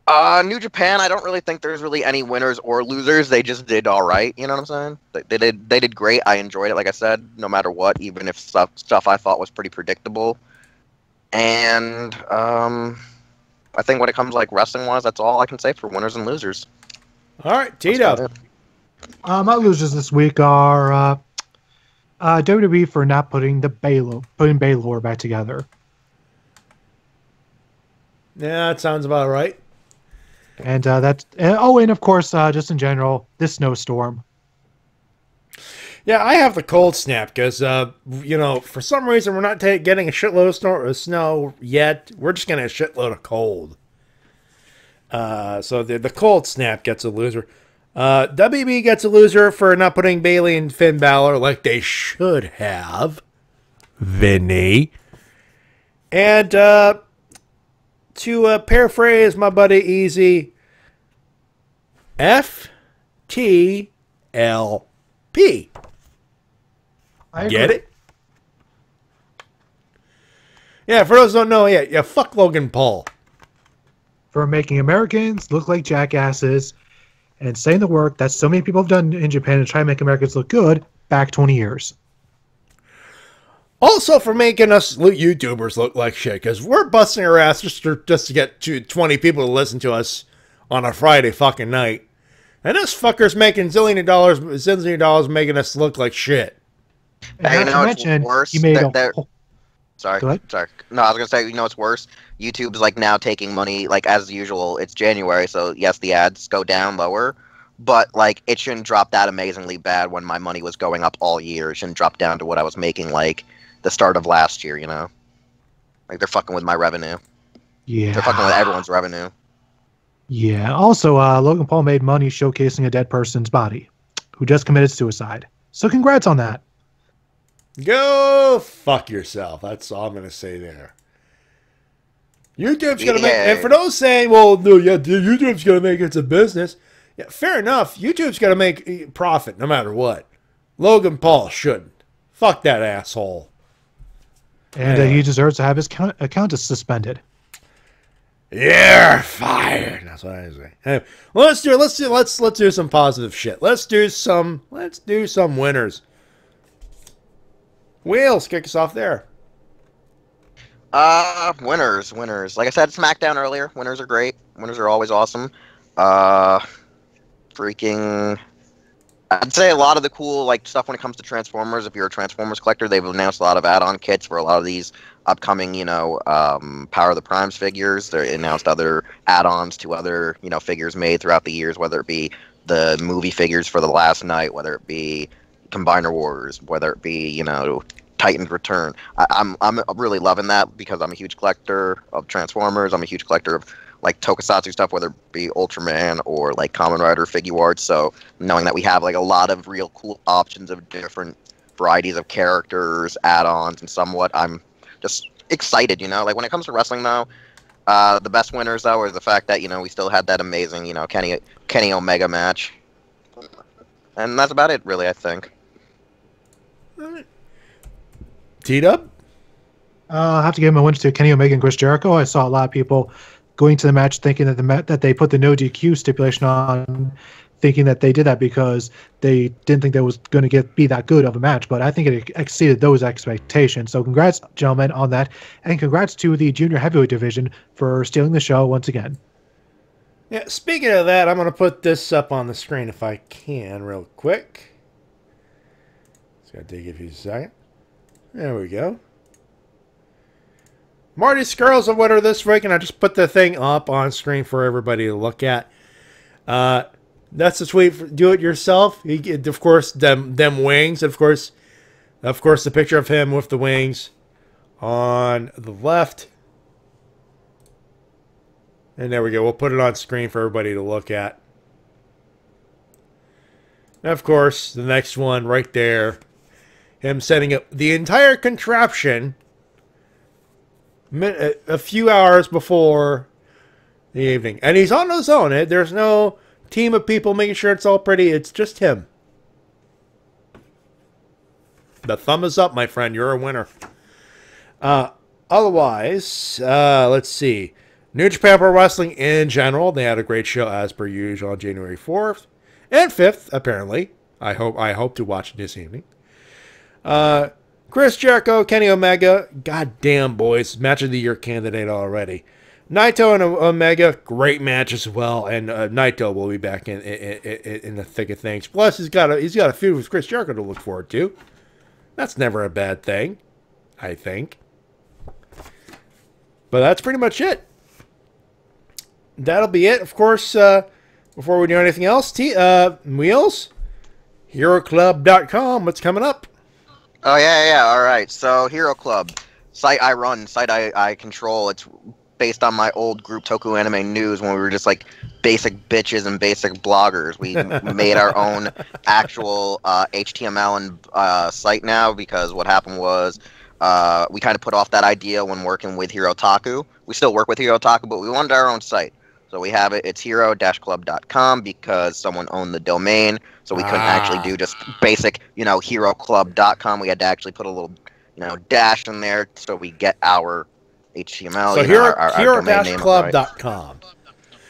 New Japan, I don't really think there's really any winners or losers. They just did all right. You know what I'm saying? They did great. I enjoyed it, like I said, no matter what, even if stuff I thought was pretty predictable. And I think when it comes like wrestling-wise, that's all I can say for winners and losers. All right, Tito. My losers this week are WWE for not putting Balor back together. Yeah, that sounds about right. And and of course, just in general, this snowstorm. Yeah, I have the cold snap because, for some reason we're not getting a shitload of snow yet. We're just getting a shitload of cold. So the cold snap gets a loser. WB gets a loser for not putting Bayley and Finn Balor like they should have. Vinny. And to paraphrase my buddy Easy, FTLP. Get it? Yeah, for those who don't know, yeah, fuck Logan Paul. For making Americans look like jackasses and saying the work that so many people have done in Japan to try to make Americans look good back 20 years. Also for making us YouTubers look like shit, because we're busting our ass just to get 20 people to listen to us on a Friday fucking night. And this fucker's making zillion dollars making us look like shit. And it's worse. Sorry. Go ahead. Sorry. No, I was gonna say, it's worse. YouTube's like now taking money, like as usual. It's January, so yes, the ads go down lower, but like it shouldn't drop that amazingly bad when my money was going up all year. It shouldn't drop down to what I was making like the start of last year. Like they're fucking with my revenue. Yeah. They're fucking with everyone's revenue. Yeah. Also, Logan Paul made money showcasing a dead person's body, who just committed suicide. So congrats on that. Go fuck yourself. That's all I'm going to say there. YouTube's going to make... And for those saying, well, no, yeah, YouTube's going to make it a business. Yeah, fair enough. YouTube's going to make profit no matter what. Logan Paul shouldn't. Fuck that asshole. And he deserves to have his account suspended. You're fired. That's what I say. Anyway, let's do some positive shit. Let's do some winners. Wheels, kick us off there. Winners. Like I said, SmackDown earlier. Winners are great. Winners are always awesome. Freaking... I'd say a lot of the cool stuff when it comes to Transformers. If you're a Transformers collector, they've announced a lot of add-on kits for a lot of these upcoming, Power of the Primes figures. They announced other add-ons to other, figures made throughout the years, whether it be the movie figures for the last night, whether it be Combiner Wars, whether it be, Titan's Return. I'm really loving that because I'm a huge collector of Transformers. I'm a huge collector of Tokusatsu stuff, whether it be Ultraman or Kamen Rider figure arts. So knowing that we have a lot of real cool options of different varieties of characters, add-ons, and somewhat, I'm just excited. When it comes to wrestling though, the best winners though is the fact that we still had that amazing Kenny Omega match, and that's about it really. I think. T-Dub? I have to give my wins to Kenny Omega and Chris Jericho. I saw a lot of people going to the match thinking that they put the no DQ stipulation on, thinking that they did that because they didn't think that was going to be that good of a match. But I think it exceeded those expectations. So congrats, gentlemen, on that. And congrats to the junior heavyweight division for stealing the show once again. Yeah, speaking of that, I'm going to put this up on the screen if I can real quick. It's going to take a few seconds. There we go. Marty Skrull's a winner this week, and I just put the thing up on screen for everybody to look at. That's the tweet for do it yourself. Of course, them wings. Of course, the picture of him with the wings on the left. And there we go. We'll put it on screen for everybody to look at. And of course, the next one right there. Him setting up the entire contraption a few hours before the evening. And he's on his own. There's no team of people making sure it's all pretty. It's just him. The thumb is up, my friend. You're a winner. Otherwise, let's see. New Japan Pro Wrestling in general. They had a great show as per usual on January 4th and 5th, apparently. I hope to watch this evening. Chris Jericho, Kenny Omega. Goddamn, boys. Match of the year candidate already. Naito and Omega, great match as well. And Naito will be back in the thick of things. Plus, he's got a feud with Chris Jericho to look forward to. That's never a bad thing, I think. But that's pretty much it. That'll be it. Of course, before we do anything else, Wheels, HeroClub.com. What's coming up? Oh, yeah. All right. So, Hero Club, site I run, site I control. It's based on my old group, Toku Anime News, when we were just like basic bitches and basic bloggers. We made our own actual HTML and site now, because what happened was we kind of put off that idea when working with Hirotaku. We still work with Hirotaku, but we wanted our own site. So we have it. It's hero-club.com because someone owned the domain. So we couldn't actually do just basic, HeroClub.com. We had to actually put a little, dash in there so we get our HTML. So hero-club.com.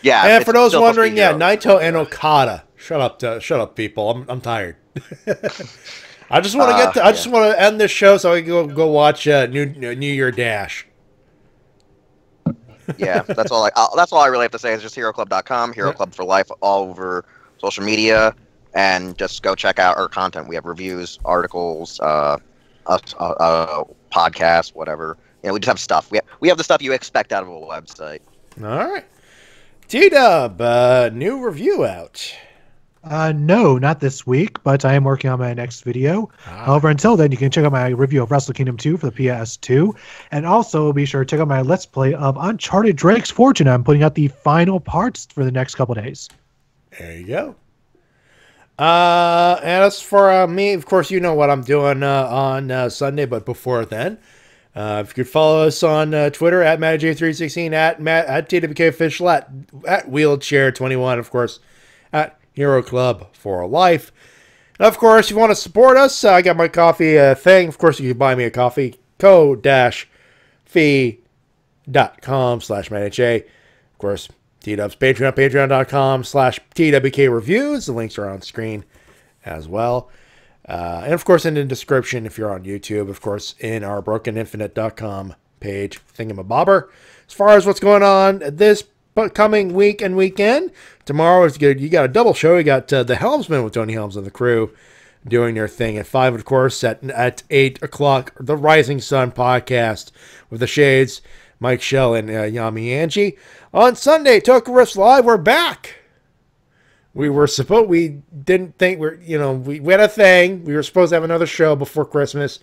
Yeah. And for those wondering, Naito and Okada. Shut up, people. I'm tired. I just want to just want to end this show so I can go watch New Year Dash. Yeah, that's all I really have to say is just HeroClub.com, Hero Club for life, all over social media, and just go check out our content. We have reviews, articles, podcasts, whatever. We just have stuff. We have the stuff you expect out of a website. All right. T-Dub, new review out. No, not this week, but I am working on my next video. However, until then, you can check out my review of Wrestle Kingdom 2 for the PS2. And also be sure to check out my Let's Play of Uncharted Drake's Fortune. I'm putting out the final parts for the next couple days. There you go. And as for me, of course, you know what I'm doing on Sunday, but before then, if you could follow us on Twitter at MattyJ316, at TWKOfficial, at Wheelchair21, of course, at Hero Club for life. And of course, if you want to support us, I got my coffee thing. Of course, you can buy me a coffee. ko-fi.com/MattyJ. Of course, T-Dub's Patreon, patreon.com/TWKReviews. The links are on screen as well. And of course, in the description, if you're on YouTube, of course, in our brokeninfinite.com page, thingamabobber. As far as what's going on this coming week and weekend, tomorrow is good. You got a double show. You got the Helmsman with Tony Helms and the crew doing their thing at 5, of course, at 8 o'clock, the Rising Sun podcast with the Shades, Mike Shell and Yami Angie. On Sunday, Toku Riffs Live, we're back. We didn't think we had a thing. We were supposed to have another show before Christmas.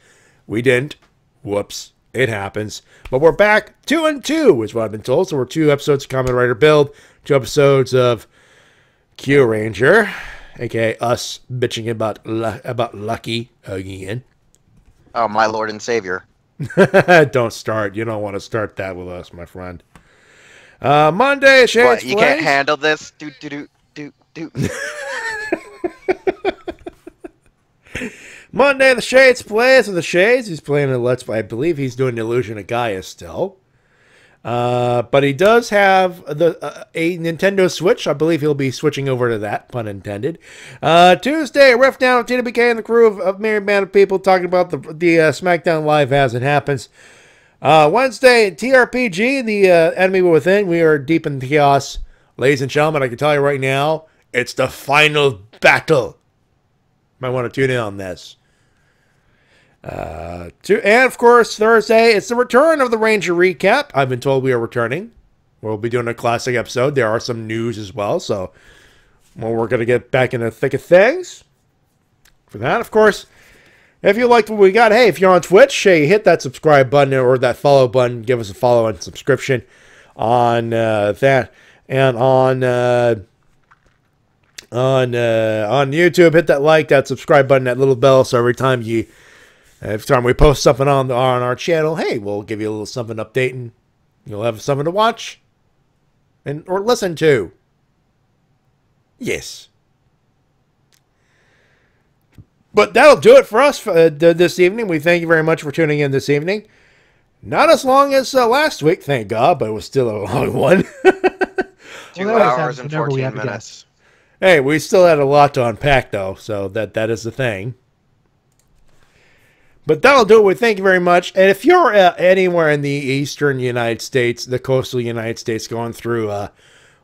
We didn't. Whoops. It happens. But we're back 2 and 2 is what I've been told. So we're 2 episodes of Kamen Rider Build, 2 episodes of Q Ranger, aka us bitching about Lucky again. Oh, my Lord and Savior. Don't start. You don't want to start that with us, my friend. Monday, Shades. What, you can't handle this? Do. Monday, the Shades plays with the Shades. He's playing a Let's Play. I believe he's doing the Illusion of Gaia still. But he does have a Nintendo Switch. I believe he'll be switching over to that, pun intended. Tuesday, Riff Down with TWK and the crew of Merry Band of People talking about the SmackDown Live as it happens. Wednesday, TRPG, the Enemy Within. We are deep in chaos. Ladies and gentlemen, I can tell you right now, it's the final battle. Might want to tune in on this. And of course, Thursday, it's the return of the Ranger recap. I've been told we are returning. We'll be doing a classic episode. There are some news as well, so we're going to get back in the thick of things. For that, of course, if you liked what we got, hey, if you're on Twitch, hey, hit that subscribe button or that follow button. Give us a follow and subscription on that. And on YouTube, hit that like, that subscribe button, that little bell, so every time we post something on our channel, hey, we'll give you a little something updating. You'll have something to watch or listen to. Yes. But that'll do it for us this evening. We thank you very much for tuning in this evening. Not as long as last week, thank God, but it was still a long one. 2 hours and 14 minutes. Hey, we still had a lot to unpack, though, so that is the thing. But that'll do it. We thank you very much. And if you're anywhere in the eastern United States, the coastal United States, going through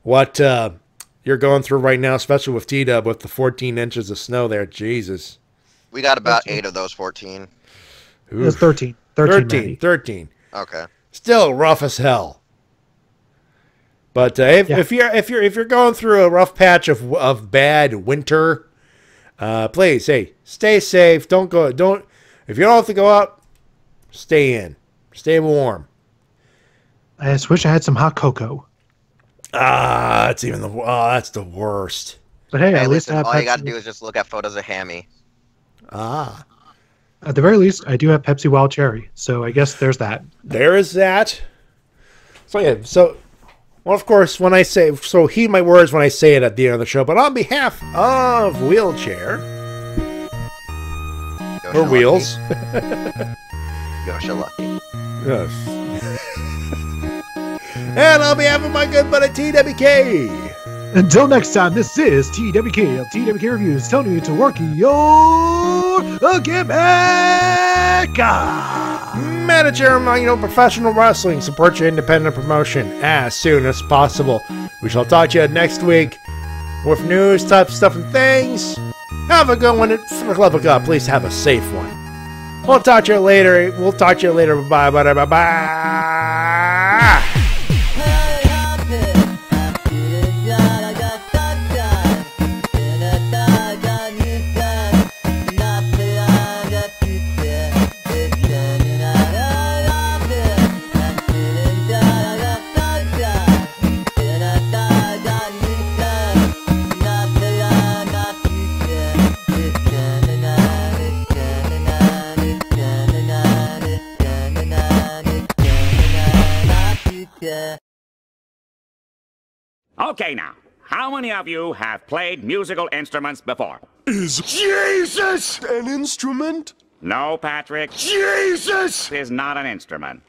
what you're going through right now, especially with T-Dub, with the 14 inches of snow there, Jesus. We got about 8 of those 14. It was 13. 13. Okay. Still rough as hell. But if you're going through a rough patch of bad winter, please, hey, stay safe. If you don't have to go out, stay in. Stay warm. I just wish I had some hot cocoa. That's that's the worst. But hey, at least listen, all you got to do is just look at photos of Hammy. At the very least, I do have Pepsi Wild Cherry, so I guess there's that. There is that. So yeah, well, of course, when I say heed my words when I say it at the end of the show. But on behalf of Wheelchair or Wheels, Gosha Lucky. Yes. And on behalf of my good buddy TWK. Until next time, this is TWK of TWK Reviews telling you to work your gimmick. Manager of professional wrestling. Support your independent promotion as soon as possible. We shall talk to you next week with news, type stuff, and things. Have a good one. For the love of God, please have a safe one. We'll talk to you later. Bye. Bye. Okay, now, how many of you have played musical instruments before? Is Jesus an instrument? No, Patrick. Jesus is not an instrument.